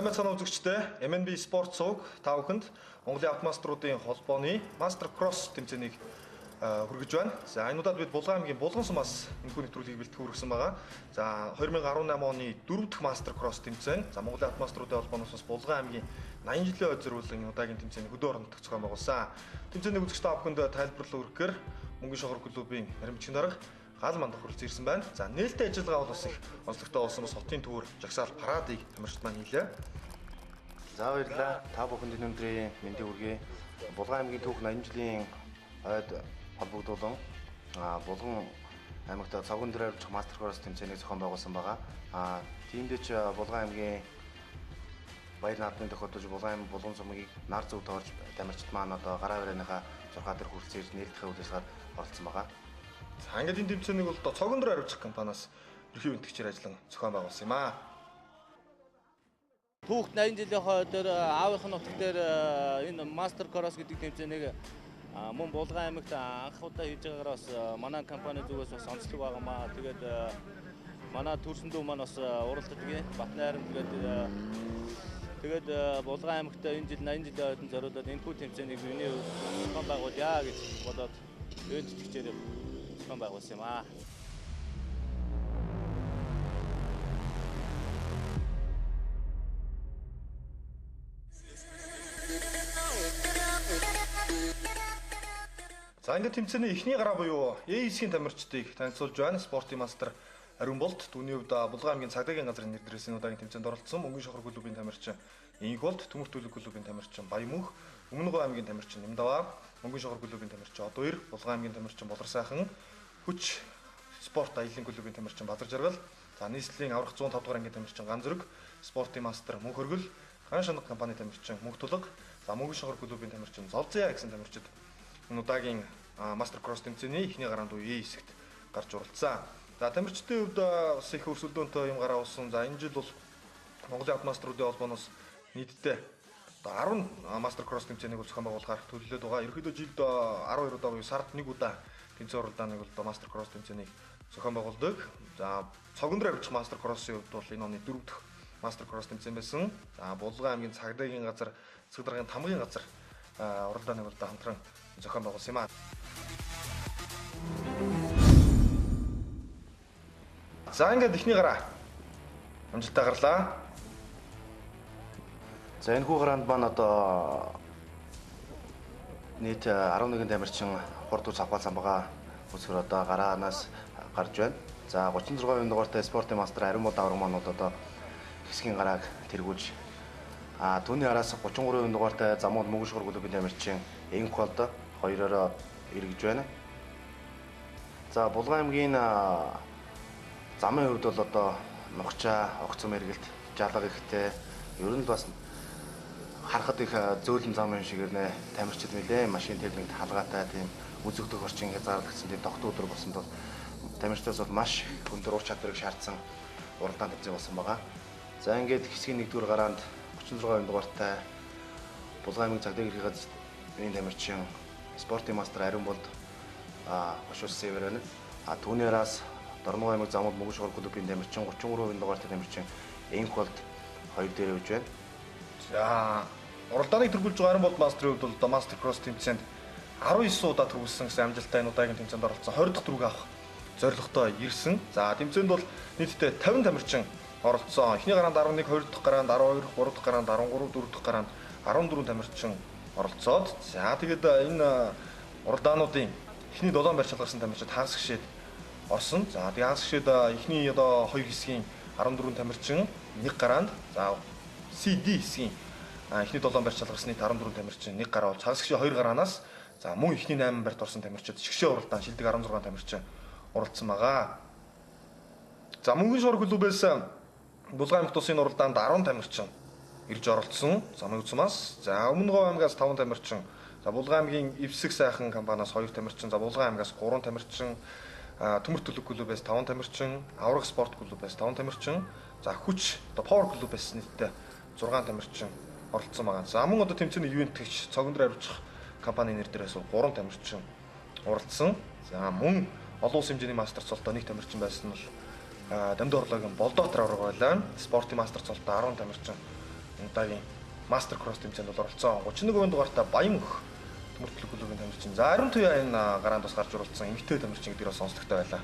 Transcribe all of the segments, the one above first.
Сайн байцгаана үзэгчдээ. MNB Sport Цуг та бүхэнд Монголын автомаструудын холбооны Master Cross тэмцээнийг хүргэж байна. За энэ удаад бид Булган аймгийн Булган сумаас энэхүү нэвтрүүлгийг бэлтгэх хүргэсэн байгаа. За 2018 оны 4 дахь Master Cross тэмцээн. За Монголын автомаструудын холбооноос бас Булган аймгийн 80 жилийн ой зориулсан энэ удаагийн тэмцээний хөдөө орон нутагт зохион байгуулсан. Тэмцээний үзэгч та бүхэнд тайлбарлал өргөхөөр Мөнгөн шохор клубын баримтчиг дарга гал мандах хүрэлцэн ирсэн байна. За нээлттэй ажиллагаа бол бас их онцлогтой болсон бас хотын төвөр жагсаал парадыг тамирчид маань хийлээ. За баярлалаа. Та бүхэнд энэ өдрийн мэндийг хүргэе. Булган аймгийн түүх 80 жилийн ойд холбогдуулан Булган аймагт цогон дээр авчих Master Cross тэмцээнийг зохион байгуулсан байгаа. Тиймдээч Булган аймгийн баяр наадмын тохиолдож Булган аймаг Булган сумыг нар зөв тоорж тамирчид маань одоо гараа барайныхаа 6 дээр хүрэлцэн ирж нээлттэй үйлчлэгээр оролцсон байгаа. За ингээд энэ тэмцээнийг бол одоо цогон дээр авчих компаниас ерхий бэлтгэгчээр ажиллан зохион байгуулсан юм аа. Түүхт 80 жилийн хойдоор аавынх нь утга дээр энэ Master Cross гэдэг тэмцээнийг мөн Булган аймагт анх удаа хийж байгаагаар бас манай компани зүгээс бас онцлог байгаамаа. Тэгээд манай төрсөн дүү маань бас уралддаг юм. Батнайран тэгээд Булган аймагт энэ жил 80 жилийн хойдон зориулаад энэхүү тэмцээнийг юуны зохион байгуулъя гэж бодоод өөд тэтгчээр зохион байгуулсан юм аа. За ингээд тэмцээний эхний гараа буюу A-хэсгийн тамирчдыг танилцуулж байна. Спортын мастер Ариун Болт түүний хувьд Булган аймгийн цагдаагийн газрын нэр дэрэсийн удаагийн тэмцээнд оролцсон. Мөнгөн шохор клубын тамирчин Инх Болт, Төмөр төлөв клубын тамирчин Баямөнх, Өмнөгов аймгийн тамирчин Нэмдаваа, Мөнгөн шохор клубын тамирчин Одуур, Булган аймгийн тамирчин Болор сайхан, Хүч спорт аяллаа клубын тамирчин Базар Жаргал, за нийслэлийн аврах 105 дугаар ангийн тамирчин Ган Зүрэг, спортын мастер Мөнх Хөргөл, Ган Шанаг компани тамирчин Мөнх Тулга, за Мөнгөн шохор клубын тамирчин Золзяа гэсэн тамирчид энэ удаагийн Master Cross тэмцээний эхний гараанд үе хэсэгт гарч уралцсан. За тамирчдын хувьд бас их өрсөлдөөнтэй юм гараа болсон. За энэ жил бол Монголын автомаструудын холбооноос нийтдээ 10 Master Cross тэмцээнийг зохион байгуулахаар төлөвлөд байгаа. Ерөнхийдөө жилд 12 удаа буюу сард 1 удаа тэмцээн уралдааныг бол Master Cross тэмцээнийг зохион байгуулдаг. За цогон дээр авчих Master Cross-ийн хувьд бол энэ оны 4 дахь Master Cross тэмцээн байсан. За Булган аймгийн цагдаагийн газар, засаг даргын тамгын газар уралдааныг бол хамтран зохион байгуулсан юм аа. За ингээд эхний гараа амжилттай гарлаа. За энэ хүү гараанд маань одоо нийт 11 тамирчин хурд цавхаал самбага өсвөр одоо гараанаас гарч байна. За 36% дугаартай спортын мастер Ариун Болт авраг маань одоо хэсгийн гарааг тэргүүлж түүний араас 33% дугаартай замууд Мөнгөн шохор клубын тамирчин Инх Болт хоёроор эргэж байна. За Булган аймгийн замын хувьд бол одоо нухчаа, огцом эргэлт, жалга ихтэй ер нь бас харахад их зөөлөн зам юм шиг нэ тамирчид нэлээ машин техникт халгаатай тийм үзэгдэх орчин хязгаарлагдсан тийм тогт өдөр болсон бол тамирчдаас бол маш өндөр ур чадварыг шаардсан уралдаан тэмцээн болсон байгаа. За ингээд хэсгийн 1-р гараанд 36% дугаартай Булган аймгийн цагдаагийн газрын тамирчин спортын мастер Ариун Болт хошуус север байна. Түүний араас Дорногов аймаг замууд Мөнгөн шохор клубын тамирчин 33% дугаартай тамирчин Инх Болт 2 дээр явж байна. За уралдааныг тэргүүлж байгаа Ариун Болт мастерын хувьд бол Master Cross тэмцээнд 19 удаа төрүүлсэн гэсэн амжилттай энэ удаагийн тэмцээнд оролцсон 20 дахь дөрөв авах зорилготой ирсэн. За тэмцээнд бол нийтдээ 50 тамирчин оролцсон. Эхний гараанд 11, 2 дахь гараанд 12, 3 дахь гараанд 13, 4 дахь гараанд 14 тамирчин оролцоод за тэгээд энэ уралдаануудын эхний 7 барьж шалгарсан тамирчид хагас гişэд орсон. За тэгээд хагас гişэд эхний одоо 2 хэсгийн 14 тамирчин 1 гараанд за CD хэсгийн эхний 7 барьж шалгарсны 14 тамирчин 1 гараа болж хагас гişээ 2 гараанаас за мөн эхний 8 барьт орсон тамирчид шгшээ уралдаан шилдэг 16 тамирчин оролцсон байгаа. За Мөнгөн шохор клубээс Булган аймагт усын уралдаанд 10 тамирчин ирж оролцсон. Замын үзмээс за Өмнөгов аймгаас 5 тамирчин, за Булган аймгийн Эвсэг сайхан компаниас 2 тамирчин, за Булган аймгаас 3 тамирчин, Төмөр төлөв клубээс 5 тамирчин, Авраг спорт клубээс 5 тамирчин, за Хүч одоо Power клубээс нийтдээ 6 тамирчин оролцсон байгаа. За мөн одоо тэмцээний ивент гэгч цогон дээр авчих компани нэр дээрээс 3 тамирчин оролцсон. За мөн олон улсын хэмжээний мастер цолтоо 1 тамирчин байсан нь бол Дамд орлогийн Болдоотор авраг байлаа. Спортын мастер цолтоо 10 тамирчин удаагийн мастер кросс тэмцээнд бол оролцсон. 31 дугаартай Баян өх төмөртлөг клубын тамирчин. За Ариун Туяа энэ гараанд бас гарч оролцсон эмэгтэй тамирчин гэдгээр бас сонсдогтой байлаа.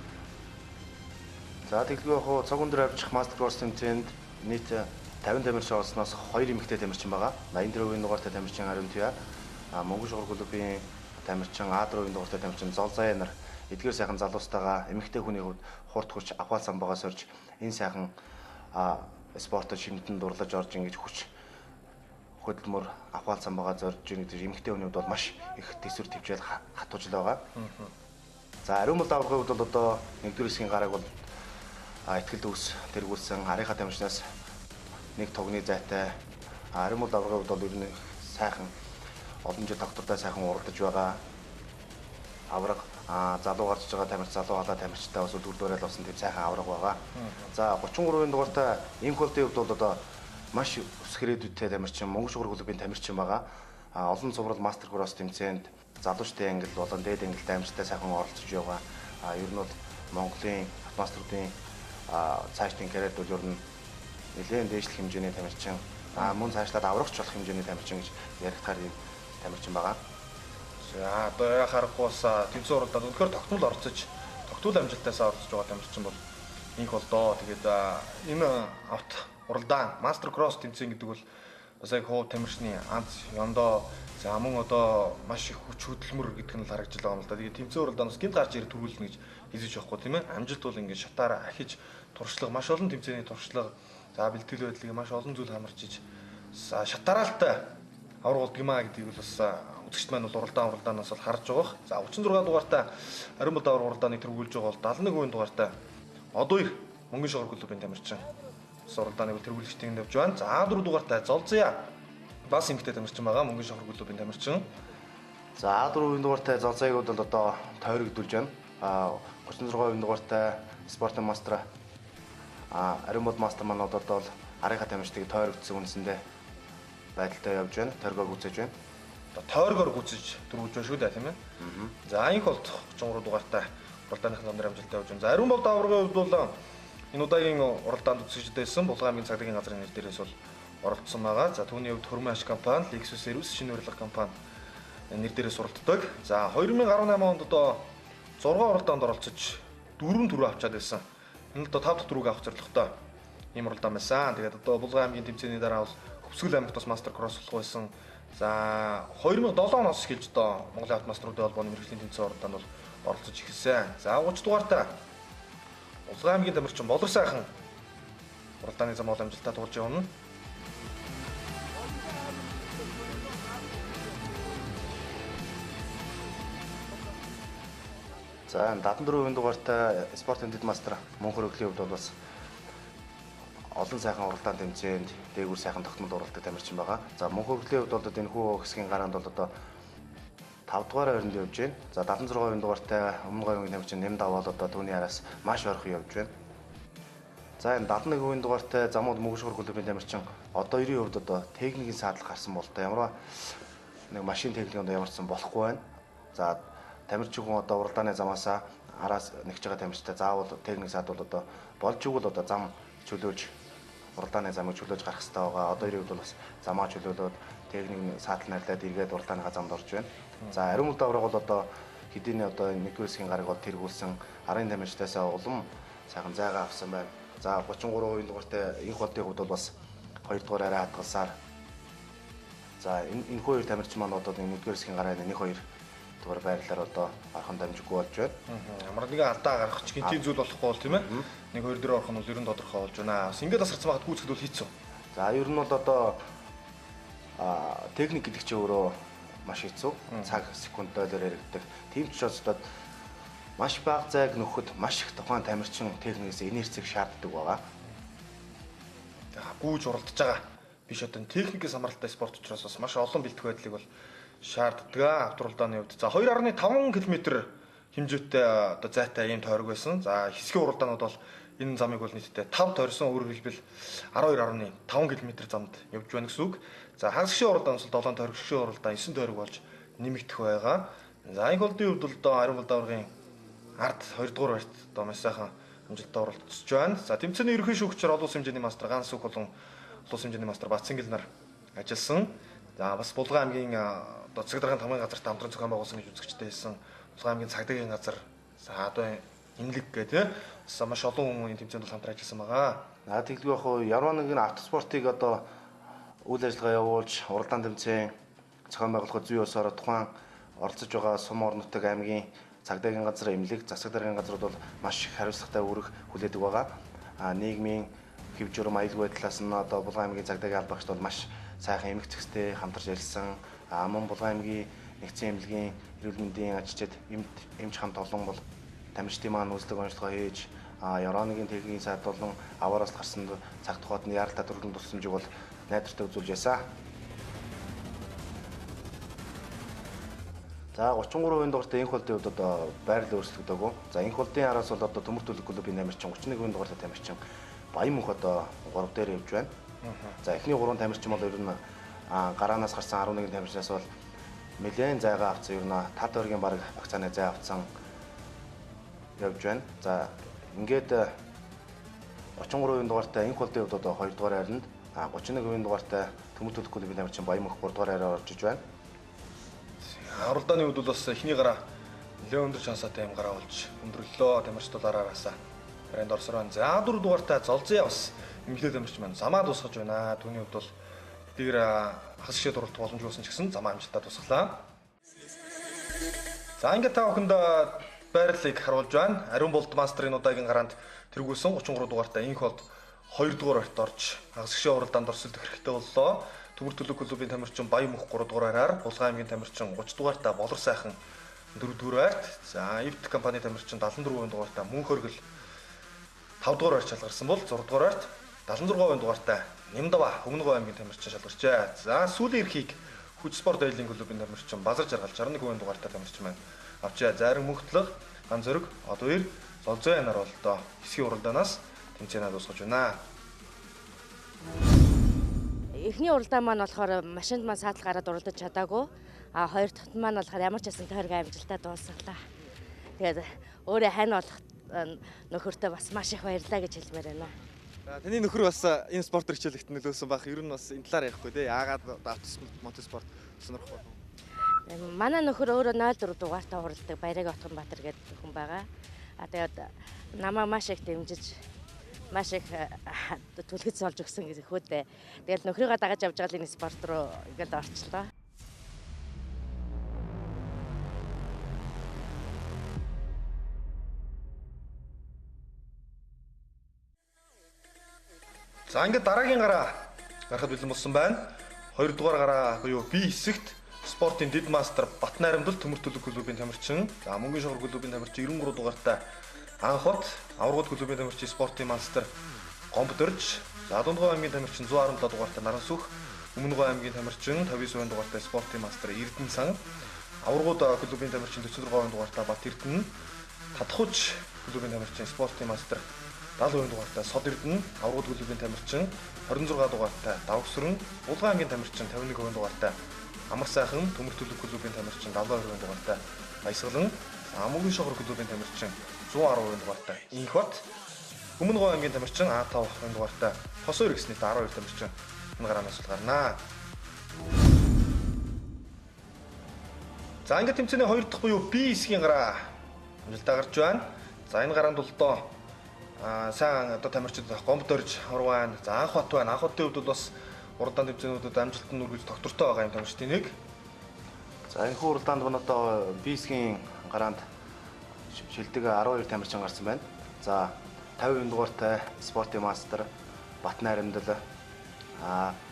За тэглгүй яг хуу цаг өндөр авчих мастер кросс тэмцээнд нийт 50 тамирчин орсноос 2 эмэгтэй тамирчин байгаа. 84 дугаартай тамирчин Ариун Туяа, Монгол шугар клубын тамирчин А4 дугаартай тамирчин Золзай нар эдгээр сайхан залуустайгаа эмэгтэй хүний хувьд хурд хүч ахвал самбагаа сорж энэ сайхан спортод шимтэн дурлаж орж ингэж хүч хөдөлмөр ахвал самбагаа зорж ингэж эмэгтэй хүний хувьд бол маш их төсвөр төвчл хатуужл байгаа. За Ариун бол даврагын хувьд бол одоо 1-р хэсгийн гарааг бол ихтгэл төгс тэргүүлсэн арийнхаа тамирчнаас нэг тогны зайтай. Ариун бол даврагын хувьд бол ер нь сайхан олон жил доктортай сайхан уралдаж байгаа. Авраг залуу гарч байгаа тамирч залуу халаа тамирчтай бас дүрдүүрэл болсон тийм сайхан авраг байгаа. За 33 дугаартай инх болтын хувьд бол одоо маш өс хэрэгдэлтэй тамирчин Монгол шугар клубын тамирчин байгаа. Олон цуврал мастер кросс тэмцээнд залуучтай ангил болон дээд ангилтай тамирчтай сайхан оролцож байгаа. Ер нь бол Монголын автомаструудын цаашдын карьерд бол ер нь нэлээд дээшлэх хэмжээний тамирчин, мөн цаашлаад аврагч болох хэмжээний тамирчин гэж яригдахаар юм тамирчин байгаа. За одоо харахгүй бас тэмцээн уралдаанд өнөхөр тогтмол оролцож, тогтмол амжилтаасаа оролцож байгаа тамирчин бол инх болдоо. Тэгээд энэ авт уралдаан мастер кросс тэмцээн гэдэг бол бас яг хуу тамирчны анц ёндоо за мөн одоо маш их хүч хөдөлмөр гэдэг нь л харагдж байгаа юм л да. Тэгээд тэмцээн уралдаанаас гинт гарч ирэх төрүүлнэ гэж хэлж байхгүй тийм ээ. Амжилт бол ингээд шатаараа ахиж туршлага маш олон тэмцээний туршлага за бэлтгэл байдлыг маш олон зүйл хамарч иж шатараалтай авраг болдго юм а гэдгийг бол бас үзэгчд маань бол уралдаанаас бол харж байгаа. За 36 дугаартай Ариун бол давраг уралдааныг тэргүүлж байгаа бол 71 дугаартай одоо их Монгол шугар клубын тамирчин уралдааныг тэргүүлэгчдийн явж байна. За 4 дугаартай Золзая бас эмэгтэй тамирчин байгаа Монгол шугар клубын тамирчин. За 4 дугаартай Золзаяг бол одоо тойрогдуулж байна. 36 дугаартай спортын мастер Ариун бол мастер маань одоо бол арийнхаа тамирчдыг тойрогдсон үндсэндээ байдалтай явж байна. Торгоор гүйцэж байна. Тойргоор гүйцэж дөрвөж байна шүү дээ тийм ээ. За инх бол 33 дугаартай уралдааныхын өндөр амжилттай явж байна. За Ариун бол даврагын хувьд бол энэ удаагийн уралдаанд үзэгчдэйсэн Булган аймгийн цагдаагийн газрын нэр дээрээс бол оролцсон байгаа. За түүний хувьд Хөрмөн аш компани, Lexus Service шинэ урилга компани нэр дээрээс уралддаг. За 2018 онд одоо 6 уралдаанд оролцож 4 төрөө авчаад байсан. Энэ одоо 5 дахь төрөг авах зорилготой ийм уралдаан байсан. Тэгээд одоо Булган аймгийн тэмцээний дараа бол Хөвсгөл аймагт бас мастер кросс болох байсан. За 2007 оноос эхэлж одоо Монголын автомаструудын холбооны мэргэжлийн тэмцээн уралдаанд бол оролцож эхэлсэн. За 30 дугаартай Булган аймгийн тамирчин Болор сайхан уралдааны зам бол амжилттай туулж явна. За 74% дугаартай спортын дэд мастер Мөнхөр өглөө хувьд бол бас олон сайхан уралдаан тэмцээнд дээгүүр сайхан тогтмол уралдаг тамирчин байгаа. За Мөнхөр өглөө хувьд бол энэ хүү хэсгийн гараанд бол одоо 5 дугаар ойронд явж байна. За 76% дугаартай өмнө говийн тамирчин Нэмдав бол одоо түүний араас маш ойрхон явж байна. За энэ 71% дугаартай Замууд Монгол шугар клубын тамирчин одоо 90% одоо техникийн саадал гарсан болтой. Ямар нэг машин техникэнд ямарчсан болохгүй байна. За тамирчин хүн одоо уралдааны замаасаа араас нэгж байгаа тамирчтай заавал техник саад бол одоо болж игэл одоо зам чөлөөж уралдааны замыг чөлөөж гарах хэрэгтэй байгаа. Одоо 90% бол бас замаа чөлөөлөөд техник саатал найрлаад эргээд уралдааныхаа замд орж байна. За Ариун бол давраг бол одоо хэдийн одоо 1-р хэсгийн гараг бол тэргүүлсэн арын тамирчтайсаа улам сайхан зайгаа авсан байна. За 33% дугаартай инх болтын хувьд бол бас 2 дугаар арай хадгалсаар. За энэ хоёр тамирчин маань одоо 1-р хэсгийн гараа 1-2 дугаар байрлалаар одоо орхон дамжиггүй болж байна. Ямар нэгэн алдаа гарах ч гинтийн зүйл болохгүй бол тийм ээ. 1-2 дээр орох нь бол ер нь тодорхой болж байна. Бас ингээд тасарсан байхад гүйцэхэд бол хийцүү. За ер нь бол одоо техник гэдэг чинь өөрөө маш хэцүү. Цаг секундаар яригддаг. Тийм ч одоо маш бага зайг нөхөд маш их тухайн тамирчин техникээс инерцийг шаарддаг байгаа. За гүйж уралдаж байгаа. Биш одоо техникээс хамааралтай спорт учраас бас маш олон бэлтгэх байдлыг бол шаарддаг авторалдааны хувьд. За 2.5 км хэмжээтэй одоо зайтай ийм тойрог байсан. За хэсгийн уралдаанууд бол энэ замыг бол нийтдээ 5 тойрсон, өөрөөр хэлбэл 12.5 км замд явж байна гэсэн үг. За хагас гişийн уралдаанаас 7 тойрог, гişийн уралдаан 9 тойрог болж нэмэгдэх байгаа. За энэ холдын хувьд бол Ариун бол даврагын ард 2 дугаар барьт одоо маш сайхан амжилттай оролцож байна. За тэмцээний ерөнхий шүүгчээр олон улсын хэмжээний мастер Ганс Сүх болон улс хэмжээний мастер Бацангил нар ажилласан. За бас Булган аймгийн одоо цэг даргын тамгын газарт хамтран зохион байгуулсан гэж үзэгчтэй хэлсэн. Булган аймгийн цагдаагийн газар за одоо инлэг гэдэг бас маш олон хүмүүс тэмцээнд бол хамтран ажилласан байгаа. Тэгэлгүй яг хуу ямар нэгэн автоспортыг одоо үйл ажиллагаа явуулж уралдаан тэмцээн зохион байгуулахад зүй ёсоор тухайн оролцож байгаа сум орнотог аймгийн цагдаагийн газар, эмнэлэг, засаг даргын газрууд бол маш их хариуцлагатай үүрэг хүлээдэг байгаа. Нийгмийн хэв журам аюулгүй байдлаас нь одоо Булган аймгийн цагдаагийн албаагчид бол маш сайхан эмх зэгстэй хамтарч ярьсан. Мөн Булган аймгийн нэгдсэн эмнэлгийн эрүүл мэндийн ажилчид эмч хамт олон бол тамирчдын маань үзлэг онцлогоо хийж Евроныгийн техникийн сайд болон аваараас гарсан цаг тухайд нь яралтай төрөлн тусламжийг бол найдвартай үзүүлж ясаа. За 33% дугаартай энх холдын хувьд одоо байрлал өөрчлөгдөөгүй. За энх холдын араас бол одоо төмөр төлөв клубын тамирчин 31% дугаартай тамирчин Баянмөнх одоо 3 дээр явж байна. За эхний 3 тамирчин бол ер нь гараанаас гарсан 11 тамирчнаас бол нэлээд зайгаа авсан, ер нь тат оргийн баг багцааны зай авсан явж байна. За ингээд 33% дугаартай энх холдын хувьд одоо 2 дугаар хайранд 31% дугаартай төмөр төлөв клубын тамирчин Баянмөнх 3 дугаар хайраар орж иж байна. Уралдааны үед бол бас эхний гараа нэлээд өндөр шансаатай юм гараа болж өндөрлөө тамирчид бол араагаасаа брэнд орсоор байна. За 4 дугаартай Золзээ бас эмгэлээ тамирч маань замаа дуусгаж байна. Түүний хувьд бол эдгээр хас шишээ дурлах боломжгүй болсон ч гэсэн замаа амжилттай дуусглаа. За ингээд та бүхэнд байрлалыг харуулж байна. Ариун болд мастрын удаагийн гараанд тэргүүлсэн 33 дугаартай энх холд 2 дугаар барьт орж хас шишээ уралдаанд орсолдох хэрэгтэй боллоо. Төмөр төлөв клубын тамирчин Баянмөнх 3 дугаараар, Булган аймгийн тамирчин 30 дугаартай Болор сайхан 4 дугаарт, за Ивт компани тамирчин 74% дугаартай Мөнх Оргил 5 дугаар барьж шалгарсан бол 6 дугаарт 76% дугаартай Нямдава Хөгнөгөө аймгийн тамирчин шалгарчээ. За сүүлийн эрхийг Хүч спорт айлын клубын тамирчин Базар Жаргал 61% дугаартай тамирчин маань авчаа. Зарим мөнхтлөг, Ган Зориг, Одвэр, Золзоо нар бол одоо хэсгийн уралдаанаас тэмцээнаа дуусгаж байна. Эхний уралдаан маань болохоор машинд маань саатал гараад уралдаж чадаагүй. Хоёр дахь нь маань болохоор ямар ч байсан тойргийн амжилттай дуусгалаа. Тэгээд өөрөө хань болох нөхөртөө бас маш их баярлалаа гэж хэлмээр байна. За таны нөхөр бас энэ спорт хичээлэгт нөлөөсөн байх. Ер нь бас энэ талаар ярихгүй тий. Яагаад мотоспорт сонирхох болов? Манай нөхөр өөрөө 04 дугаартай уралдаг Баяраг Отгонбаатар гэдэг хүн байгаа. Тэгээд намаа маш их дэмжиж маш их түлхэц олж өгсөн гэж хөөдөө. Тэгэл нөхрийгөө дагаж явж байгаа энэ спорт руу ингээд орчлоо. За ингээд дараагийн гараа гарахад бэлэн болсон байна. 2 дугаар гараа буюу B хэсэгт спортын дэд мастер Батнайрамдал төмөр төлөв клубын тамирчин, за Мөнгөн шохор клубын тамирчин 93 дугаартай Анхот, Аврагууд клубын тамирчин спортын мастер Гомбдорж, за Дундгой аймгийн тамирчин 117 дугаартай Нарансүх, Өмнөгөө аймгийн тамирчин 59% дугаартай спортын мастер Эрдэнэ сан, Аврагууд клубын тамирчин 46% дугаартай Бат Эрдэнэ, Татхууч клубын тамирчин спортын мастер 70% дугаартай Сод Эрдэнэ, Аврагууд клубын тамирчин 26 дугаартай Давгсрын, Булган аймгийн тамирчин 51% дугаартай Амар сайхан, төмөр төлөв клубын тамирчин 72% дугаартай Баясгалан, Мөнгөн шохор клубын тамирчин 110% дугаартай Инхбат, Өмнөгөө аймгийн тамирчин А5% дугаартай Хосоор гэснээр 12 тамирчин энэ гараанаас гарнаа. За ингээд тэмцээний 2 дахь буюу B хэсгийн гараа амжилтаа гарч байна. За энэ гараанд бол одоо сайн одоо тамирчид Гомбдорж Орван, за Анхбат байна. Анхбатын хувьд бол бас уралдаан тэмцээнүүдэд амжилтанд үргэлж доктортой байгаа юм тамирчдын нэг. За энэ уралдаанд бол одоо B хэсгийн гараанд шилдэг 12 тамирчин гарсан байна. За 50% дугаартай спортын мастер Батнайрамдал,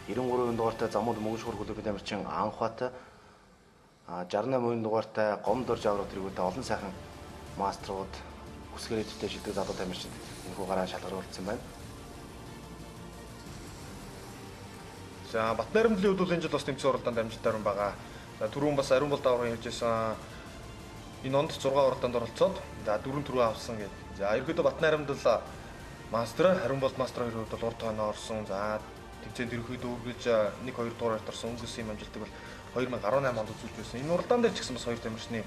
93% дугаартай Замууд Мөнгөн шохор клубын тамирчин Анхбат, 68% дугаартай Гомдорж Авраг тэргүүтэй олон сайхан мастерууд хүсгээр эдтэй шилдэг залуу тамирчид энэхүү гараа шалгаруулсан байна. За Батнайрамдлын хувьд бол энэ жил бас тэмцээн уралдаанд амжилттай байгаа. За түрүүн бас Ариун болд аврагын хэлжсэн энэ онд 6 уралдаанд оролцоод за 4 түрүү авсан гэдэг. За ерөөдөө Батнайрамдал мастер, Ариун болд мастер хоёр хувьд бол урд тойноо орсон. За тэмцээнд ерөөдөө үргэлж 1-2 дугаараар орсон өнгөс юм амжилтыг бол 2018 онд үзүүлж байсан. Энэ уралдаан дээр ч гэсэн бас хоёр тамирчны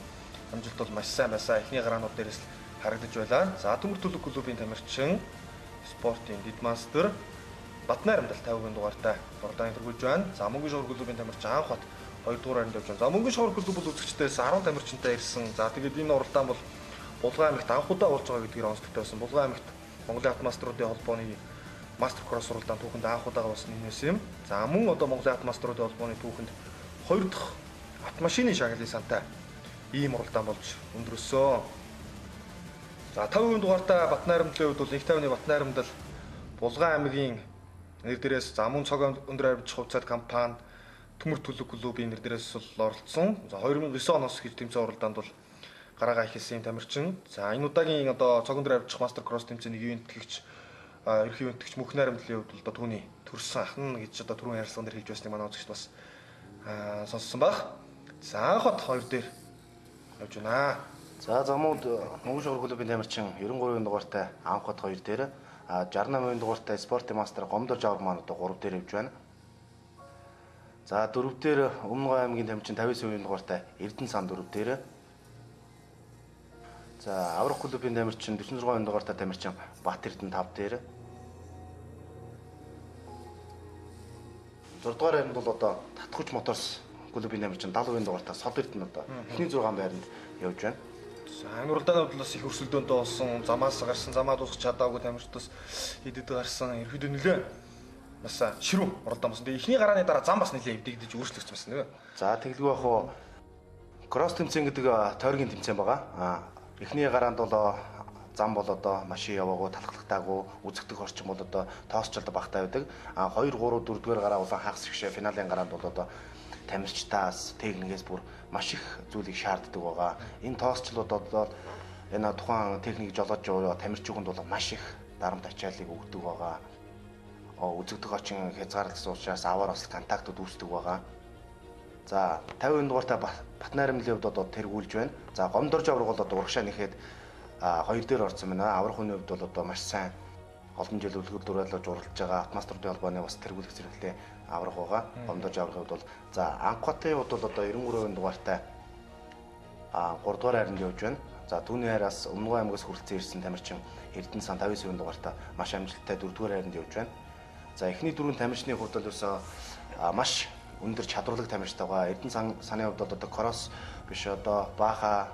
амжилт бол маш сайн байсан. Эхний гараанууд дээрээс л харагдаж байлаа. За төмөр төлөв клубын тамирчин спортын дэд мастер Батнайрамдал 50% дугаартай уралдааны тэргүүлж байна. За мөнгөн шугуур клубын тамирчин анх бат 2 дугаар хайранд явж байна. За мөнгөн шугуур клуб бол үзэгчдээс 10 тамирчинтай ирсэн. За тэгээд энэ уралдаан бол Булган аймагт анх удаа болж байгаа гэдгийг онцлогтой байсан. Булган аймагт Монголын автомаструудын холбооны мастер кросс уралдаан түүхэнд анх удаага болсон нэмээс юм. За мөн одоо Монголын автомаструудын холбооны түүхэнд 2 дахь автомашины шагналын сантай ийм уралдаан болж өндрөсөн. За 50% дугаартай Батнайрамдлын хувьд бол 150-ны Батнайрамдал Булган аймгийн нэр дээрээс за мөн цог өндөр авирч хувьцаат компани Төмөр төлөв клубын нэр дээрээс бол оролцсон. За 2009 оноос эхэлж тэмцээн уралдаанд бол гараагаа ихэлсэн тамирчин. За энэ удаагийн одоо цог өндөр авирч мастер кросс тэмцээний ивентгэгч ерхий ивентгэгч Мөнх Найрамдлын хувьд бол одоо түүний төрсөн ахна гэж одоо түрүүн ярилцлаган дээр хэлж байсныг манай үзэгч бас сонссон баг. За анх бат 2 дээр явж байна. За замууд Мөнгөн шугуур клубын тамирчин 93% дугаартай анх бат 2 дээр 68% дугаартай спортын мастер Гомдор Жавар маань одоо 3 дээр явж байна. За 4 дээр Өмнөг аймгийн тамирчин 59% дугаартай Эрдэнэ сан 4 дээр. За Аврах клубын тамирчин 46% дугаартай тамирчин Бат Эрдэнэ 5 дээр. 6 дугаар хайранд бол одоо Татхуч моторс клубын тамирчин 70% дугаартай Сод Эрдэнэ одоо эхний 6 байранд явж байна. За энэ уралдааны бодлоос их өрсөлдөөнтэй болсон, замаас гарсан, замаа дуусгах чадаагүй тамирчдаас хидэд гарсан ерөөдөө нөлөө бас ширүү уралдаан болсон. Тэгээ эхний гарааны дараа зам бас нэлээд эвдэгдэж өөрчлөгдсөн байсан нэ. За тэгэлгүй яг хуу кросс тэмцээн гэдэг тойргийн тэмцээн байгаа. Эхний гараанд бол зам бол одоо машин яваагүй, талхлагтаагүй, үзэгдэх орчин бол одоо тоосчлд багтаа байдаг. 2, 3, 4 дугаар гараа улаан хагас гişэ финалийн гараанд бол одоо тамирчтаас техникээс бүр маш их зүйлийг шаарддаг байгаа. Энэ тоосчлууд одоо энэ тухайн техник жолоож яваа тамирчуунд бол маш их дарамт ачааллыг өгдөг байгаа. Үзэгдэх очин хязгаарлагдсан учраас аваар бас контактууд үүсдэг байгаа. За 50% дугаартай Батнайрамдлын хувьд одоо тэргүүлж байна. За Гомдор Жавар бол одоо урагшаа нэхэд 2 дээр орсон байна. Аврах хүний хувьд бол одоо маш сайн олон жил үлгэр дуурайлаж уралдаж байгаа автомаструудын холбооны бас тэргүүлэх зэрэглээ аврах байгаа. Гомдор Жаврын хувьд бол за Анхбатын хувьд бол одоо 93% дугаартай 3 дугаар хайранд явж байна. За түүний хайраас Өмнөг аймгаас хүрэлцэн ирсэн тамирчин Эрдэнэ сан 59% дугаартай маш амжилттай 4 дугаар хайранд явж байна. За эхний 4 тамирчны хувьд бол ерөөсөө маш өндөр чадварлаг тамирчтай байгаа. Эрдэнэ саны хувьд бол одоо кросс биш одоо бааха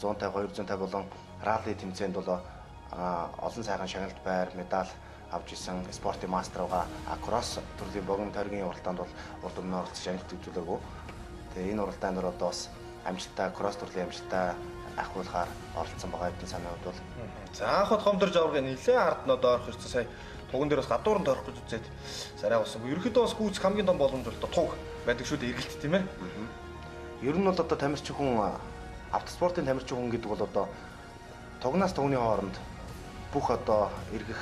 150 250 болон ралли тэмцээнд бол олон сайхан шагналт байр медаль авч исэн спортын мастер байгаа. Кросс төрлийн богино тойргийн уралдаанд бол урд өмнө оролцож амжилт үзүүлээгүй. Тэгээ энэ уралдаанд одоо бас амжилттай кросс төрлийн амжилттай ахиулахаар оролцсон байгаа Эрдэнэ саны хувьд бол. За анх бат Гомдор Жаврын нэлээд ард нод орох ирсэн сая туган дээр бас гадууранд орох гэж үзээд сарай болсон. Ерөнхийдөө бас гүйцэх хамгийн том боломж бол туг байдаг шүү дээ эргэлт тийм ээ. Ер нь бол одоо тамирчин хүн автоспортын тамирчин хүн гэдэг бол одоо тугнаас тугны хооронд бүх одоо эргэх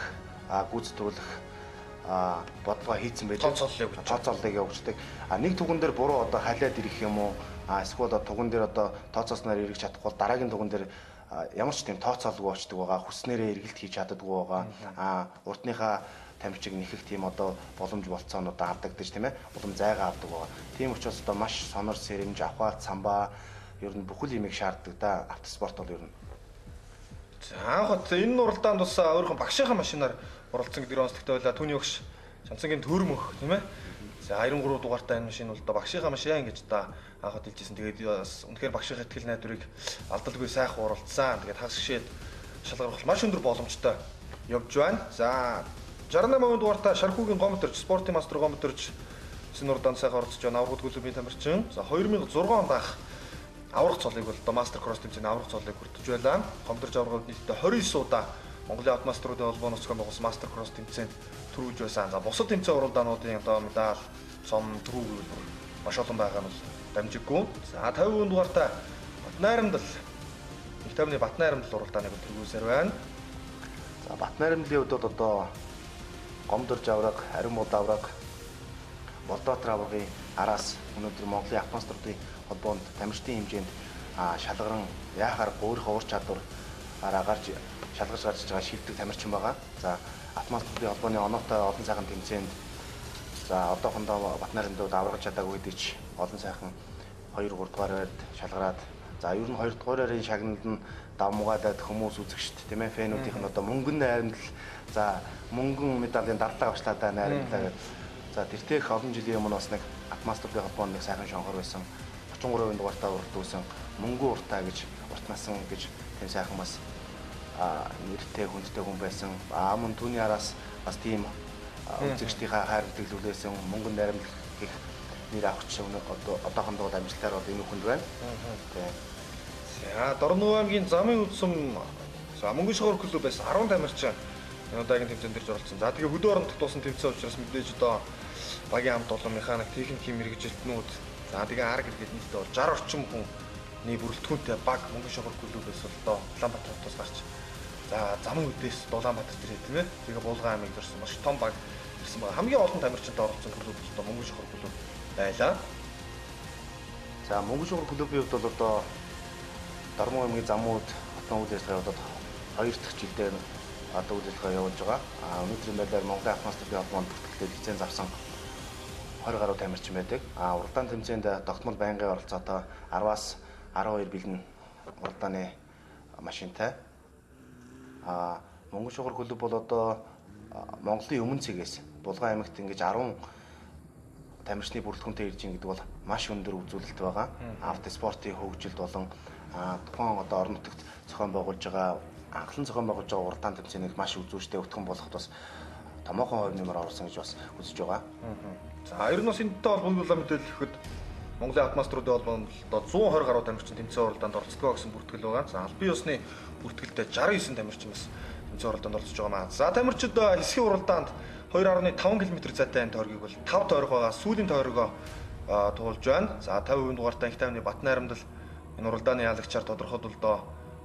гүйцэтгүүлэх бодлого хийцэн байдаг. Тооцооллыг явуулдаг. Нэг туган дээр буруу одоо халиад ирэх юм уу? Эсвэл туган дээр одоо тооцоосноор эргэж чадахгүй бол дараагийн туган дээр ямар ч тийм тооцоолгүй очдөг байгаа. Хүснээрээ эргэлт хийж чаддаггүй байгаа. Урдныхаа тамирчиг нэхэх тийм одоо боломж болцоонууд авдагдаж тийм ээ. Улам зайгаа авдаг байгаа. Тийм учраас одоо маш сонор сэрэмж, авхаа, самбаа ер нь бүхэл юмыг шаарддаг да. Автоспорт бол ер нь. За анх энэ уралдаанд бас өөрийнхөө багшийнхаа машинаар оролцсон гэдэг онцлогтой байлаа. Түүний өгш Самсангийн төрмөх тийм ээ. За 93 дугаартай энэ машин бол одоо багшийнхаа машин гэж та анхад хэлжсэн. Тэгээд бас үнэхээр багшийнхаа ихтгэл найдварыг алдалгүй сайхан уралдсан. Тэгээд хагас гişэд шалгарах маш өндөр боломжтой явж байна. За 68% дугаартай Шархуугийн Гомдорч спортын мастер Гомдорч энэ уралдаанд сайхан оролцож байна. Аврах клубын тамирчин. За 2006 онд анх аврах цолыг бол одоо мастер кросс тэмцээний аврах цолыг хүртэж байлаа. Гомдорч аврагууд нийтдээ 29 удаа Монголын автомаструудын холбооноос байгуулсан мастер кросс тэмцээнд төрүүлж байсан. За бусад тэмцээн уралдаануудын одоо медаль, цом, төрүүг маш олон байгаа нь бол дамжиггүй. За 50% дугаартай Батнайрамдал 50-ны Батнайрамдал уралдааныг төрүүлсээр байна. За Батнайрамдлын хувьд одоо Гомдорж авраг, Ариун бод авраг, Болдоотор аврагын араас өнөөдөр Монголын автомаструудын холбоонд тамирчдын хэмжээнд шалгаран яахаар өөрийнхөө ур чадвараараа гарч шалгаж гарч байгаа шилдэг тамирчин байгаа. За автомаструудын холбооны оноотой олон сайхан тэмцээнд за одоохондоо Батнайрамдад аврагч чадаагүй гэдэг ч олон сайхан 2 3 дугаар байранд шалгараад за ер нь 2 дугаар байрын шагналд нь давмгаадаг хүмүүс үзэгчд тийм ээ фэнүүдийнх нь одоо мөнгөн найрамдал за мөнгөн медалийн дарлага авчлаа да найрамдлаа гэдэг. За тэртех олон жилийн өмнө бас нэг Атмастрын холбооны нэг сайхан шонхор байсан 33% дугаартаа урдуулсан мөнгөн уртаа гэж уртнасан гэж тийм сайхан бас нэртэй хүндтэй хүн байсан. Мөн түүний араас бас тийм үзэгчдийнхаа хайр хөтөлүүлсэн мөнгөн найрамдал гэх нэр авч одоо одоохондоо амжилтаар бол энэ хүнд байна. Тийм. За Дорнов аймгийн замын үдсэм за мөнгөн шогор клубээс 10 тамирчин энэ удаагийн тэмцээнд ирж оролцсон. За тэгээ хөдөө орон тутуусан тэмцээн учраас мэдээж одоо багийн хамт олон механик, техникийн мэрэгжилтнүүд за тэгээ арга иргэд нийтдээ бол 60 орчим хүний бүрэлдэхүүнтэй баг мөнгөн шогор клубээс бол одоо Улаанбаатар хотоос гарч за замын үдээс Улаанбаатар төрөө тийм ээ. Тэгээ Булган аймаг дөрсөн маш том баг ирсэн байгаа. Хамгийн олон тамирчинтай оролцсон клуб бол одоо мөнгөн шогор клуб байлаа. За мөнгөн шогор клубын хувьд бол одоо Дорнов аймгийн замууд хотын үйл ажиллагаа болоод 2 дахь жилдээ одоо үйл ажиллагаа явуулж байгаа. Өнөөдрийн байдлаар Монголын Атмосферын холбоонд бүртгэлтэй лиценз авсан 20 гаруй тамирчин байдаг. Уралдаан тэмцээнд тогтмол байнгын оролцоотой 10-аас 12 бэлэн уралдааны машинтай. Мөнгөн шогор клуб бол одоо Монголын өмнө цэгээс Булган аймагт ингэж 10 тамирчны бүрэлдэхүүнтэй ирж байгаа гэдэг бол маш өндөр үзүүлэлт байгаа. Автоспортын хөгжилд болон тухайн одоо орон нутагт зохион байгуулж байгаа анхлан зохион байгуулж байгаа уралдаан тэмцээнийг маш үзүүштэй өтгөн болгоход бас томоохон хувь нэмэр оруулсан гэж бас үзэж байгаа. За ер нь бас энэтэй холбогдуулаад мэдээлэхэд Монголын Атмосферын холбоонд одоо 120 гаруй тамирчин тэмцээн уралдаанд оролцдог гэсэн бүртгэл байгаа. За албан ёсны бүртгэлтэй 69 тамирчин бас тэмцээн уралдаанд оролцож байгаа маа. За тамирчид хэсгийн уралдаанд 2.5 км зайтай тойргийг бол 5 тойрог байгаа. Сүүлийн тойрогоо туулж байна. За 50% дугаартай их тайвны бат найрамдал энэ уралдааны яалагчаар тодорхойлолдоо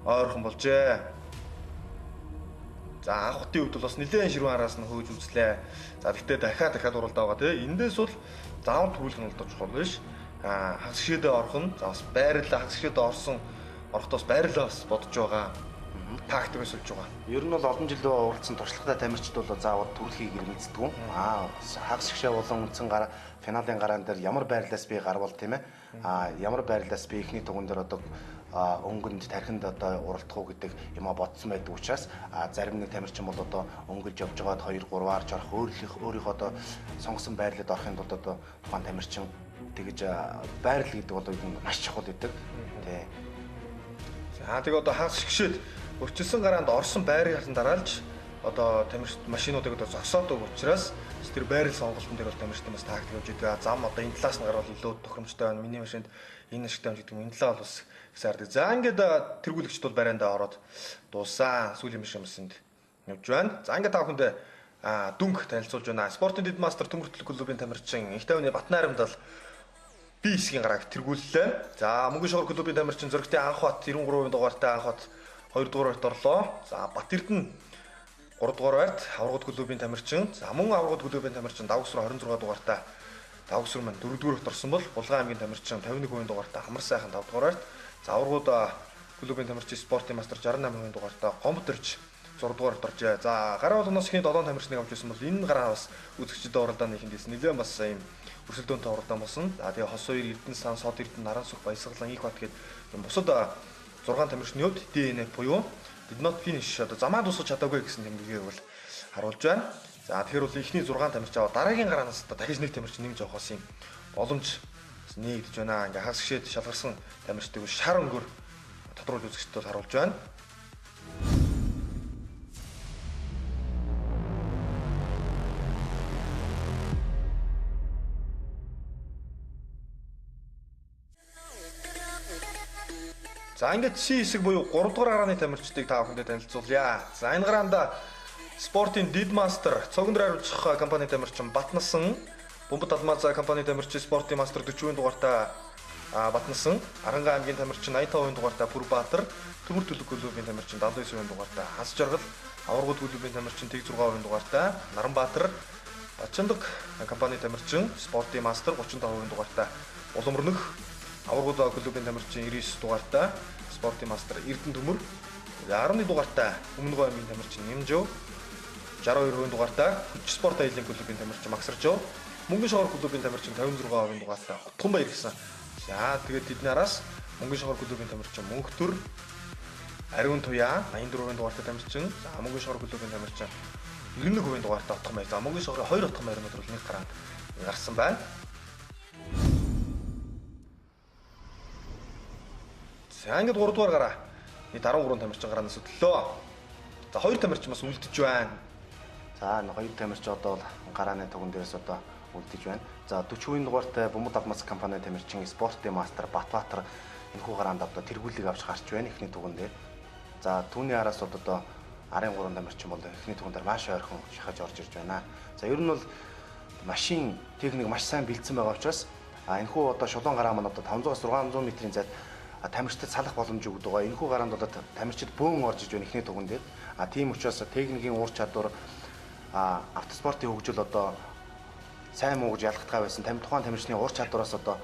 ойрхон болжээ. За анх хотын үед бол бас нэлээд ширүүн араас нь хөөж үзлээ. За гэхдээ дахиад уралдаа байгаа тийм. Эндээс бол заавал төрүүлэх нь бол чухал биш. Хагас шидэд орох нь за бас байрлал хагас шидэд орсон орохдоос байрлалаа бас бодож байгаа. Тактикс болж байгаа. Ер нь бол олон жил уралдсан туршлагатай тамирчид бол заавал төрөлхийг ирмэцдэг. Хагас шгшээ болон үндсэн гараа финалийн гараан дээр ямар байрлалаас би гарвал тийм ээ. Ямар байрлалаас би ихний туган дээр одоо өнгөнд тархинд одоо уралдах уу гэдэг юм бодсон байдаг учраас зарим нэг тамирчин бол одоо өнгөлж явж байгаад 2-3-аар ч орох өөрийнхөө одоо сонгосон байрлалд орохын тулд одоо тухайн тамирчин тэгж байрлал гэдэг бол маш чухал гэдэг. Тий. За тэгээ одоо хагас шгшээд өрчилсөн гараанд орсон байрын дараалж одоо тамирчид машинуудыг одоо зогсоодог учраас тэр байрал сонголтын дээр бол тамирчид бас тактик явж идэг. Зам одоо энэ талаас нь гарвал илүү тохиромжтой байна. Миний машинд энэ ашигтай юм гэдэг юм. Энэ талаа бол бас ихсаардаг. За ингээд тэргүүлэгчд бол барайндаа ороод дуусаа. Сүүлийн машинд явж байна. За ингээд та бүхэндээ дүнг танилцуулж байна. Спортын дэд мастер төмөртөл клубын тамирчин их тайвны бат найрамдал B хэсгийн гарааг тэргүүллээ. За мөнгөн шогор клубын тамирчин зөрөгтэй анх бат 93% дугаартай анх бат 2 дугаар байрт орлоо. За Бат Эрдэнэ 3 дугаар байрт аврагд клубын тамирчин. За мөн аврагд клубын тамирчин Давгсруу 26 дугаартай Давгсруу маань 4 дугаар байрт орсон бол Булган аймгийн тамирчин 51% дугаартай Хамар сайхан 5 дугаар байрт. За аврагд клубын тамирчин спортын мастер 68% дугаартай Гомбот ирж 6 дугаар байрт оржээ. За гараа болгоноос ихний 7 тамирчныг авч ирсэн бол энэ гараа бас үзэгчдэд уралдааны ихэндээс нэлээд бас ийм өрсөлдөөнтэй уралдаан болсон. За тэгээ Хос 2 Эрдэнэ сан Сод Эрдэнэ Нарансүх Баясгалан их бат гээд бусад 6 тамирчны хувьд DNF буюу did not finish одоо замаа дуусгаж чадаагүй гэсэн тэмдэглэгийг бол харуулж байна. За тэгэхээр бол ихний 6 тамирч аваа дараагийн гараанаас дахиж нэг тамирч нэмж авахаас юм боломж нэгдэж байна. Ингээ хагас гişэд шалгарсан тамирчдыг шар өнгөөр тодруулж үзэгчдэд харуулж байна. За ингээд C хэсэг буюу 3 дугаар гарааны тамирчдыг та бүхэндээ танилцуулъя. За энэ гараанда спортын Did Master цогнор хариуцах компани тамирчин Батнасан, Бомбот Алмазаа компани тамирчин спортын мастер 40% дугаартай Батнасан, Аранга аймгийн тамирчин 85% дугаартай Бүрбаатар, Төмөр төлөв клубын тамирчин 79% дугаартай Хас Жаргал, Аврагд клубын тамирчин 86% дугаартай Наранбаатар, Бачандаг компани тамирчин спортын мастер 35% дугаартай Улам өрнөх, Аврагд клубын тамирчин 99 дугаартай спортын мастер Эрдэнэ Төмөр, 11 дугаартай Өмнөгөө аймгийн тамирчин Нэмжөө, 62% дугаартай Хүч спорт аялын клубын тамирчин Максаржоо, Мөнгөн шогор клубын тамирчин 56% дугаартай Утганбаяр гэсэн. За тэгээд тэдний араас Мөнгөн шогор клубын тамирчин Мөнхтөр, Ариун Туяа 84-ийн дугаартай тамирчин, за Мөнгөн шогор клубын тамирчин 91%-ийн дугаартай отох маяг. За Мөнгөн шогрын 2 отох маяг өнөөдөр нэг гараанд гарсан байна. За ингээд 3 дугаар гараа. Нийт 13 тамирчин гараанаас өдлөө. За 2 тамирчин бас үлдэж байна. За энэ 2 тамирчин одоо гарааны туган дээрээс одоо үлдэж байна. За 40%-ийн дугаартай Бөмбөг Алмаз компани тамирчин спортын мастер Батбаатар энэхүү гараанд одоо тэргүүлийг авч гарч байна эхний туган дээр. За түүний араас одоо 13 тамирчин бол эхний туган дээр маш ойрхон шахаж орж ирж байна. За ер нь бол машин техник маш сайн бэлдсэн байгаа учраас энэхүү одоо шулуун гараа маань одоо 500-аас 600 метрийн зайд тамирчид салах боломж өгдөг байгаа. Энэхүү гараанд одоо тамирчид бөөн орж иж байна эхний туган дээр. Тийм учраас техникийн ур чадвар автоспортын хөгжил одоо сайн муу гэж ялгахтгаа байсан. Тухайн тамирчны ур чадвараас одоо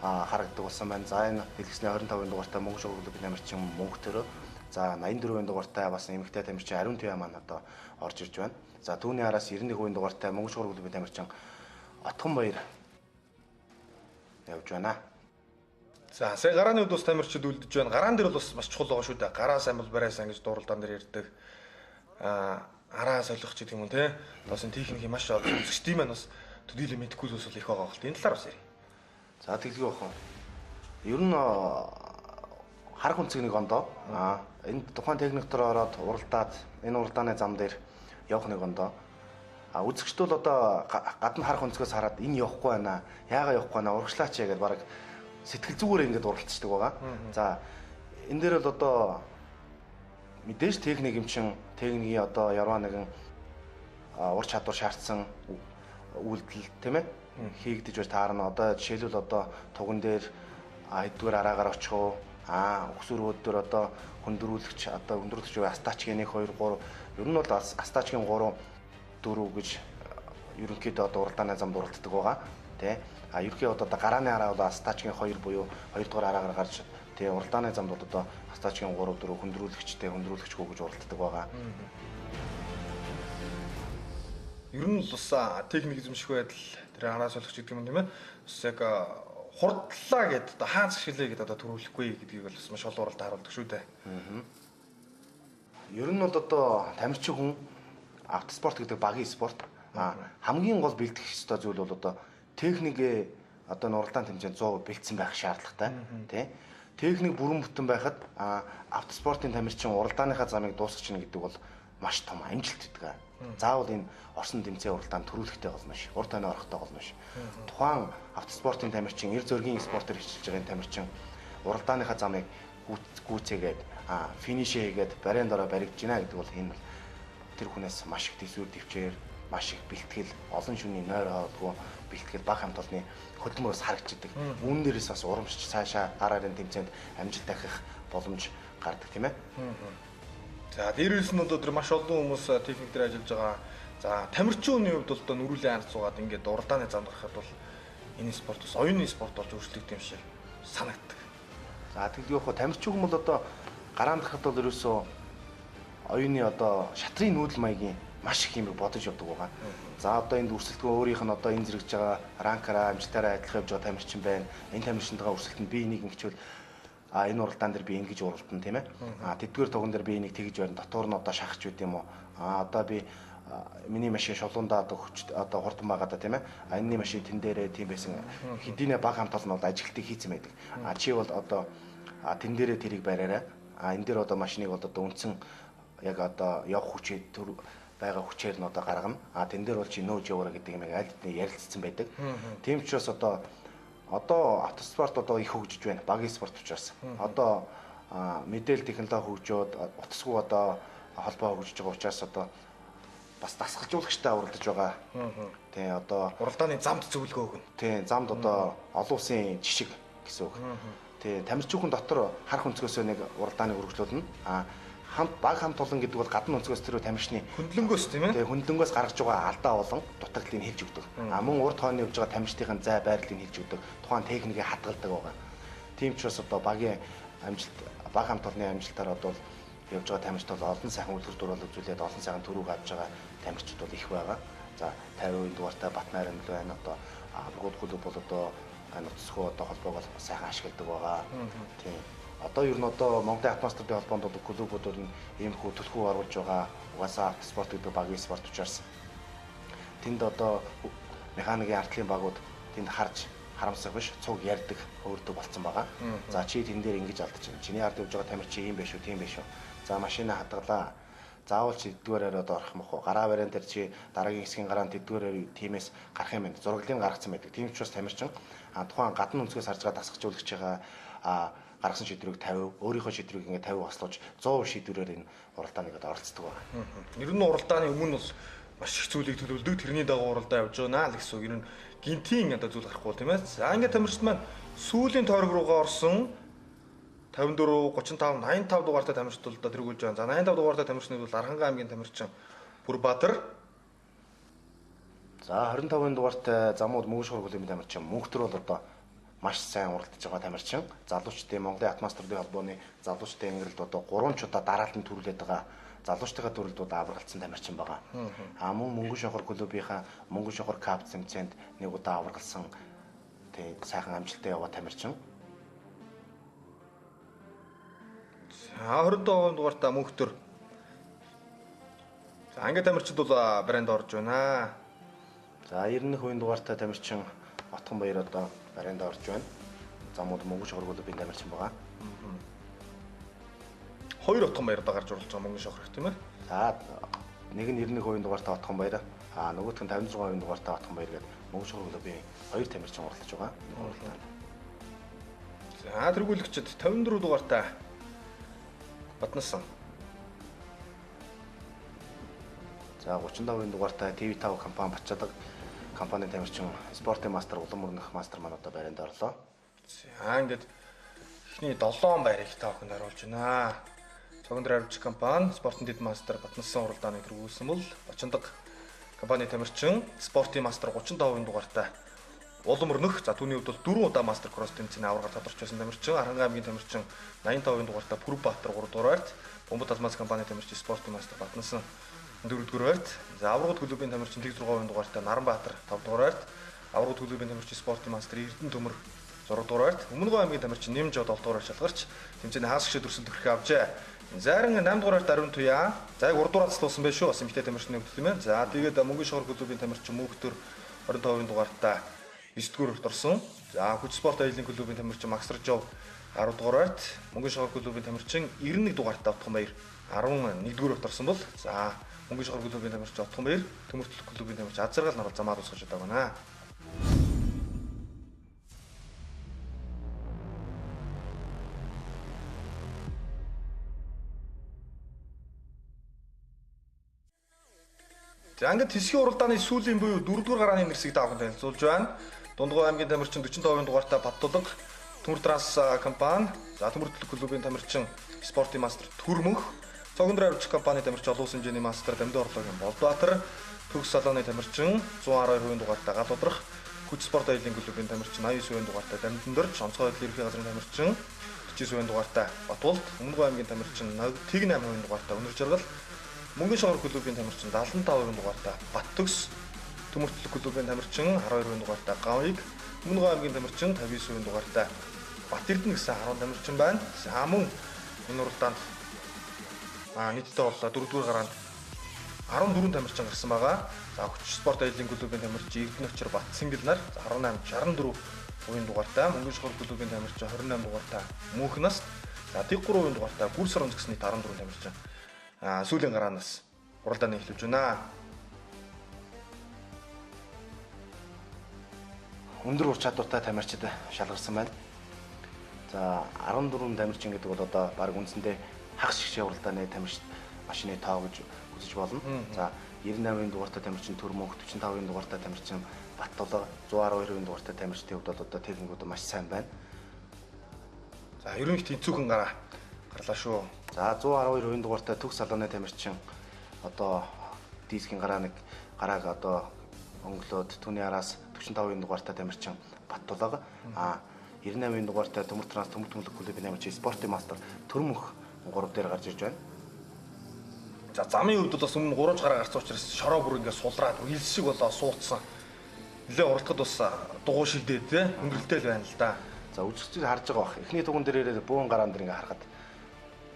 харагддаг болсон байна. За энэ дэлгэцний 25-ын дугаартай Мөнгөн шогор клубын тамирчин Мөнгө Төрөө. За 84-ийн дугаартай бас эмэгтэй тамирчин Ариун Туяа маань одоо орж ирж байна. За түүний араас 91%-ийн дугаартай Мөнгөн шогор клубын тамирчин Отгон Баяр явж байна. За сая гарааны үед бас тамирчид үлдэж байна. Гараан дээр бол бас маш чухал байгаа шүү дээ. Гараа сайн бол барай сайн гэж дууралдаан дээр ярьдаг. Араа солих ч гэдэг юм те. Бас энэ техникийн маш олон үзэгчдийн маань бас төдийлө мэдхгүй зүйлс бол их байгаа бол. Энэ талаар бас ярив. За тэглэв ах. Ер нь харах үнцэг нэг ондоо. Энэ тухайн техник дээр ороод уралдаад энэ уралдааны зам дээр явах нэг ондоо. Үзэгчд бол одоо гадна харах үнцгээс хараад энэ явахгүй байна. Яагаад явахгүй байна? Урагшлаач яагаад баг сэтгэл зүгээр ингээд уралцдаг байгаа. За энэ дээр бол одоо мэдээж техник юм чин техникийн одоо яруу нэгэн ур чадвар шаардсан үйлдэл тийм ээ хийгдэж байж таарна. Одоо жишээлбэл одоо туган дээр хэдгээр араагаар очих уу өксөрүүд дээр одоо хөндрүүлэгч одоо хөндрүүлэгч астачгийн 1 2 3 ер нь бол астачгийн 3 4 гэж ерөнхийдөө одоо уралдааны замд уралддаг байгаа тий. Ерөнхий одоо гарааны араа бол астачгийн 2 буюу 2 дугаар араагаар гарч тий уралдааны замд одоо астачгийн 3 4 хөндрүүлэгчтэй хөндрүүлэгчгүй гэж уралддаг байгаа. Ер нь бас техник эзэмших байдал тэр араа солих гэдэг юм тийм ээ. Бас яг хурдлаа гэдээ одоо хаан згшилээ гэдээ одоо төрүүлэхгүй гэдгийг бол бас маш олон уралд харуулдаг шүү дээ. Ер нь бол одоо тамирчин хүн автоспорт гэдэг багийн спорт хамгийн гол бэлдэх ёстой зүйл бол одоо техникээ одоо уралдаан тэмцээнд 100% бэлдсэн байх шаардлагатай тий. Техник бүрэн бүтэн байхад автоспортын тамирчин уралдааныхаа замыг дуусгах чинь гэдэг бол маш том амжилт гэдэг. Заавал энэ орсон тэмцээн уралдаанд төрүүлэхтэй болно ш. Урд тойрны орохтой болно ш. Тухайн автоспортын тамирчин, эр зөргийн спортоор хичээлж байгаа тамирчин уралдааныхаа замыг гүйцээгээд финишээ хийгээд барийн дараа баригдж гинэ гэдэг бол энэ тэр хүнээс маш их төсвөр төвчээр, маш их бэлтгэл, олон шөнийн нойр хоолгүй бэлтгэл баг хамт олонны хөдөлмөрөөс харагддаг. Үүн дээрээс бас урамшиж цаашаа гараарын тэмцээнд амжилт дахих боломж гардаг тийм ээ. За дээрээс нь одоо тэр маш олон хүмүүс техник дээр ажиллаж байгаа. За тамирчны хувьд бол одоо нүрүүлэн ард суугаад ингээд уралдааны замд гарахад бол энэ спорт бас оюуны спорт болж өөрчлөгдөв юм шиг санагддаг. За тэгэл явах тамирчин хүмүүс бол одоо гараанд гарахад бол ерөөсөө оюуны одоо шатрын нүүдэл маягийн маш их юм бодож явдаг байгаа. За одоо энд өрсөлдгөө өөрийнх нь одоо энэ зэрэгж байгаа ранкараа амжилтаараа адилхан явж байгаа тамирчин байна. Энэ тамирчинтайгаа өрсөлдөнд би энийг ингэчвэл энэ уралдаан дээр би ингэж уралдан тийм ээ. Тэдгээр туган дээр би энийг тэгж байна. Дотор нь одоо шахаж байд юм уу? Одоо би миний машин шулуундаа одоо хурдан байгаа да тийм ээ. Энэний машин тэн дээрээ тийм байсан. Хэдийнэ баг хамт олон бол ажилтыг хийцэн байдаг. Чи бол одоо тэн дээрээ тэрийг бариараа. Энэ дээр одоо машиныг бол одоо үнсэн яг одоо явах хүчээ төр байгаа хүчээр нь одоо гаргана. Тэн дээр бол чи нөөж яваараа гэдэг юм аль хэдийн ярилцсан байдаг. Тийм ч бас одоо автоспорт одоо их хөгжиж байна. Багийн спорт учраас. Одоо мэдээлэл технологи хөгжөөд утасгүй одоо холбоо хөгжиж байгаа учраас одоо бас дасгалжуулагчтай уралдаж байгаа. Тий одоо уралдааны замд зөвлөгөө өгнө. Тий замд одоо олон улсын жишг гэсэн үг. Тий тамирчин хүн дотор харах өнцгөөсөө нэг уралдааныг үргэлжлүүлнэ. Баг хамт олон гэдэг бол гадна өнцгөөс тэр тамирчны хөндлөнгөөс тийм ээ. Тий хөндлөнгөөс гаргаж байгаа алдаа болон дутагдлыг хэлж өгдөг. Мөн урд хойно явж байгаа тамирчдын зай байрлалыг хэлж өгдөг. Тухайн техникийг хадгалдаг байгаа. Тийм ч бас одоо багийн амжилт баг хамт олонны амжилтаар одоо явж байгаа тамирчид бол олон сайхан үлгэр дуурайл үзүүлээд олон сайхан төрөг авч байгаа тамирчид бол их байгаа. За 50% дугаартай Батнайран байна. Одоо Бургууд клуб бол одоо нутцгүй одоо холбоог бол сайхан ашигладаг байгаа. Тийм. Одоо ер нь одоо Монголын автомастуудын холбоонд бол клубүүдүүд нь иймэрхүү төлхөө оруулж байгаа. Угаасаа автоспорт гэдэг багийн спорт учраас тэнд одоо механикийн ардлын багууд тэнд харж харамсах биш цуг ярьдаг өөртөө болцсон байгаа. За чи тэн дээр ингэж алдаж байна. Чиний ард явж байгаа тамир чи ийм биш үү, тийм биш үү. За машина хадгалаа. Заавал чи тэдгээрээр одоо орох юм уу? Гараа бариан дээр чи дараагийн хэсгийн гараанд тэдгээрээр тиймээс гарах юм байна. Зураглалыг гаргацсан байдаг. Тийм ч бас тамирчин тухайн гадна өнцгөөс харж байгаа дасгахжуулагч байгаа гаргасан шийдвэрийг 50, өөрийнхөө шийдвэрийг ингээд 50 хослуулж 100% шийдвэрээр энэ уралдаанд ингээд оролцдог байна. Ер нь уралдааны өмнө бол маш их зүйлийг төлөвлөдөг. Тэрний дагуу уралдаа явж байна л гэсэн үг. Ер нь гинтийн одоо зүйл гарахгүй тийм ээ. За ингээд тамирчид маань сүүлийн тойрог руугаа орсон 54, 35, 85 дугаартай тамирчид бол одоо тэргүүлж байна. За 85 дугаартай тамирчнууд бол Архангай аймгийн тамирчин Бүрбаатар. За 25 дугаартай замууд мөнгө шуурга клубын тамирчин Мөнхтөр бол одоо маш сайн уралдаж байгаа тамирчин. Залуучдын Монголын автомастуудын холбооны залуучдын ангиралд одоо 3 ч удаа дараалан төрүүлээд байгаа. Залуучдынхаа төрөлд удаа авралцсан тамирчин байгаа. Мөн мөнгө шуурга клубынхаа мөнгө шуурга кап цэмцээнд нэг удаа авралсан тэг сайхан амжилттай яваа тамирчин. За 22 дугаартай Мөнхтөр. За англи тамирчид бол брэнд орж байна. За 91% дугаартай тамирчин Отхон Баяр одоо барианд орж байна. Замууд мөнгө шуурга клубын тамирчин байгаа. Хоёр Отхон Баяр одоо гарч оруулж байгаа мөнгө шуурга тийм ээ. За нэг нь 91% дугаартай Отхон Баяр, нөгөөх нь 56% дугаартай Отхон Баяр гэдэг мөнгө шуурга клубын хоёр тамирчин оролцож байгаа. За тэргүүлэгчид 54 дугаартай Батнасан. За 35% дугаартай TV5 компани Батчаадаг компанийн тамирчин спортын мастер улам өрнөх мастер маань одоо барианд орлоо. За ингээд эхний 7 байрыг та бүхэнд харуулж байна. Цогнор авирч компани спортын дэд мастер Батнасан уралдааны тэргүүлсэн бол Бачандаг компани тамирчин спортын мастер 35% дугаартай улам өрнөх. За түүний хувьд бол 4 удаа мастер кросс тэмцээний аваргаар тодорч байсан тамирчин Архангай аймгийн тамирчин 85% дугаартай Бүрбаатар 3 дугаарт Бомбот алмаз компани тамирчин спортын мастер Батнасан 4 дугаарт. За аврагууд клубын тамирчин 6% дугаартай Наранбаатар 5 дугаарт аврагууд клубын тамирчин спортын мастер Эрдэнэ Төмөр 6 дугаарт Өмнөгов аймгийн тамирчин Нэмж 7 дугаараар шалгарч тэмцээний хаасгшид өрсөлдөх хэрэг авжээ. Зарин 8 дугаарт Ариун Туяа. За 3 дугаарт цуцлуулсан байх шүү. Бас эмэгтэй тамирчны хувьд тийм ээ. За тэгээд мөнгөн шуурга клубын тамирчин Мөнхтөр 25% дугаартай 9 дугаарт орсон. За хүч спорт аялын клубын тамирчин Макс Ржов 10 дугаарт мөнгөн шуурга клубын тамирчин 91 дугаартай Отхон Баяр 11 дугаарт орсон бол за мөнгөн шуурга клубын тамирчин Отхон Баяр Төмөртөл клубын тамирчин Азаргал нар замаар усгаж байгаа байна. За ингээд хэсгийн уралдааны сүүлийн буюу 4-р гарааны нэрсийг таахад танилцуулж байна. Дундгой аймгийн тамирчин 45% дугаартай Баттулга, Төмөр Транс компани, за Төмөртөл клубын тамирчин спортын мастер Төрмөх, Цогнор авирч компани тамирчин олон улсын хэмжээний мастер Дамдын орлогын Болбаатар, Төгс салооны тамирчин 112% дугаартай Гал Удрах, хүч спорт аялын клубын тамирчин 89% дугаартай Дамдын Дорж, онцгой байдлын ерхий газрын тамирчин 49% дугаартай Батуулт, Өмнөгов аймгийн тамирчин 88% дугаартай Өнөр Жаргал, мөнгөн шуурга клубын тамирчин 75% дугаартай Баттөгс, Төмөртөл клубын тамирчин 12% дугаартай Гавыг, Өмнөгов аймгийн тамирчин 59% дугаартай Бат Эрдэнэ гэсэн 10 тамирчин байна. За мөн энэ уралдаанд нийтдээ бол 4-р гараанд 14 тамирчин гарсан байгаа. За хүч спорт аялын клубын тамирчин Эрдэнэ Очир Бат Сэнгэл нар 18-64% дугаартай, мөнгөн шуурга клубын тамирчин 28 дугаартай Мөнхнас, за 3% дугаартай Гүрс Оронц гэсний 14 тамирчин сүүлийн гараанаас уралдааны эхлүүлж байна. Өндөр ур чадвартай тамирчид шалгарсан байна. За 14 тамирчин гэдэг бол одоо баг үндсэндээ хагас шигшээ уралдааны тамирчид машины тоо гэж үзэж болно. За 98% дугаартай тамирчин Төрмөнх, 45% дугаартай тамирчин Баттулга, 112% дугаартай тамирчдын хувьд бол одоо техникүүд маш сайн байна. За ерөнхий тэнцүүхэн гараа гарлаа шүү. За 112% дугаартай Төгс салооны тамирчин одоо дискийн гарааг одоо өнгөлөөд түүний араас 45% дугаартай тамирчин Баттулга, 98% дугаартай Төмөр Транс Төмөр клубын тамирчин спортын мастер Төрмөх 3 дээр гарч ирж байна. За замын хувьд бас өмнө 3 гараа гарсан учраас шороо бүр ингээд сулраад хилс шиг болоо суудсан. Нилээ уралдахад бас дугуй шилдээд те хөнгөлөлтэй л байна л да. За үзэгчид харж байгаа бах. Эхний дугуун дээр ирээд бөөн гараан дээр ингээ харахад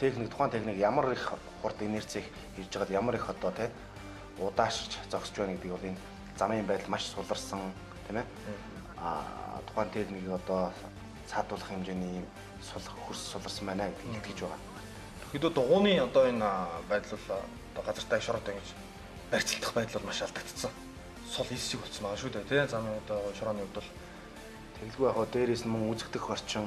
тухайн техник ямар их хурд инерцийг хийж байгаад ямар их одоо тий удаашрч зогсож байна гэдгийг бол энэ замын байдал маш суларсан тийм ээ. Тухайн техникийг одоо цаатуулах хэмжээний хөрс суларсан байна гэдгийг илтгэж байгаа. Ерөнхийдөө дугууны одоо энэ байдал бол одоо газартаа шороод ингэж барьцалдах байдал бол маш алдагдсан. Сул эссэг болсон байгаа шүү дээ тий. Замын одоо шорооны хувьд бол тэгэлгүй яг дээрээс нь мөн үзэгдэх орчин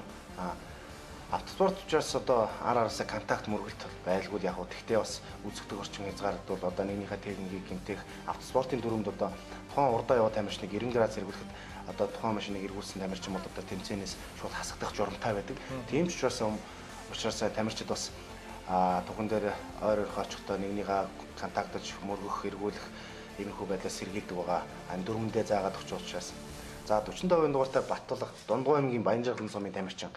автоспорт учраас одоо араасаа контакт мөргөлт байлгүй яг тэгтээ бас үзэгдэх орчин хязгаарлалт бол одоо нэгнийхээ техникийг гэмтэх автоспортын дүрмд одоо тухайн урдаа яваа тамирчныг 90 градус эргүүлэхэд одоо тухайн машиныг эргүүлсэн тамирчин бол одоо тэмцээнээс шууд хасагдах журамтай байдаг. Тийм ч учраас тамирчид бас тухайн дээр ойр ойрхон очихдоо нэгнийгээ контактж мөргөх эргүүлэх иймэрхүү байдлаас сэргийлдэг байгаа. Дүрмэндээ заагаад өгч учраас за 45% дугаартай Баттулга Дундгой аймгийн Баянжиглан сумын тамирчин.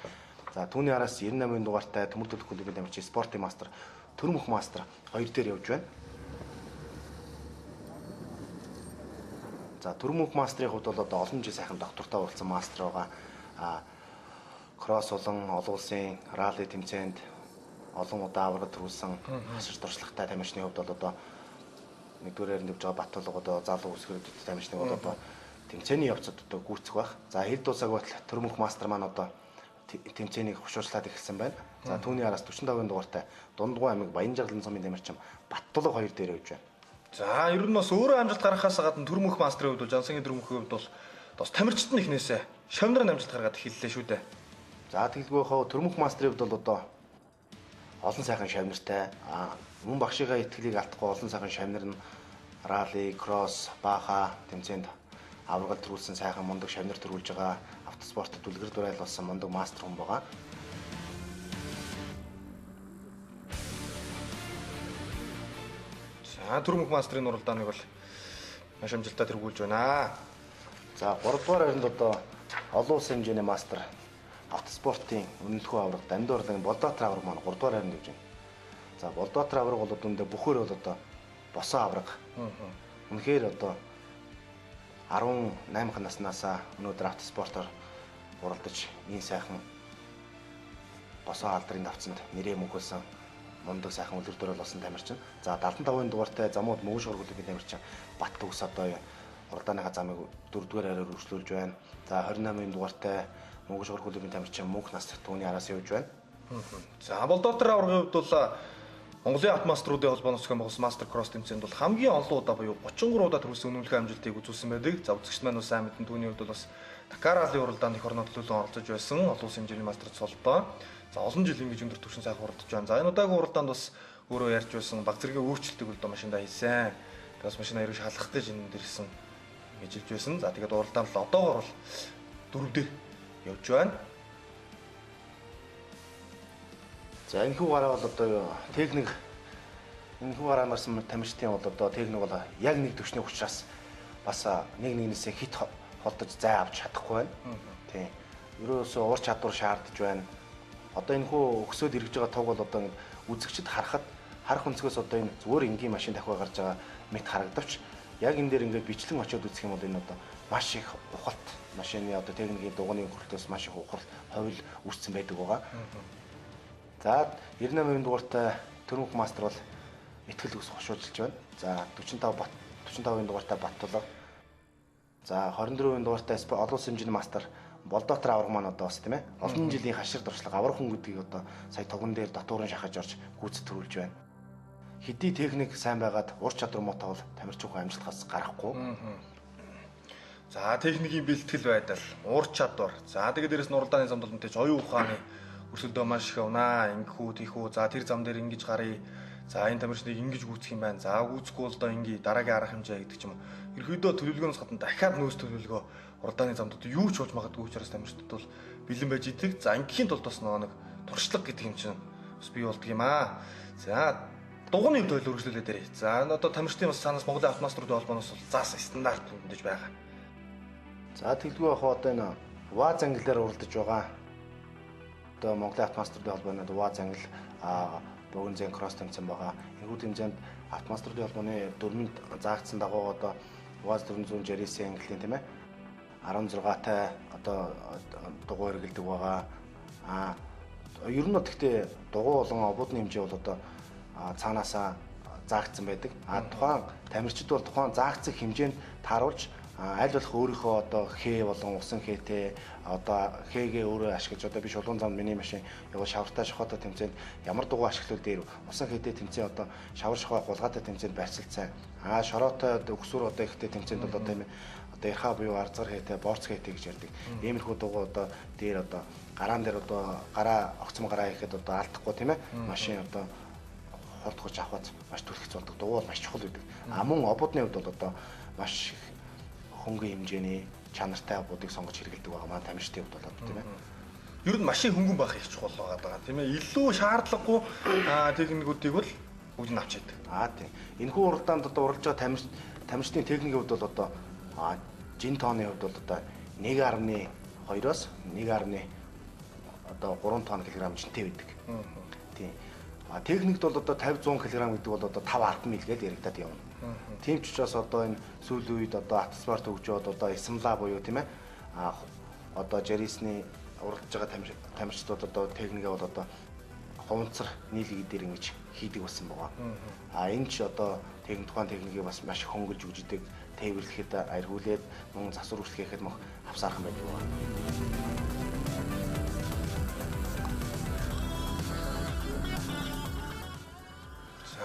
За түүний араас 98% дугаартай Төмөр төлөх клубын тамирчин спортын мастер Төрмөх мастер 2 дээр явж байна. За Төрмөх мастрын хувьд бол одоо олон жил сайхан доктортой уралцсан мастер байгаа. Кросс болон олон улсын ралли тэмцээнд олон удаа аврагд төрүүлсэн хашир туршлагатай тамирчны хувьд бол одоо нэгдүгээр нэвж байгаа Баттулга одоо залуу үсгэрүүд тамирчны бол одоо тэмцээний явцад одоо гүйцэх байх. За хэд дуусаагүй байтал Төрмөх мастер маань одоо тэмцээнийг хушуучлаад эхэлсэн байна. За түүний араас 45% дугаартай Дундгой аймаг Баянжиглан сумын тамирчин Баттулга 2 дээр явж байна. за ер нь бас өөрөө амжилт гаргахаас гадна Төрмөх мастрын хувьд бол Жансангийн Төрмөхийн хувьд бол бас тамирчид нь ихнээсээ шавнар амжилт гаргаад эхэллээ шүү дээ. За тэгэлгүй хаа Төрмөх мастрын хувьд бол одоо олон сайхан шавнартай мөн багшигаа итгэлийг алдахгүй олон сайхан шавнар нь ралли, кросс, бааха тэмцээнд аврагд төрүүлсэн сайхан мундаг шавнар төрүүлж байгаа автоспортод үлгэр дурайл болсон мундаг мастер хүн байгаа. За Төрмөх мастрын уралдааныг бол маш амжилттай тэргүүлж байна. За 3 дугаар харинд одоо олон улсын хэмжээний мастер автоспортын үнэлэхүй авраг Дамдын урлагийн Болдоотор авраг маань 3 дугаар харинд явж байна. За Болдоотор авраг бол өдөндөө бүхээр бол одоо босоо авраг. Үнэхээр одоо 18 наснаасаа өнөөдөр автоспортоор уралдаж ийм сайхан босоо алдрын давцанд нэрээ мөнхөлсөн мундаг сайхан үлгэр дурайл болсон тамирчин. За 75% дугаартай замууд мөнгөшгөр клубын тамирчин Бат Төгс одоо уралдааныхаа замыг 4-р хайраар өргөжлүүлж байна. За 28% дугаартай мөнгөшгөр клубын тамирчин Мөнх нас түүний араас явж байна. За Болдоотор аврагын хувьд бол Монголын автомаструудын холбооноос гомгоос мастер кросс тэмцээнд бол хамгийн олон удаа буюу 33 удаа төрүүлсэн үнэмлэхүйн амжилтыг үзүүлсэн байдаг. За үзэгчд маань бас сайн мэдэн түүний хувьд бол бас Дакар ралли уралдаанд их орнод төлөөлөн оролцож байсан. Олон улсын хэмжээний мастерт солдоо. За олон жил ингэж өндөр түвшин сайхан уралдаж байна. За энэ удаагийн уралдаанд бас өөрөө ярьж байсан баг зэргийн өөрчлөлтийг бол машиндаа хийсэн. Тэгээс машинаа эргэж халах гэж энэ дэрсэн гэж хэлж байсан. За тэгээд уралдаанд л одоогоор бол 4 дээр явж байна. За энэ хүү гараа бол одоо техник энэ хүү гараа нарсан тамирчдын бол одоо техник бол яг нэг төвчний учраас бас нэг нэгнээсээ хит холдож зай авч чадахгүй байна. Тийм. Ерөөсөө ур чадвар шаардж байна. Одоо энэ хүү өгсөд ирж байгаа туг бол одоо үзэгчд харах өнцгөөс одоо энэ зүгээр энгийн машин дахиад гарч байгаа мэт харагдавч яг энэ дээр ингээд бичлэн очиод үзэх юм бол энэ одоо маш их ухалт машины одоо техникийн дугууны хөрөлтөөс маш их ухалт ховл үүссэн байдаг байгаа. За 98% дугаартай Төрмөх мастер бол итгэл ус хошуулж байна. За 45% дугаартай Баттулга. За 24% дугаартай олон улсын хэмжээний мастер Болдоотор авраг маань одоо бас тийм ээ. Олон жилийн хашир туршлага аврах хүн гэдгийг одоо сая тогон дээр дотоорын шахаж орж гүйцэд төрүүлж байна. Хэдий техник сайн байгаад ур чадвар муутай бол тамирчин хүн амжилтаас гарахгүй. За техникийн бэлтгэл байдал, ур чадвар. За тэгээд дээрэс нь уралдааны замд бол мэдээж оюун ухааны өрсөлдөө маш их явна. Ингэхүү тийхүү. За тэр зам дээр ингэж гарыг. За энэ тамирчныг ингэж гүйцэх юм байна. За гүйцэхгүй бол доо ингэ дараагийн арга хэмжээ гэдэг ч юм уу. Ерхийдөө төлөвлөгөөнөөс гадна дахиад нөөц төлөвлөгөө уралдааны замд одоо юу ч болж магадгүй учраас тамирчид бол бэлэн байж идэг. За ингээхийн тулд бас нэг туршлага гэдэг юм чинь бас бий болдго юм аа. За дугууны хувьд тойл үргэлжлүүлээд ярив. За энэ одоо тамирчдын бас санаас Монголын автомаструудын холбооноос бол заасан стандарт хөндөж байгаа. За тэгэлгүй яг одоо энэ ВАЗ ангиллаар уралдаж байгаа. Одоо Монголын автомаструудын холбооны ВАЗ ангил богино зэн кросс тэмцээн байгаа. Энэхүү тэмцээнд автомаструудын холбооны дөрмөнд заагдсан дагуу одоо ВАЗ 469 ангиллын тийм ээ 16-тай одоо дугуй хэрэгэлдэг байгаа. Ер нь гэхдээ дугуй болон обуудны хэмжээ бол одоо цаанаасаа заагдсан байдаг. Тухайн тамирчид бол тухайн заагдсан хэмжээнд тааруулж аль болох өөрийнхөө одоо хээ болон усан хээтэй одоо хээгээ өөрөө ашиглаж одоо би шулуун замд миний машин яваа шавартай шохоотой тэмцээнд ямар дугуй ашиглал дээр усан хээтэй тэмцээн одоо шавар шохоо гулгаатай тэмцээнд барьцалцсан. Шороотой өксүр одоо ихтэй тэмцээнд бол одоо тийм одоо ярха буюу арзгар хээтэй борц хээтэй гэж ярьдаг. Иймэрхүү дугуй одоо дээр одоо гараан дээр одоо гараа огцом гараа ихэд одоо алдахгүй тийм ээ. Машин одоо хурдгаж авахд маш түлхэж болдог. Дугуй бол маш чухал байдаг. Мөн обуудны хувьд бол одоо маш хөнгөн хэмжээний чанартай обуудыг сонгож хэрэглэдэг байгаа маань тамирчдын хувьд болоод тийм ээ. Ер нь машин хөнгөн байх их чухал байгаа тийм ээ. Илүү шаардлагагүй техникүүдийг бол бүгд нь авч яадаг. Тийм. Энэхүү уралдаанд одоо уралж байгаа тамирчдын техникийн хувьд бол одоо жин тооны хувьд бол одоо 1.2-оос 1.3 тонн килограмм жинтэй байдаг. Тийм. Техникт бол одоо 50-100 кг гэдэг бол одоо 5 альбом мил гэж яригадад явна. Тийм ч учраас одоо энэ сүүлийн үед одоо автоспорт хөгжөөд одоо Исмла буюу тийм ээ одоо Жарисны уралдаж байгаа тамирчдууд одоо техникээ бол одоо ховонцор нийлэг дээр ингэж хийдэг болсон байгаа. Энэ ч одоо тухайн техникийг бас маш хөнгөлж үжидэг тээвэрлэхэд архиулээд мөн засвар үргэлжлэхэд мөх авсаархан байдаг байгаа.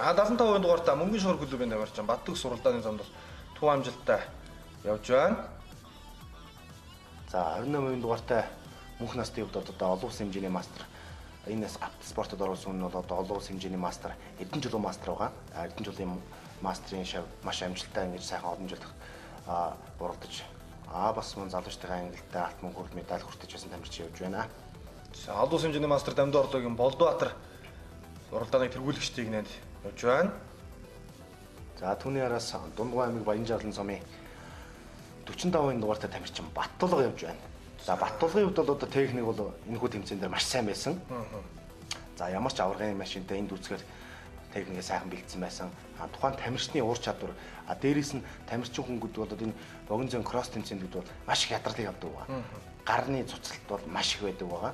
75% дугаартай мөнгөн шугар клубын тамирчин Баттүг суралдааны замд бол төв амжилттай явж байна. За 28% дугаартай мөнх насны хувьд одоо олон улсын хэмжээний мастер энэс автоспортод орсон нь бол одоо олон улсын хэмжээний мастер эдэн жилийн мастер байгаа. Эдэн жилийн мастерын шав маш амжилттай ингэж сайхан олон жил уралдаж бас мөн залуучдын ангилалтай алт мөн хүрэл медаль хүртэж байсан тамирчин явж байна. За олон улсын хэмжээний мастер Дамдын орлогын Болдбаатар уралдааныг тэргүүлэгчдийг нэнд явж байна. За түүний араас Дундгой аймаг Баянжаалан сумын 45% дугаартай тамирчин Баттулга явж байна. За Баттулгын хувьд бол одоо техник бол энэхүү тэмцээн дээр маш сайн байсан. За ямар ч аваргын машинтай энд үзэхээр техникээ сайхан бэлдсэн байсан. Тухайн тамирчны уур чадвар дээрээс нь тамирчин хөнгөд бол энэ богино зүүн кросс тэмцээнд бол маш их ядралыг авдаг байгаа. Гарны цуцлалт бол маш их байдаг байгаа.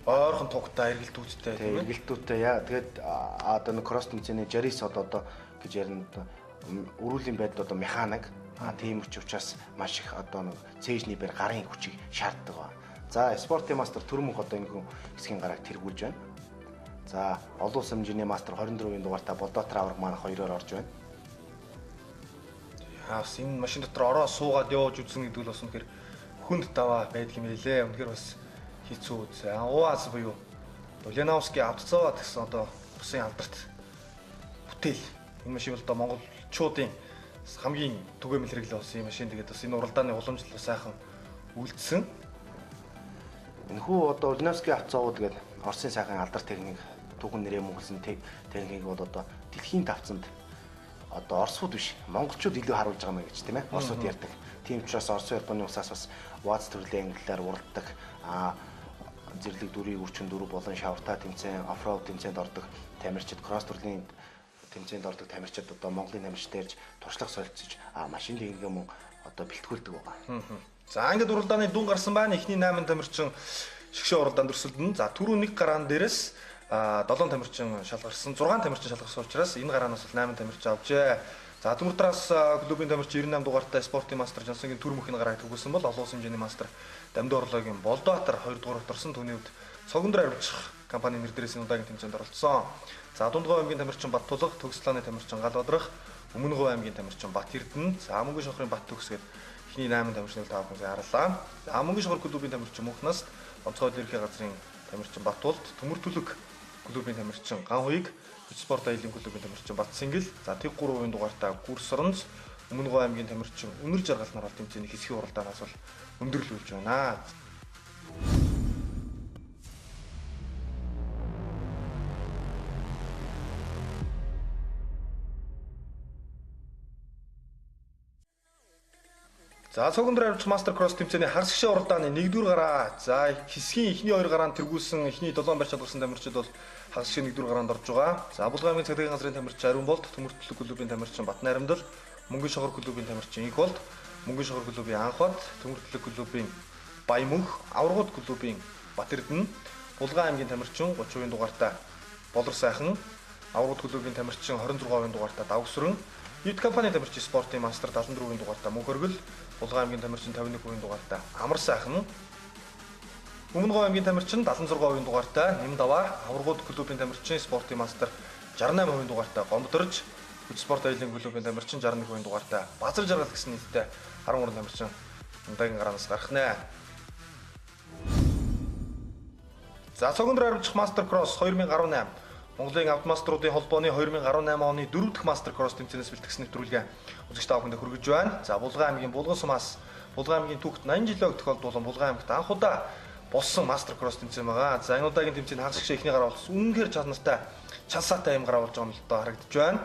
Ойрхон тугтай эргэлтүүдтэй тийм ээ. Эргэлтүүдтэй яа тэгээд одоо нэг кросс тэмцээний Жарис одоо гэж ярина өрүүлийн байдал одоо механик тийм учраас маш их одоо нэг цээжний бэр гарын хүчийг шаарддаг ба. За спортын мастер Төрмөнх одоо энэ хэсгийн гарааг тэргүүлж байна. За олон улсын хэмжээний мастер 24% дугаартай Болдбаатар авраг маань 2-оор орж байна. Яас энэ машин дотор ороо суугаад явж үзэн гэдэг нь бас үнэхээр хүнд даваа байдаг юм лээ. Үнэхээр бас хэцүү үзээ. УАЗ буюу Ульяновский автозавод гэсэн одоо усын алдарт бүтээл. Энэ машин бол одоо монголчуудын хамгийн түгээмэл хэрэглээ болсон юм машин. Тэгээд бас энэ уралдааны уламжлал сайхан үлдсэн. Энэхүү одоо Ульяновский автозавод гэдэг Оросын сайхан алдарт техник түүхэн нэрээ мөнгөлсөн техникийг бол одоо дэлхийн тавцанд одоо Оросууд биш монголчууд илүү харуулж байгаа мэй гэж тийм ээ. Оросууд ярьдаг. Тийм учраас Оросын Японы усаас бас УАЗ төрлийн ангиллаар уралдаг зэрлэг дүрийг үрчин дөрв болон шавартай тэмцээн, оффроуд тэмцээнд ордог тамирчид, кросс төрлийн тэмцээнд ордог тамирчид одоо Монголын тамирчид ярьж туршлага солилцож машин техникээ мөн одоо бэлтгүүлдэг байгаа. За ингээд уралдааны дүн гарсан байна. Эхний 8 тамирчин шгшээ уралдаанд өрсөлдөн. За түрүү нэг гараан дээрээс 7 тамирчин шалгарсан, 6 тамирчин шалгарсан учраас энэ гараанаас бол 8 тамирчин авчээ. За Төмөртраас клубын тамирчин 98 дугаартай спортын мастер Жансангийн Төрмөнхийн гарааг төгөлсөн бол олон улсын хэмжээний мастер Дамдын орлогын Болдбаатар 2 дугаарт орсон. Түүний хувьд Цогондөр арилжих компанийн нэр дээрээс энэ удаагийн тэмцээнд оролцсон. За Дундгой аймгийн тамирчин Баттулга, Төгслааны тамирчин Галбадрах, Өмнөгов аймгийн тамирчин Бат Эрдэнэ, за Мөнгөн шохрын Бат Төгс гээд эхний 8 тамирчныг тав хүн зарлаа. За Мөнгөн шохор клубын тамирчин Мөнхнаст, онцгой ерхий газрын тамирчин Батулд, Төмөр Түлэг клубын тамирчин Ганхуйг, спорт аялын клубын тамирчин Батсингэл, за Тэг 3% дугаартай Гүрсоронц, Өмнөгов аймгийн тамирчин Үнэр Жаргал нар бол тэмцээний хэсгийн уралдаанаас бол өндөрлүүлж байна. За Цогондөр авч мастер кросс тэмцээний хагас гişээ уралдааны 1-р гараа. За хэсгийн эхний 2 гараанд тэргүүлсэн эхний 7 барьж чадсан тамирчид бол хагас гişээ 1-р гараанд орж байгаа. За Булгын аймгийн цагдаагийн газрын тамирчин Ариун Болд, Төмөр Түлэг клубын тамирчин Бат Найрамдал, Мөнгөн шохор клубын тамирчин Их Болд, Мөнгөн шохор клубын Анхбат, Төмөртлөг клубын Баямөнх, Аврагууд клубын Батэрдэн, Булган аймгийн тамирчин 30% дугаартай Болор сайхан, Аврагууд клубын тамирчин 26% дугаартай Давгсран, Ед компани тамирчин спортын мастер 74% дугаартай Мөнхөргөл, Булган аймгийн тамирчин 51% дугаартай Амар сайхан, Өмнөгов аймгийн тамирчин 76% дугаартай Нэмдаваа, Аврагууд клубын тамирчин спортын мастер 68% дугаартай Гомдорж, Хүч спорт айлын клубын тамирчин 61% дугаартай Базар Жаргал гэсэн нийтдээ 13 тамирчин Ундагийн гараанаас гарах нэ. За цогцолд хариуцах мастер кросс 2018 Монголын автомастеруудын холбооны 2018 оны 4 дахь мастер кросс тэмцээнээс бэлтгэсэн нэвтрүүлгээ үзэгч та бүхэнд хүргэж байна. За Булган аймгийн Булган сумаас Булган аймгийн түүхт 80 жилийн тохиолдуулан Булган аймагт анх удаа болсон мастер кросс тэмцээн байгаа. За энэ удаагийн тэмцээнд хагас гişэ эхний гараа болсон үнэхээр чанартай чансаатай юм гараа болж байгаа юм л доо харагдаж байна.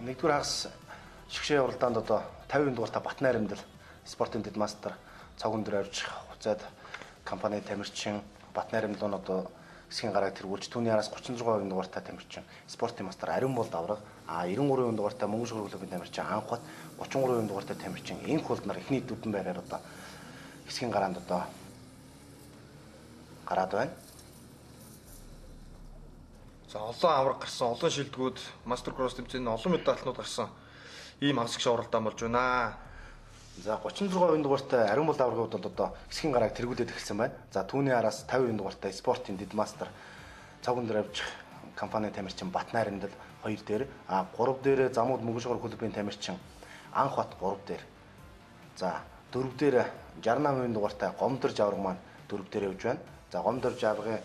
Нэгдүгээр хагас шигшээ уралдаанд одоо 50 дугаартай Батны Аримдал спортын дэд мастер цогон дээр авч хуцаад компани тамирчин Батны Аримдал нь одоо хэсгийн гарааг тэргүүлж түүний араас 36% дугаартай тамирчин спортын мастер Ариун бол давраг 93% дугаартай Мөнгөн шохор клубын тамирчин Анхбат 33% дугаартай тамирчин Энх болд нар эхний дүрдэн байраар одоо хэсгийн гараанд одоо гараад байна. За олон авраг гарсан, олон шилдэгүүд мастер кросс тэмцээний олон медальтнууд гарсан. Ийм хагас гişэ уралдаан болж байна. За 36% дугаартай Ариун бол даврагууд бол одоо хэсгийн гарааг тэргүүлээд эхэлсэн байна. За түүний араас 50% дугаартай спортын дэд мастер цогон дээр авч компани тамирчин Батны Аримдал 2 дээр 3 дээр Замууд Мөнгөн шохор клубын тамирчин Анхбат 3 дээр. За 4 дээр 68% дугаартай Гомдорж авраг маань 4 дээр явж байна. За Гомдорж аврагын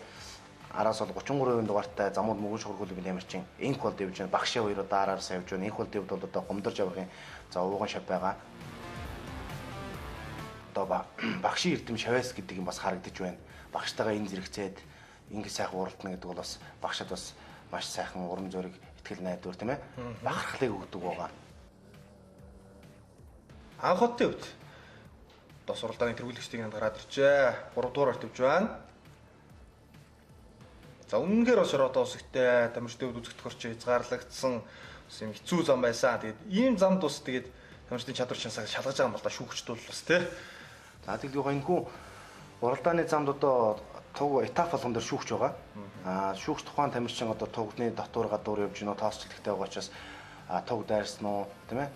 араас бол 33% дугаартай Замууд Мөнгөн шохор клубын тамирчин Энх болд явж байна. Багшаа 2 удаа араас явж байна. Энх болд явд бол одоо Гомдорж аврагын за ууган шав байгаа. Одоо багшийн эрдэм шавьяас гэдэг юм бас харагдаж байна. Багштайгаа энэ зэрэгцээд ингэ сайхан уралдана гэдэг бол бас багшад бас маш сайхан урам зориг ихтгэл найдвар тийм ээ. Бахархлыг өгдөг байгаа. Анхбатын хувьд одоо суралдааны тэргүүлэгчдийг гараад иржээ. 3 дугаар тавьж байна. За үнэнхээр бас шороотоо усгтэй тамирчдын хувьд үзэгдэх орчин хязгаарлагдсан юм хэцүү зам байсан. Тэгээд ийм замд ус тэгээд тамирчдын чадвар чансааг шалгаж байгаа юм бол шүүгчд бол бас тий. За тэгэлгүй энэ хүү уралдааны замд одоо туг этап болгон дээр шүүгч байгаа. Шүүгч тухайн тамирчин одоо тугны дотор гадуур явж гинөө тоосчлогтой байгаа учраас туг дайрсан уу тийм ээ.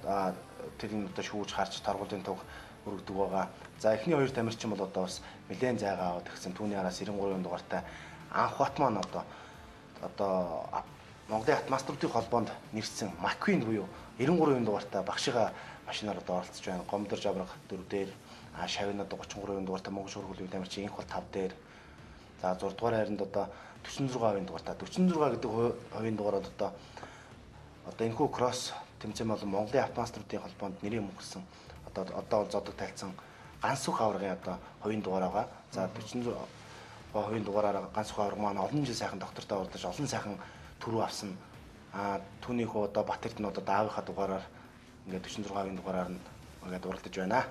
Тэрийг одоо шүүгч харж торгуулийн туг өргөдөг байгаа. За эхний 2 тамирчин бол одоо бас нэлээд зайгаа аваад гисэн түүний араас 93% дугаартай Анхбат маань одоо Монголын автомастеруудын холбоонд нэрсэн Маквин буюу 93% дугаартай багшигаа машинаар одоо оролцож байна. Гомдорж авраг 4 дээр шавын одоо 33% дугаартай Мөнгөн шохор клубын тамирчин Энх бол 5 дээр. За 6 дугаар хайранд одоо 46% дугаартай 46 гэдэг хувийн дугаараад одоо энэхүү кросс тэмцээн болон Монголын автомастеруудын холбоонд нэрийн мөнгөсөн одоо бол зодог тайлцсан ганц сүх аврагын одоо хувийн дугаар байгаа. За 46 хувийн дугаараар ганц сүх авраг маань олон жил сайхан доктортой урдаж олон сайхан түрүү авсан. Түүнийхөө одоо Батэрдэн одоо даавынхаа дугаараар ингээд 46% дугаараар нь ингээд уралдаж байна.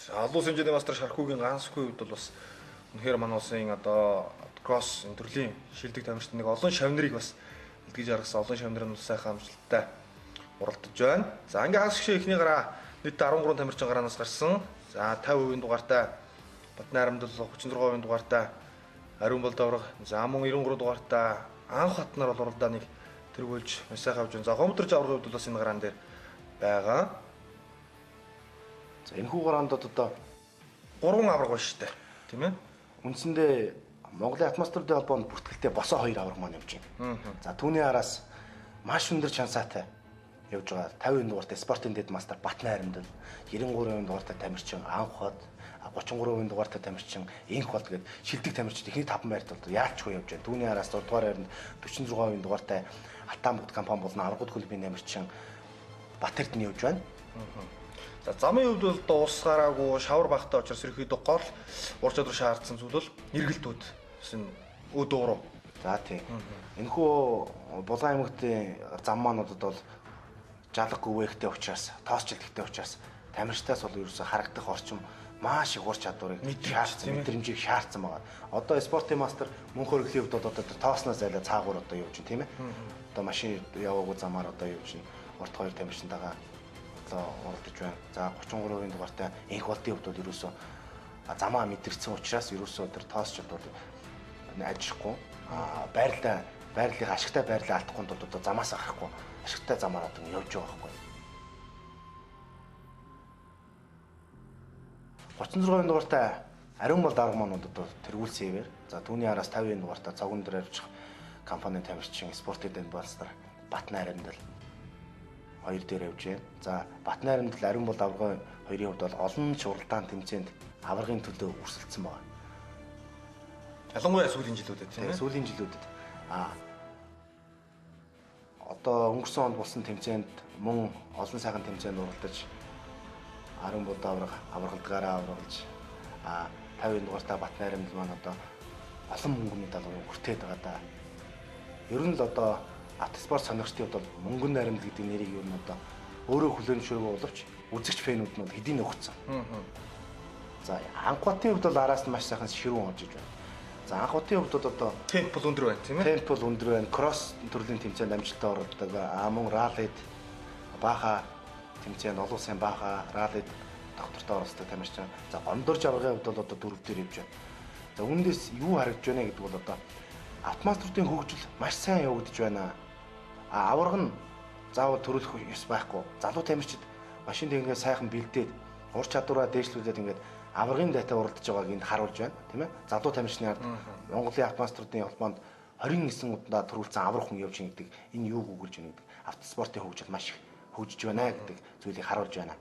Олон улсын хэмжээний мастер Шархуугийн ганц сүхний хувьд бол бас үнэхээр манай улсын одоо кросс энэ төрлийн шилдэг тамирчид нэг олон шавнырыг бас илтгэж аргасан олон шавнырын сайхан амжилттай уралдаж байна. За ингээ хагас гişэ эхний гараа нийт 13 тамирчин гараанаас гарсан. За 50% дугаартай Батны Аримдал 36% дугаартай Ариун бол давраг за мөн 93 дугаартай Анхбат нар бол уралдааныг тэргүүлж сайхан авч байна. За Гомдорж аврагын хувьд бас энэ гараан дээр байгаа. За энэхүү гараанд одоо 3 авраг байна шүү дээ. Тийм ээ. Үндсэндээ Монголын автомастеруудын холбоонд бүртгэлтэй босоо 2 авраг маань явж байна. За түүний араас маш өндөр чансаатай явж байгаа 50% дугаартай спортын дэд мастер Батны Аримдал 93% дугаартай тамирчин Анхбат 33% дугаартай тамирчин Энх болд гээд шилдэг тамирчид ихний 5 байрт бол яалчгүй явж байна. Түүний араас 6 дугаар хайранд 46% дугаартай Алтан бүгд компани болон Аврагууд клубын тамирчин Батэрдэн явж байна. За замын хувьд бол одоо ус гараагүй, шавар багтаа учраас ерөөхдөө гол ур чадвар шаардсан зүйл бол эргэлтүүд. Энэ өөдөөрөө. За тийм. Энэхүү Булган аймагтын зам маануудад бол жалга гүвэхтэй учраас, тоосчлогтой учраас тамирчтаас бол ерөөсө харагдах орчим маш их ур чадварыг шаардсан, мэдрэмжийг шаардсан байгаа. Одоо спортын мастер Мөнхөргөлийн хувьд одоо тоосноо зайлаа цаагуур одоо явж байна тийм ээ. Одоо машин яваагүй замаар одоо явж байна. Урт хоёр тамирчинтайгаа одоо уралдаж байна. За 33% дугаартай энх болтын хувьд бол ерөөсөө замаа мэдэрсэн учраас ерөөсөө тэр тоос чадвал ажиллахгүй. Байрлалыг ашигтай байрлал алдахгүй тулд одоо замаас гарахгүй ашигтай замаар одоо явж байгаа байхгүй. 36% дугаартай ариун бол дарга маань одоо тэргүүлсээр. За түүний араас 50% дугаартай цогон дээр авчих компани тамирчин спортын Дэнбалстар Батнайрамдал 2 дээр явж байна. За Батнайрамдал ариун бол давргын 2-ын хувьд бол олон шуралдаан тэмцээнд аваргын төлөө өрсөлдсөн байна. Ялангуяа сүүлийн жилүүдэд тийм ээ. Сүүлийн жилүүдэд одоо өнгөрсөн онд болсон тэмцээнд мөн олон сайхан тэмцээнд оролдож ариун бол давраг аврагдгаараа аврагч 50 дугаартай Батнайрамдал маань одоо олон мөнгөний далуу хүртээд байгаа да. Ер нь л одоо автоспорт сонирхчдын хувьд бол мөнгөн найрамдал гэдэг нэрийг ер нь одоо өөрөө хүлээн зөвшөөрөө боловч үзэгч фэнүүд нь бол хэдийн өгцөн. За анх хотын хувьд бол араас нь маш сайхан ширүүн орж иж байна. За анх хотын хувьд бол одоо темп бол өндөр байна тийм ээ. Темп бол өндөр байна. Кросс төрлийн тэмцээнд амжилттай оролцдог. Мөн раллид бааха тэмцээнд олон сайн бааха раллид доктортой оролцдог тамирчин. За гомдорж аврагын хувьд бол одоо 4 дээр явж байна. За үүндээс юу харагдж байна гэдэг бол одоо автомаструудын хөгжил маш сайн явагдаж байна. Аварга нь заавал төрөлх ёс байхгүй. Залуу тамирчид машин техникээ сайхан бэлдээд ур чадвараа дээшлүүлээд ингээд аваргын дайтай уралдаж байгааг энд харуулж байна, тийм ээ. Залуу тамирчны ард Монголын автомаструудын холбоонд 29 удаа төрүүлсэн аврах хүн явж байгаа гэдэг энэ юуг үгэлж байна гэдэг. Автоспортын хөгжил маш их хөгжиж байна гэдэг зүйлийг харуулж байна.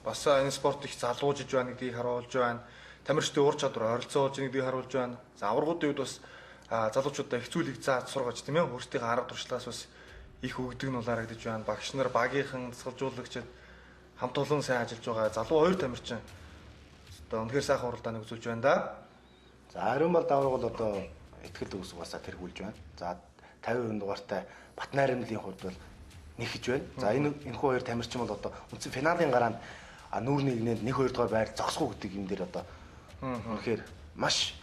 Бас энэ спорт их залуужиж байна гэдгийг харуулж байна. Тамирчдын ур чадвар ойролцоолж байгаа гэдгийг харуулж байна. За аваргуудын үед бас залуучуудаа их зүйлийг зааж сургаж тийм ээ. Өөрсдийнхээ арга туршлагаас бас их өгдөг нь харагдаж байна. Багш нар багийнхан дасгалжуулагчид хамт олон сайн ажиллаж байгаа. Залуу хоёр тамирчин одоо үнэхээр сайхан уралдааныг үзүүлж байна да. За ариун бол давраг бол одоо ихтгэл үүсгээс тэргүүлж байна. За 50% дугаартай Батнайрамдлын хувьд бол нэгж байна. За энэхүү хоёр тамирчин бол одоо үндсэн финалийн гараанд нүүр нэгнээд 1-2 дугаар байр зогсох гэдэг юм дээр одоо үнэхээр маш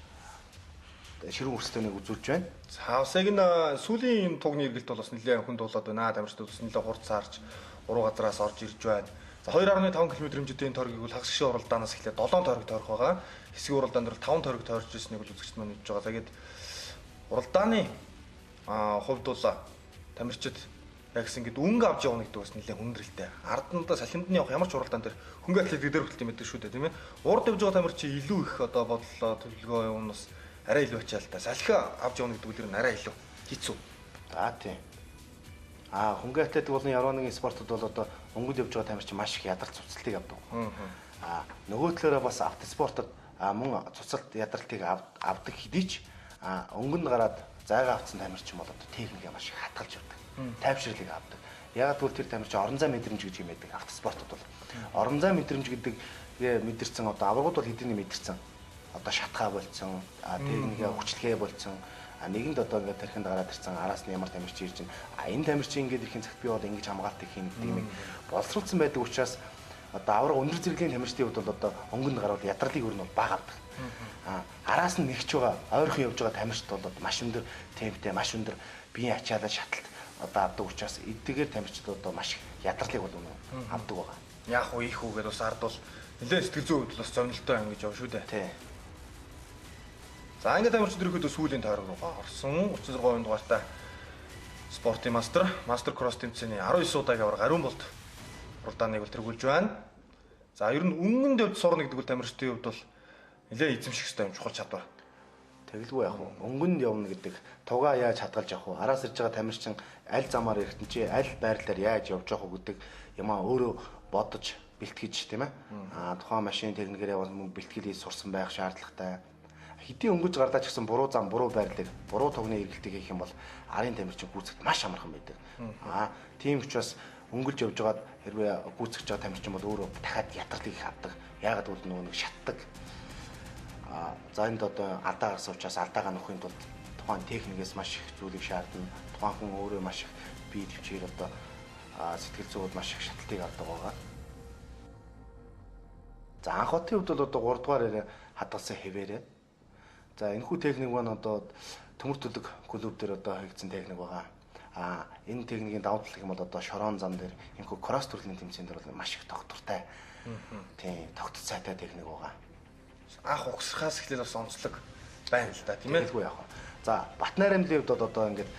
ширүүн өрсөлдөөнийг үзүүлж байна. За усаг энэ сүүлийн тугны эргэлт бол бас нэлээд хүнд болоод байна. Тамирчдууд бас нэлээд хурц саарч 3 газараас орж ирж байна. За 2.5 км хэмжээний тойргийг бол хагас шишээ уралдаанаас эхлээд 7 тойрог тойрох байгаа. Хэсгийн уралдаанд бол 5 тойрог тойрч ирснийг бол үзэгчд маань мэдж байгаа. Тэгээд уралдааны хувьд бол тамирчид ягс ингээд өнгө авч явна гэдэг бас нэлээд хүндрэлтэй. Арднаа салхинд нь явах ямар ч уралдаан дээр хөнгө атлет дээр хүртэл мэддэг шүү дээ, тийм ээ. Урд явж байгаа тамирчин илүү их одоо бодлоо төлөвлөгөө юмнаас арай илүү ачаалтай. Салхи авч явна гэдэг үгээр нь арай илүү хэцүү. За тийм. Хөнгө атлетик болон явааныгийн спортод бол одоо өнгөнд явж байгаа тамирчин маш их ядарч цуцлтыг авдаг. Нөгөө талаараа бас автоспортод мөн цуцалт ядралтыг авдаг хэдий ч өнгөнд гараад зайгаа авцсан тамирчин бол одоо техникээ маш их хатгалж явдаг. Тайвширлыг авдаг. Яг тэгвэл тэр тамирчин орон зай мэдрэмж гэж юм байдаг автоспортод бол. Орон зай мэдрэмж гэдэг мэдэрсэн одоо аваргууд бол хэдийн мэдэрсэн. Одоо шатгаа болцсон, техникээ хүчлэгээ болцсон. Нэгэнд одоо ингээд тархинд гараад ирсэн араас нь ямар тамирчин ирж байна. Энэ тамирчин ингээд ирэхин цагт би бол ингэж хамгаалт их юм гэдэг юм боловсруулсан байдаг учраас одоо авраг өндөр зэрэглэлийн тамирчдын хувьд бол одоо өнгөнд гарвал ядралыг өөр нь бага авдаг. Араас нь нэгч байгаа ойрхон явж байгаа тамирчид бол маш өндөр темптэй, маш өндөр биеийн ачаалал шаталт одоо авдаг учраас эдгээр тамирчид одоо маш ядралыг бол авдаг байгаа. Яг уу их үгээд бас ард бол нэлээд сэтгэл зүйн хувьд бас зовнилтой юм гэж явна шүү дээ. Тий. За ингээд тамирчид ерөөдөө сүүлийн тойрог руу орсон 36% дугаартай спортын мастер кросс тэмцээний 19 удаагийн аварга ариун болт уралдааныг бол тэргүүлж байна. За ер нь өмнөнд явж сурна гэдэг бол тамирчдын хувьд бол нэлээд эзэмших ёстой юм чухал чадвар. Тэгэлгүй яах вэ? Өнгөнд явна гэдэг тугаа яаж хадгалж явах вэ? Араас ирж байгаа тамирчин аль замаар ирэхтэн чи аль байрлалаар яаж явж явах вэ гэдэг юмаа өөрөө бодож бэлтгэж тийм ээ. Тухайн машин техникээрээ бол бэлтгэлийг сурсан байх шаардлагатай. Хэдийн өнгөж гарлаа ч гэсэн буруу зам, буруу байрлал, буруу тугны эргэлтийг хийх юм бол арын тамирчин гүйцэтгэд маш амархан байдаг. Тийм учраас өнгөлж явж байгаад хэрвээ гүйцэтгэж байгаа тамирчин бол өөрөө дахиад ядралыг их авдаг. Яагаад гэвэл нөгөө нэг шатдаг. За энд одоо алдаа гарсан учраас алдаагаа нөхөхийн тулд тухайн техникээс маш их зүйлийг шаардна. Тухайн хүн өөрөө маш их бие төвчээр одоо сэтгэл зүйд маш их шатлтыг авдаг байгаа. За анх хотын хувьд бол одоо 3 дугаар хадгалсан хэвээрээ. За энэхүү техник маань одоо төмөр төлөг клуб дээр одоо хийгдсэн техник байгаа. Энэ техникийн давуу тал гэх юм бол одоо шорон зам дээр энэхүү кросс төрлийн тэмцээн дээр бол маш их доктортай. Тийм, тогтц сайтай техник байгаа. Анх угсрахаас эхлээд бас онцлог байна л да, тийм ээ. Тэгэлгүй яах вэ? За, Батнайрамын хувьд бол одоо ингээд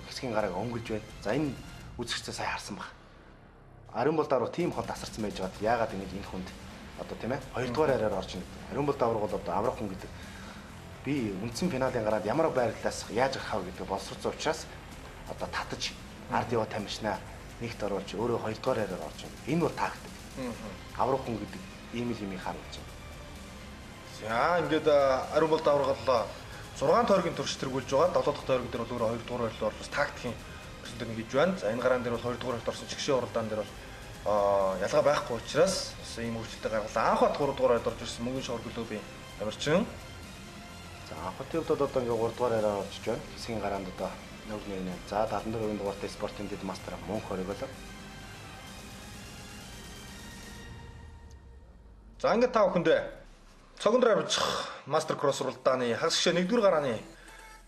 хэсгийн гарааг өнгөлж байна. За, энэ үзэгчдээ сайн харсан баг. Ариун бол давруу тийм хол тасарсан байж байгаа. Яагаад ингэж энэ хүнд одоо тийм ээ 2 дугаар араар орж ийн гэдэг. Ариун бол давруу бол одоо аврах хүн гэдэг. Би үндсэн финалийн гараад ямар байрлалаас яаж гарах вэ гэдэг боловсролцсон учраас одоо татаж ард яваа тамирчнаа нэгт оруулж өөрөө 2 дугаар араар орж ийн. Энэ бол тактик. Аврах хүн гэдэг ийм л юмыг харуулж байна. За ингээд ариун бол даврал 6 тойргийн турш тэргүүлж байгаа. 7 дахь тойрог дээр бол өөрөө 2 дугаар байрлал бол бас тактикийн өсөлтөр нэгж байна. За энэ гараан дээр бол 2 дугаар орсон чигшээ уралдаан дээр бол ялгаа байхгүй учраас ийм өөрчлөлтөд гаргалаа. Анх бат 3 дугаар орж ирсэн мөнгөн шогор клубын тамирчин. За анхны хувьд одоо ингээд 3 дугаар араар орж байна. Хэсгийн гараанд одоо нэг нэг. За 74% дугаартай спортын дэд мастер мөнх хориглоо. За ингээд та бүхэндээ цогнор авчих мастер кросс уралдааны хагас гişэ 1-р гарааны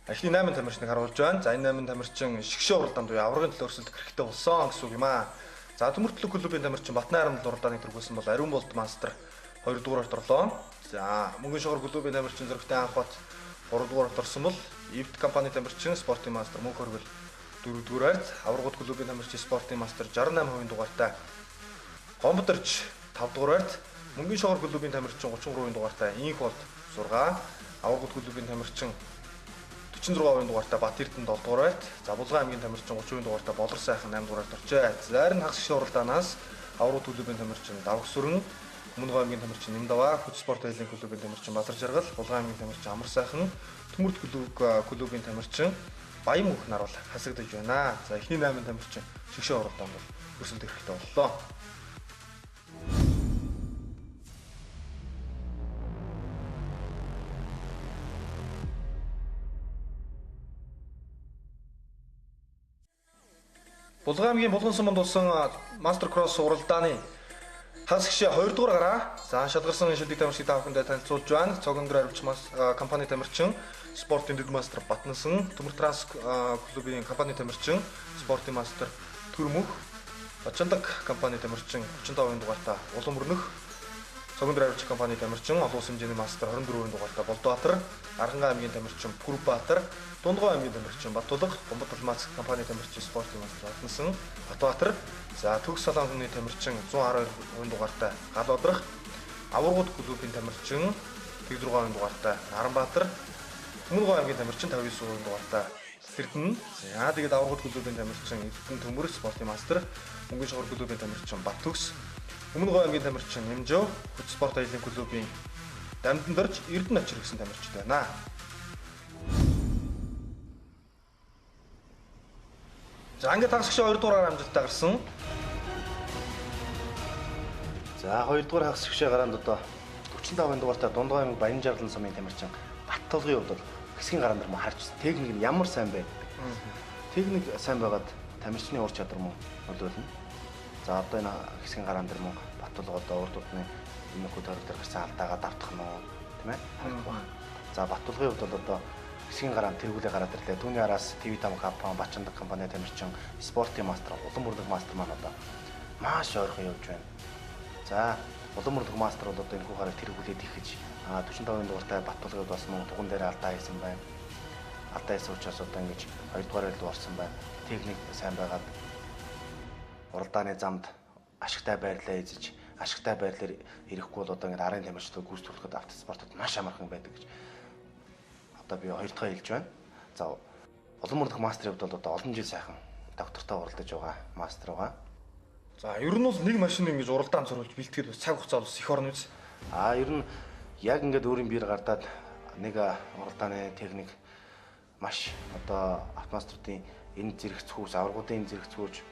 эхний 8 тамирчныг харуулж байна. За энэ 8 тамирчин шигшээ уралдаанд буюу аврагын төлөө өрсөлдөх хэрэгтэй болсон гэсэн үг юм аа. За Төмөртлөг клубын тамирчин Батнайрамд уралдааныг түргүүлсэн бол Ариун болт мастер 2 дугаарт орлоо. За мөнгөн шогор клубын тамирчин Зөрөгтэй Анхбат 3 дугаарт орсон бол Ивт компани тамирчин спортын мастер мөнх хоригл 4 дугаарт, аврагууд клубын тамирчин спортын мастер 68% дугаартай Гомбодорч 5 дугаарт, мөнгөн шогор клубын тамирчин 33% дугаартай Инх болт 6, аврагууд клубын тамирчин 46% дугаартай Бат Эрдэнэ 7 дугаарт, за Булган аймгийн тамирчин 30% дугаартай Болор сайхан 8 дугаарт орчээ. Зайр нь хагас гişэ уралдаанаас аврагууд клубын тамирчин Давх Сүрэн, Өмнөг аймгийн тамирчин Нэмдава, Хүч спорт айлын клубын тамирчин Бадар Жаргал, Булган аймгийн тамирчин Амар сайхан, Төмөрт клубын тамирчин Баян мөнх наруул хасагдаж байна. За эхний 8 тамирчин шигшээ уралдаанд бол өрсөлдөх хэрэгтэй боллоо. Булган аймгийн Булган суманд болсон мастер кросс уралдааны хагас гişэ 2 дугаар гараа. За шалгарсан шилдэг тамирчид та бүхэндээ танилцуулж байна. Цогнор авирч компани тамирчин спортын дэд мастер Батнасан, Төмөр транс клубын компани тамирчин спортын мастер Төрмөх, Бачандаг компани тамирчин 35% дугаартай Улам Өрнөх, Цогнор авирч компани тамирчин олон улсын хэмжээний мастер 24% дугаартай Болдбаатар, Архангай аймгийн тамирчин Пүрбаатар, Дундгой аймгийн тамирчин Батулга, Бомбот улмац компани тамирчин спортын мастер Батнасан, Батбаатар, за Төгс Солонгоны тамирчин 112% дугаартай Галодрах, аврагууд клубын тамирчин 6% дугаартай Наранбаатар, Өмнөг аймгийн тамирчин 59% дугаартай Эрдэнэ. За тэгээд аврагууд клубын тамирчин Эрдэнэ Төмөр спортын мастер, мөнгөн шогор клубын тамирчин Бат Төгс, Өмнөг аймгийн тамирчин Нэмжөө, Хүч спорт айлын клубын Дамдан дорж Эрдэнэ очир гэсэн тамирчид байна. За ингээд хагас гişэ 2 дугаар амжилттай гарсан. За 2 дугаар хагас гişэ гараанд одоо 45% дугаартай Дундгой аймаг Баян Жаргалан сумын тамирчин Баттулгын хувьд бол хэсгийн гараан дээр харж техник нь ямар сайн бэ? Техник сайн байгаад тамирчны ур чадвар мөн нөлөөлнө. За одоо энэ хэсгийн гараан дээр мөн Баттулга одоо урд удны өмнөхөд тойрог дээр гарсан алдаагаа давтах нь тийм ээ? За Баттулгын хувьд бол одоо хэсгийн гараанд тэргүүлээ гараад ирлээ. Түүний араас ТV5 компани, Бачандаг компани тамирчин спортын мастер, Улам Өрнөг мастер маань одоо маш ойрхон явж байна. За Улам Өрнөг мастер бол одоо энэ хүү гараг тэргүүлээд их гэж 45% дугаартай Баттулгад бас мөн туган дээр алдаа хийсэн байна. Алдаа хийсэн учраас одоо ингэж 2 дугаар руу орсон байна. Техник сайн байгаад уралдааны замд ашигтай байрлалаа эзэж, ашигтай байрлалаар ирэхгүй бол одоо ингэж арын тамирчдыг гүйцэтгэхэд автоспортод маш амархан байдаг гэж одоо би 2 дахь хэлж байна. За Улам Өрнөг мастерын хувьд бол одоо олон жил сайхан доктортой уралдаж байгаа мастер байгаа. За ер нь бол нэг машин ингэж уралдаан зориулж бэлтгэхэд бас цаг хугацаа бас их орно биз? Ер нь яг ингээд өөрийн биеэр гардаад нэг уралдааны техник маш одоо автомаструудын энэ зэрэгцгүүс, аврагуудын энэ зэрэгцгүүж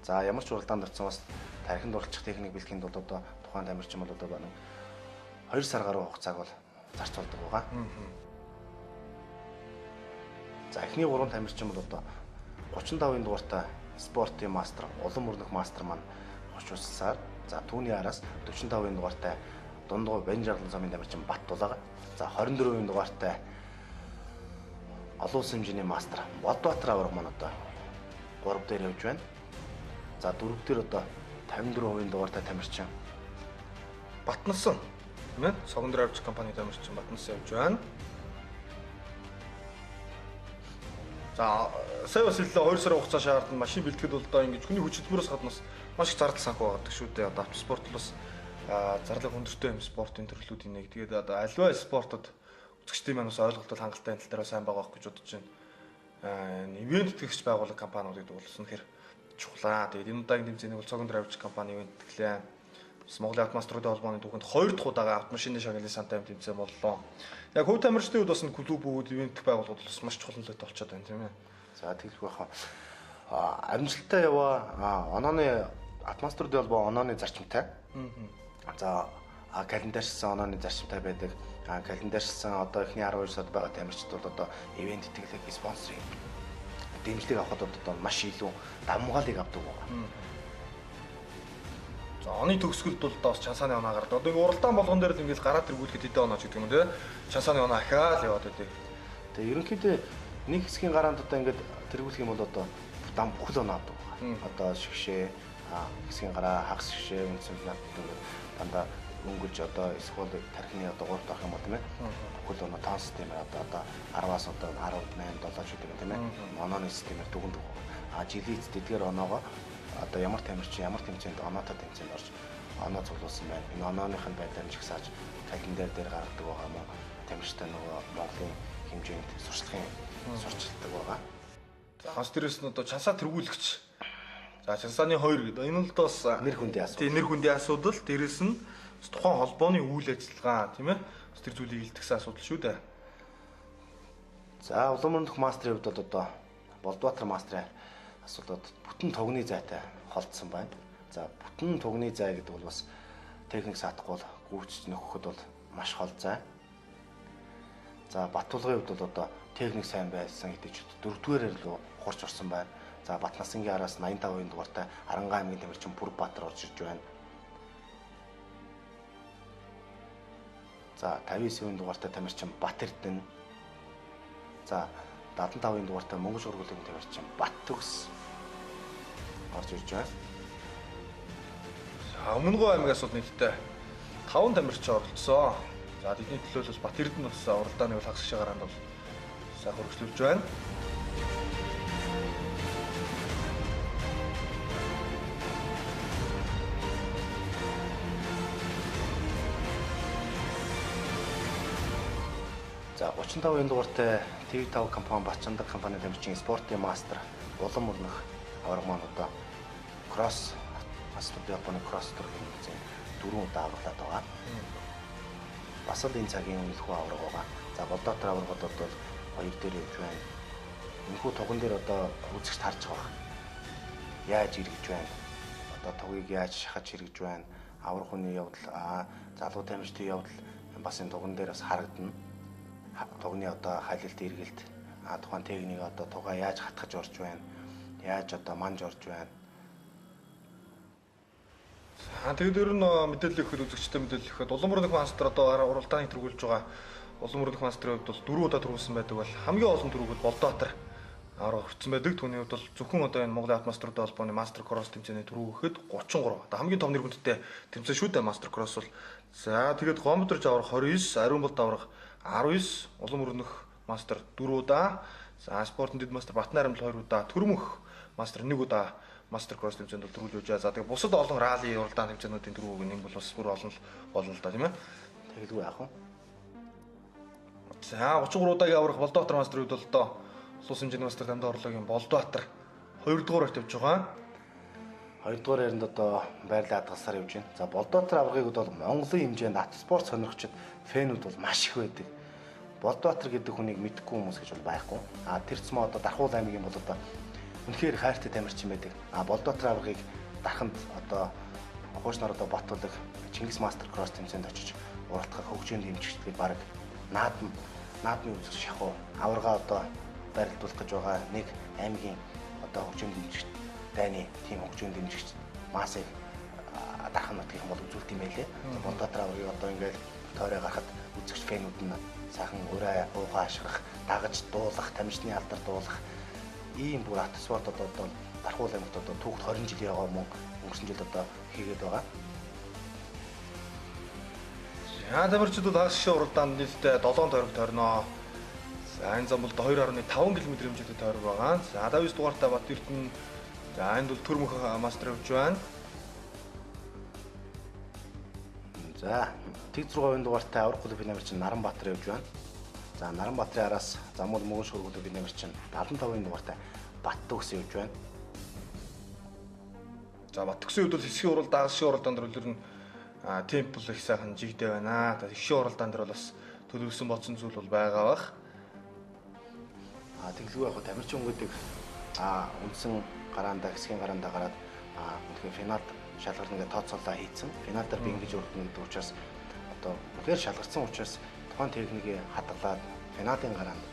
за ямар ч уралдаанд орсон бас тархинд уралчих техник бэлтгэхэд бол одоо тухайн тамирчин бол одоо 2 сар гаруй хугацааг бол зарцуулдаг байгаа. За эхний 3 тамирчин бол одоо 35% дугаартай спортын мастер, Улам Өрнөг мастер маань 30 сар. За түүний араас 45% дугаартай Дундгой Баян Жаргалан сумын тамирчин Бат Дулаага. За 24% дугаартай олон улсын хэмжээний мастер Болдбаатар аварга маань одоо 3 дээр явж байна. За 4 дээр одоо 54% дугаартай тамирчин Батнасан тийм ээ. Согондор авч компани тамирчин Батнасан явж байна. За сая бас хэллээ 2 сарын хугацаа шаардсан машин бэлтгэхэд бол одоо ингэж хүний хүч хөдөлмөрөөс гаднаас маш их зардал санхүү гаргадаг шүү дээ. Одоо автоспорт бол бас зарлага өндөртэй юм спортын төрлүүдийн нэг. Тэгээд одоо альва спортод үзэгчдийн маань бас ойлголтол хангалттай энэ тал дээр сайн байгаа гэж бодож байна. Ивент тэтгэгч байгууллага компаниуд гэдэг бол үнэхээр чухлаа. Тэгээд энэ удаагийн тэмцээнийг бол Согондор авч компани ивент тэглээ. Монголын автомаструудын холбооны түүхэнд 2 дахь удаага автомашины шагналын сантай тэмцээн боллоо. Яг хөв тамирчдын хувьд бас клубүүд, ивент байгууллагууд бас маш чухал нөлөөтэй болчиход байна тийм ээ. За тэгэлгүй хаа. Амжилттай яваа. Онооны автомаструудын холбоо онооны зарчимтай. За календарьсан онооны зарчимтай байдаг. Календарьсан одоо эхний 12 сард байгаа тамирчид бол одоо ивент тэтгэлэг спонсорын дэмжлэг авахд одоо маш илүү давмгаалыг авдаг байна. За оны төгсгөлд бол бас чансааны оноо гардаг. Одоо ингээ уралдаан болгон дээр л ингээл гараад тэргүүлэхэд хэдэн онооч гэдэг юм те. Чансааны оноо ахаад яваад байдаг. Тэгээ ерөнхийдөө нэг хэсгийн гараанд одоо ингээд тэргүүлэх юм бол одоо дам бүхэл оноо авдаг. Одоо шигшээ, хэсгийн гараа, хагас шигшээ, үндсэн плат гэдэг дандаа өнгөж одоо эсвэл тархины одоо 3 дахь юм бол тийм ээ. Бүхэл оноо таан системээр одоо 10-аас одоо 18, 7 ч гэдэг юм тийм ээ. Онооны системээр дүгндэг. Жилийн эцэдгээр оноогоо одоо ямар тамирчин ямар тэмцээнд оноотой тэмцээнд орж оноо цуглуулсан байна. Энэ онооныхын байдлаар нь жигсааж календар дээр гаргадаг байгаа мó тамирчтай нөгөө Монголын хэмжээнд сурчилдаг байгаа. За хас дээрээс нь одоо чансаа тэргүүлэгч. За чансааны 2 гэдэг. Энэ бол бас нэр хүндийн асуудал. Тийм нэр хүндийн асуудал. Дээрээс нь тухайн холбооны үйл ажиллагаа тийм ээ. Бас тэр зүйлийг илтгэсэн асуудал шүү дээ. За улаан мөрөндөх мастрын хувьд бол одоо Болдбаатар мастрын асуудлууд бүтэн тогны зайтай холдсон байна. За бүтэн тогны зай гэдэг бол бас техник саатахгүй бол гүйцэж нөхөхөд бол маш хол зай. За Баттулгын хувьд бол одоо техник сайн байсан гэдэг ч 4-р рүү хурж орсон байна. За Батнасангийн араас 85% дугаартай Арангаа аймгийн тамирчин Бүрбаатар орж ирж байна. За 59% дугаартай тамирчин Бат Эрдэнэ. За 75% дугаартай Монгол шургуулгын тамирчин Бат Төгс орж ирж байна. Өмнөгөө аймагаас бол нийтдээ 5 тамирчин оролцсон. За тэдний төлөө бас Бат Эрдэнэ бас уралдааны бол хагас шагараанд бол сайн хөргөжлүүлж байна. За 35% дугаартай TV5 компани Батчандаг компани тамирчин спортын мастер улам мөрнөх аварга маань одоо кросс астуудын холбооны кросс төрлийн хэмжээ 4 удаа авралаад байгаа. Бас л энэ цагийн өмнөхөө аварга байгаа. За Болдбаатар аваргад бол 2 дээр явж байна. Энэхүү туган дээр одоо үзэгч харж байгаа. Яаж иргэж байна? Одоо тугийг яаж шахаж иргэж байна? Аварга хүний явдал, залуу тамирчдын явдал бас энэ туган дээр бас харагдана. Тугны одоо хайлалт эргэлт тухайн техник одоо тугаа яаж хатгаж орж байна, яаж одоо манж орж байна. Тэгээд ер нь мэдээлэл өгөхөд үзэгчтэй мэдээлэл өгөхөд улаан мөрөндөх мастер одоо уралдааныг тэргүүлж байгаа. Улаан мөрөндөх мастерын хувьд бол 4 удаа тэргүүлсэн байдаг бол хамгийн олон тэргүүл Болдбаатар авраг хүрсэн байдаг. Түүний хувьд бол зөвхөн одоо энэ Монголын автомаструудын холбооны мастер кросс тэмцээний тэргүүлэхэд 33. Одоо хамгийн том нэр хүндтэй тэмцээн шүү дээ мастер кросс бол. За тэгээд Гомбодрж авраг 29, Ариун болд авраг 19, улаан мөрөндөх мастер 4 удаа, за спортын дэд мастер Батны харамл 2 удаа, Төрмөх мастер 1 удаа мастер кросс тэмцээнд төрүүлж явж байгаа. За тэгээд бусад олон ралли уралдаан тэмцээнүүдийн төрүүг нь бол бас бүр олон болно л да тийм ээ. Тэгэлгүй яах вэ? За 33 удаагийн аврах Болдбаатар мастерын хувьд бол одоо улс хэмжээний мастер дамжаа орлогын Болдбаатар 2 дугаарт явж байгаа. 2 дугаар яринд одоо байрлал хадгалсаар явж байна. За Болдбаатар аврагыг бол Монголын хэмжээнд автоспорт сонирхчид фэнүүд бол маш их байдаг. Болдбаатар гэдэг хүнийг мэдгүй хүмүүс гэж бол байхгүй. Тэр цэцмээ одоо Дархуул аймгийн бол одоо үнэхээр хайртай тамирчин байдаг. Болдбаатар аврагыг дарханд одоо хууч нар одоо Батулаг Чингис мастер кросс тэмцээнд очиж уралдахад хөгжөөнд хэмжигчдгийг баг наадмын үзэл шахуу аврагаа одоо барилдуулах гэж байгаа нэг аймгийн одоо хөгжөөнд хэмжигч дайны тийм хөгжөөнд хэмжигч масыг дархан нутгийн бол үзүүлт юм байлээ. Болдбаатар аврагыг одоо ингээл тойроо гарахад үзэгч фэнүүд нь сайхан ураа уугаа ашиглах, дагаж дуулах, тамирчны алдар дуулах ийм бүр автоспорт одоо Дархуул аймагт одоо түүхт 20 жил яваа мөн өнгөрсөн жил одоо хийгээд байгаа. За тамирчид бол хагас гişийн уралдаанд нийтдээ 7 тойрог тойрноо. За энэ зам бол 2.5 км хэмжээтэй тойрог байгаа. За 59 дугаартай Бат Эрдэнэ. За энд бол Төрмөх мастер явж байна. За Тэг 6 дугаартай Аврах клубын тамирчин Наранбаатар явж байна. За Наранбаатарын араас Замуул Мөнгөн шуурга клубын тамирчин 75 дугаартай Бат Төгс явж байна. За Бат Төгсийн хувьд бол хэсгийн уралд хагас гişийн уралдаан дээр үлрэн темп бол их сайхан жигдээ байна. За хэсгийн уралдаан дээр бол бас төлөвлөсөн бодсон зүйл бол байгаа бах. Тэглгүй яг тамирчин өнгөдөг үндсэн гараандаа хэсгийн гараандаа гараад үнэхээр финалд шалгарна гэдэг тооцоолоо хийцэн. Финал дээр би ингэж өрдөнө гэдэг учраас одоо үнэхээр шалгарсан учраас тухайн техникийг хадгалаад финалийн гараанд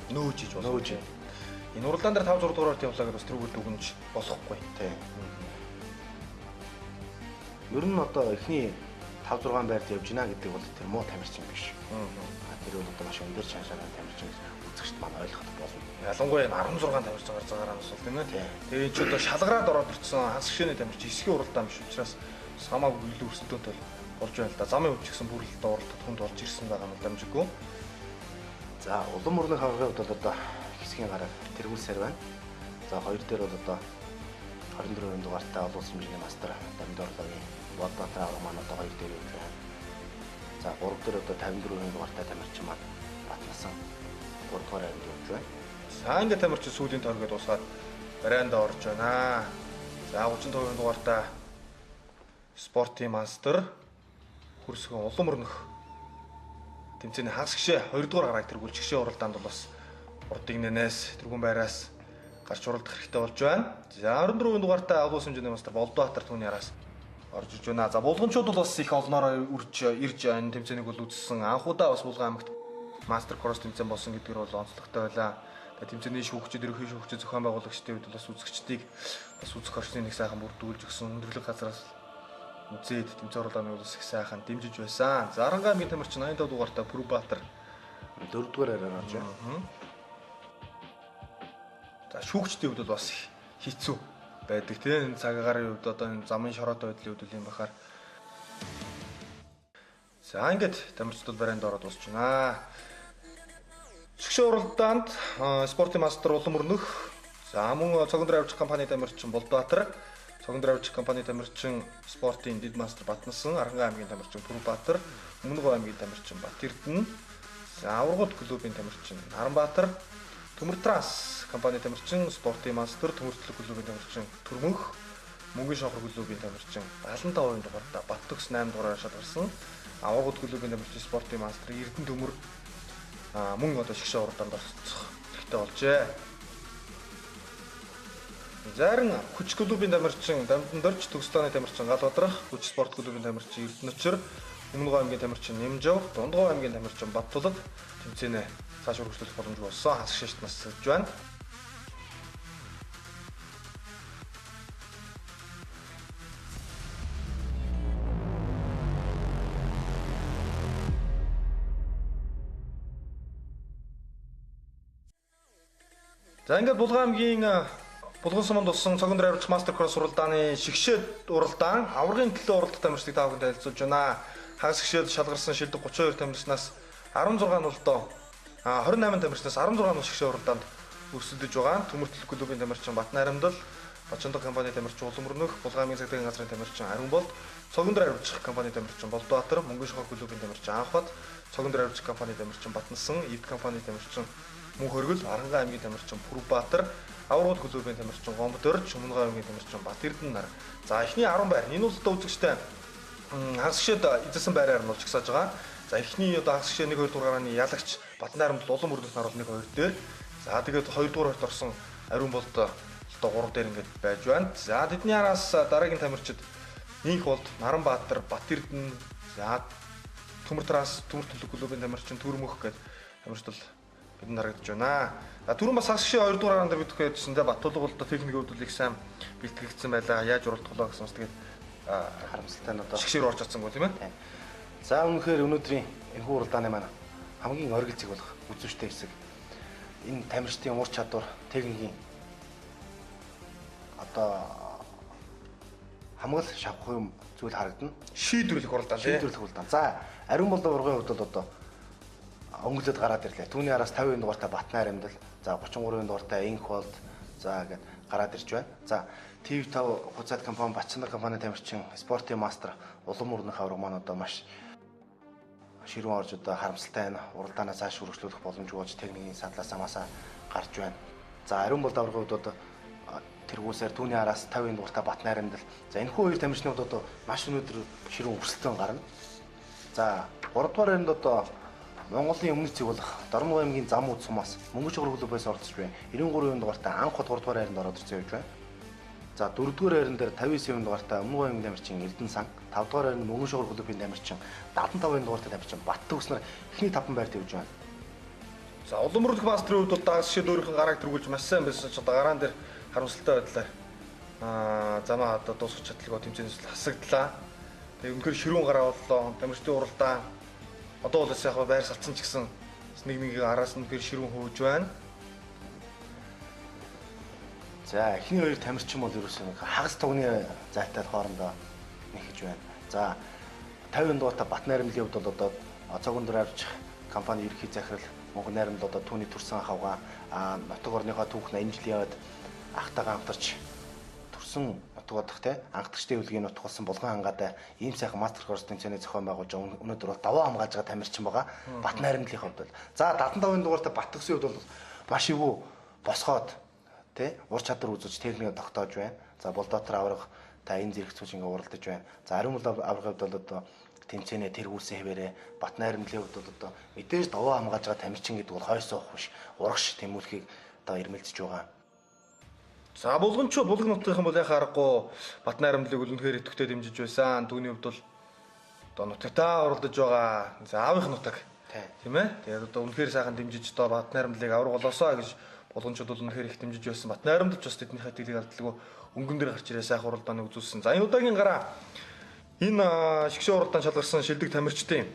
нөөж иж болно. Нөөж. Энэ уралдаан дээр 5 6 дугаараар явлаа гэдэг бас тэрүүл дүгнж болохгүй. Тийм. Ер нь одоо эхний 5 6 байрд явж гинэ гэдэг бол тэр муу тамирчин биш. Тэр бол одоо маш өндөр шаншааны тамирчин үзэгчд маань ойлгох болно. Ялангуяа 16 тамирчин гарч байгаагаа бас бол тийм ээ. Тэгээд ч одоо шалгараад ороод ирсэн хагас гişээний тамирчин хэсгийн уралдаан биш учраас хамаагүй илүү өрсөлдөөнтэй болж байна л да. Замын хувьд ч гэсэн бүр л уралдаад хүнд болж ирсэн байгаа нь дамжиггүй. За улам мөрний хагагийн хувьд бол одоо хэсгийн гараг тэргүүлсээр байна. За хоёр дээр бол одоо 24 дугаартай олон улсын хэмжээний мастер Дамдорлогийн Бодбатар авах маань одоо хоёр дээр явж байна. За гурав дээр одоо 54 дугаартай тамирчин маань Батнасан 3 дугаар аймд явж байна. За ингээд тамирчин сүүлийн тойргод дуусгаад барайнда орж байна. За 35 дугаартай спортын мастер хөрсгөн улам өрнөх тэмцээний хагас гişээ 2 дугаар гарааг тэргүүлж гişээ уралдаанд бол бас урдыг нэнээс тэргүүн байраас гарч уралдах хэрэгтэй болж байна. За 24 дугаартай олон улсын хэмжээний мастер Болдбаатар түүний араас орж иж байна. За булганчууд бол бас их олноороо ирж энэ тэмцээнийг бол үзсэн. Анхудаа бас Булган аймагт мастер кросс тэмцээн болсон гэдгээр бол онцлогтой байлаа. Тэгээ тэмцээний шүүгчид, ерөнхий шүүгчид, зохион байгуулагчдын хувьд бас үзэгчдийг бас үзэх орчныг нэг сайхан бүрдүүлж өгсөн. Өндөрлөг газараас үзээд тэмцээн уралдааны бас их сайхан дэмжиж байсан. За Аранга аймгийн тамирчин 85 дугаартай Пүрбаатар 4 дугаар араар орж байна. За шүүгчдийн хувьд бол бас хэцүү байдаг тийм цагаагаар хувьд одоо энэ замын шороотой байдлын хувьд юм бахаар. За ингээд тамирчдад барайнд ороод дуусч байна. Шгшээ уралдаанд спортын мастер улам өрнөх. За мөн цогцолдрын авирч компани тамирчин Болдбаатар, цогцолдрын авирч компани тамирчин спортын дэд мастер Батнасан, Аранга аймгийн тамирчин Пүрбаатар, Өмнөг аймгийн тамирчин Бат Эрдэнэ, за Аврагууд клубын тамирчин Наранбаатар, Төмөр Транс компани тамирчин спортын мастер, Төмөртлөг клубын тамирчин Төрмөх, Мөнгөн шохор клубын тамирчин 75% дугаартай Бат Төгс 8 дугаараар шалгарсан. Аврагууд клубын тамирчин спортын мастер Эрдэнэ Төмөр мөн одоо шгшээ уралдаанд орцох хэрэгтэй болжээ. Зарим хүч клубын тамирчин Дамдандорч, Төгсдөөний тамирчин Галбадрах, хүч спорт клубын тамирчин Эрдэнэчэр, Өмнөг аймгийн тамирчин Нэмжав, Дундгой аймгийн тамирчин Баттулад тэмцээнэ цааш үргэлжлүүлэх боломжгүй болсон. Хагас гişээт нас сэлж байна. За ингээд Булган аймгийн Булган суманд болсон цогцолдрын авирч мастер кросс уралдааны шгшээд уралдаан аврагын төлөө уралдах тамирчдыг тав хүн танилцуулж байна. Хагас гişээд шалгарсан шилдэг 32 тамирчнаас 16 нь болдоо 28 тамирчнаас 16 нь шгшээ уралдаанд өрсөлдөж байгаа. Төмөртлөх клубын тамирчин Батнарамдал, Бачандаг компани тамирчин Улам өрнөх, Булган аймгийн цагдаагийн газрын тамирчин Ариун болд, цогцолдрын авирч компани тамирчин Болдбаатар, Мөнгөн шохор клубын тамирчин Анхбат, цогцолдрын авирч компани тамирчин Батнасан, Ид компани тамирчин Мөн хөргөл, Аранга аймгийн тамирчин Пүрбаатар, Аврагууд клубын тамирчин Гомдорч, Өмнөг аймгийн тамирчин Бат Эрдэнэ нар. За эхний 10 байр. Энэ бол одоо үзэгчтэй хагас гişээд эзэлсэн байраар нь болж гисаж байгаа. За эхний одоо хагас гişээ 1 2 дугаарны ялагч Батнарамд улам өрнөх нар бол 1 2 дээр. За тэгээд 2 дугаар хорт орсон Ариун болд одоо 3 дээр ингээд байж байна. За тэдний араас дараагийн тамирчид Инх болд, Наранбаатар, Бат Эрдэнэ, за Төмөр Транс, Төмөртлөг клубын тамирчин Төрмөх гэдэг тамирчид бид нарагдж байна. За түрүүн бас хагас гişээ 2 дугаар ангар бидэхгүй байжсэн. Баттулга бол техникийн хувьд их сайн бэлтгэгдсэн байлаа. Яаж уралдахлаа гэсэн бас тэгээд харамсалтай нь одоо шгшээр орж чадсангүй тийм ээ. За үнэхээр өнөөдрийн энэхүү уралдааны маань хамгийн оргил зэг болох үзүүштэй хэсэг. Энэ тамирчдын ур чадвар, техникийн одоо хамгаал шавах юм зүйл харагдана. Шийдвэрлэх уралдаан тий. Шийдвэрлэх уралдаан. За ариун болон ургын хувьд бол одоо өнгөлөд гараад ирлээ. Түүний араас 50% дугаартай Батнайр амьдрал, за 33% дугаартай Инх болд за гэд гараад ирж байна. За TV5 хуцаад компани Батчиндар компани тамирчин спортын мастер улам өрнөх авраг маань одоо маш ширүүн орж одоо харамсалтай байна. Уралдаанаа цааш үргэлжлүүлэх боломжгүй болж техникийн саналаас амаасаа гарч байна. За ариун болд аврагын хувьд одоо тэргүүсээр түүний араас 50% дугаартай Батнайр амьдрал. За энэхүү хоёр тамирчнууд одоо маш өнөөдөр ширүүн өрсөлдөөн гарна. За 3 дугаар энд одоо Монголын өмнөд зэг болох Дорнов аймгийн зам үд сумаас мөнгө шугар клубээс оролцож байна. 93% дугаартай анх 3 дугаар хайранд ороод ирж явж байна. За 4 дугаар хайран дээр 59% дугаартай Өмнөг аймгийн тамирчин Эрдэнэ сан, 5 дугаар хайранд мөнгө шугар клубын тамирчин 75% дугаартай тамирчин Бат Төгс нар эхний 5 байрт явж байна. За улам өрнөх мастрын хувьд бол дагас шид өөрийнх нь гарааг тэргүүлж маш сайн байсан ч одоо гараан дээр харамсалтай байдлаар замаа одоо дуусах чадлагүй тэмцээнээс хасагдлаа. Тэгээ үнэхээр ширүүн гараа боллоо. Тамирчдын уралдаан одоо бол яг байр салцсан ч гэсэн нэг нэгийн араас нь үнэхээр ширүүн хөөж байна. За эхний хоёр тамирчин бол ерөөсөө нэг хагас тугны зайтай хоорондоо нэгж байна. За 50% дугаартай Бат найрамдлын хувьд бол одоо цогон дээр авч компани ерхий захирал Монгол найрамд одоо түүний төрсэн хавгаа нутаг орныхоо түүх 80 жил яваад ахтайгаа хамтарч төрсөн нутаг одох те анхдагчдын хөдөлгөөний нутаг болсон Булган хангаатай ийм сайхан мастер коурс тэмцээний зохион байгуулж өнөөдөр бол даваа хамгаалж байгаа тамирчин байгаа. Бат найрамдлын хувьд бол за 75% дугаартай Бат Төгсийн хувьд бол маш ивүү босгоод те ур чадвар үзүүлж техникээ тогтоож байна. За болдотор аврах та энэ зэрэгцүүж ингээ уралдаж байна. За ариун бол аврагын хувьд бол одоо тэмцээнэ тэргүүлсэн хэвээрээ Бат найрамдлын хувьд бол одоо мэдээж даваа хамгаалж байгаа тамирчин гэдэг бол хойс суух биш урагш тэмүүлэхийг одоо ирмэлзэж байгаа. За булганчууд булган нутгийнхан бол яхаа аргагүй Бат найрамдлыг бол үнэхээр идэвхтэй дэмжиж байсан. Түүний хувьд бол одоо нутагтаа уралдаж байгаа. За аавынх нутаг тийм ээ. Тэгээд одоо үнэхээр сайхан дэмжиж одоо Бат найрамдлыг авраг болоосоо гэж булганчууд бол үнэхээр их дэмжиж байсан. Бат найрамдч бас тэднийхээ тэлийг ардлаггүй өнгөн дээр гарч ирээ сайхан уралдааны үзүүлсэн. За энэ удаагийн гараа энэ шигшээ уралдаан шалгарсан шилдэг тамирчдын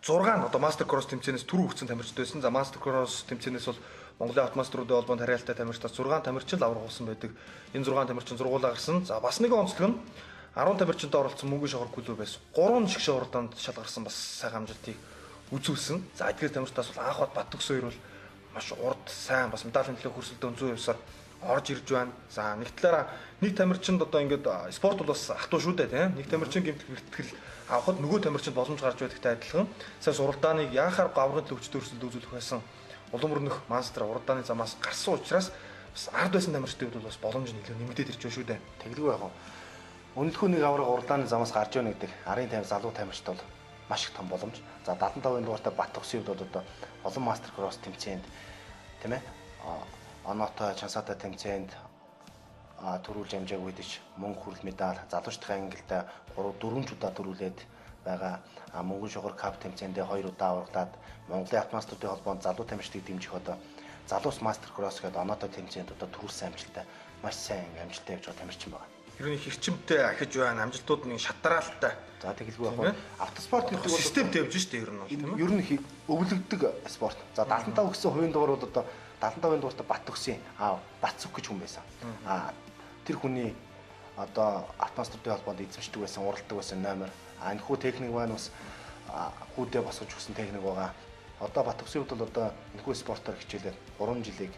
6 нь одоо мастер кросс тэмцээнээс түрүү хүрсэн тамирчид байсан. За мастер кросс тэмцээнээс бол Монголын автомаструудын холбоонд харьяалтай тамирчдаас 6 тамирчин л авраг болсон байдаг. Энэ 6 тамирчин зургуулаа гарсан. За бас нэг онцлог нь 10 тамирчинтай оролцсон мөнгөн шохор клубээс 3 шигшээ уралдаанд шалгарсан бас сайхан амжилтыг үзүүлсэн. За эдгээр тамирчдаас бол анх бат Төгс хоёр бол маш урд сайн бас медалийн төлөө хөрсөлдөө 100%-аар орж ирж байна. За нэг талаараа нэг тамирчинд одоо ингээд спорт бол бас хатуу шүү дээ тийм. Нэг тамирчин гэмт бэртгэл авахд нөгөө тамирчинд боломж гарч байдагтай адилхан. Сайн уралдааныг яахаар аврагын төлөө хүчтэй хөрсөлдөө үзүүлэх байсан. Улам өрнөх мастер уралдааны замаас гарсан учраас бас ард байсан тамирчдын хувьд бас боломж нь илүү нэмэгдээд ирж байна шүү дээ. Тэглгүй яг нь. Үнэлэхүү нэг авраг уралдааны замаас гарч байна гэдэг арын тайм залуу тамирчид бол маш их том боломж. За 75% дугаартай Бат Төгсийн хувьд бол одоо олон мастер кросс тэмцээнд тийм ээ оноотой чансаатай тэмцээнд төрүүлж амжааг үйдэж мөнгө хүрэл медаль залуучдын ангилалтай 3-4 удаа төрүүлээд байгаа. Мөнгөн шугар кап тэмцээндээ 2 удаа авраглаад Монголын автомастуудын холбоонд залуу тамирчдыг дэмжих одоо залуус мастер кросс гэдэг оноотой тэмцээнд одоо төрүүлсэн амжилттай маш сайн амжилттай явж байгаа тамирчин байгаа. Тэр нь хэрчимтэй ахиж байна. Амжилтууд нь шатраалтай. За тэгэлгүй яг автоспорт гэдэг бол системтэй явж штэ ер нь бол тийм ээ. Ер нь өвлөгдөг спорт. За 75 гэсэн хувийн дугаар бол одоо 75% дугаартай Бат Төгсийн Бат Цүк гэж хүн байсан. Тэр хүний одоо автомастуудын холбоонд эзэмшдэг байсан, уралдаг байсан номер. Энэхүү техник маань бас хүүдээ босгож өгсөн техник байгаа. Одоо Бат Төгсийн хувьд бол одоо энэхүү спортоор хичээлээд 3 жилийг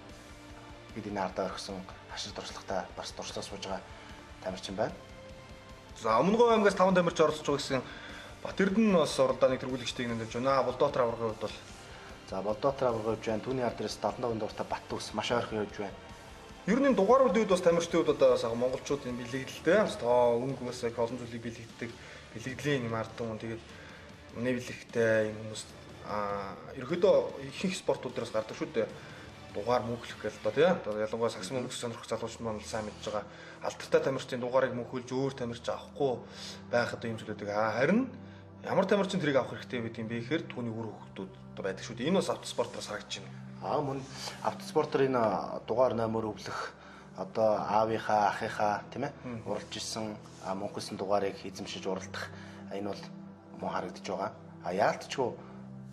бидний ардаа орхисон хашир туршлагатай бас туршлаа сууж байгаа тамирчин байна. За Өмнөг аймгаас 5 тамирч оролцож байгаа гэсэн Бат Эрдэнэ бас уралдааны тэргүүлэгчдийг нэмж байна. Болдотор аврагын хувьд бол за болдотор авраг явж байна. Түүний ард дээрээс 75 дугаартай Бат Төгс маш ойрхон явж байна. Ер нь дугаарууд үед бас тамирчдын хувьд одоо сайхан монголчуудын бэлэгдэлтэй бас тоо өнгө бас их олон зүйлийг бэлэгддэг бэлэгдлийн юм ард түмэн тэгээд нэвлэгтэй юм хүмүүс ерөөдөө ихэнх спортууд дээрээс гардаг шүү дээ. Дугаар мөнхлөх гэл одоо тийм. Одоо ялангуяа сагс мөнхс сонирхох залуучууд маань сайн мэдж байгаа. Алдартай тамирчдын дугаарыг мөнхөлж өөр тамирч авахгүй байхад юм зүйлүүдийг харин ямар тамирчин тэрийг авах хэрэгтэй байд юм бэ гэхээр түүний үр хөвгтүүд одоо байдаг шүү дээ. Энэ бас автоспортоос харагдаж байна. Мөн автоспортоор энэ дугаар номер өвлөх одоо аавынхаа ахыхаа тийм ээ уралж исэн мөнхөлсөн дугаарыг эзэмшиж уралдах энэ бол мөн харагдаж байгаа. А яалтчгүй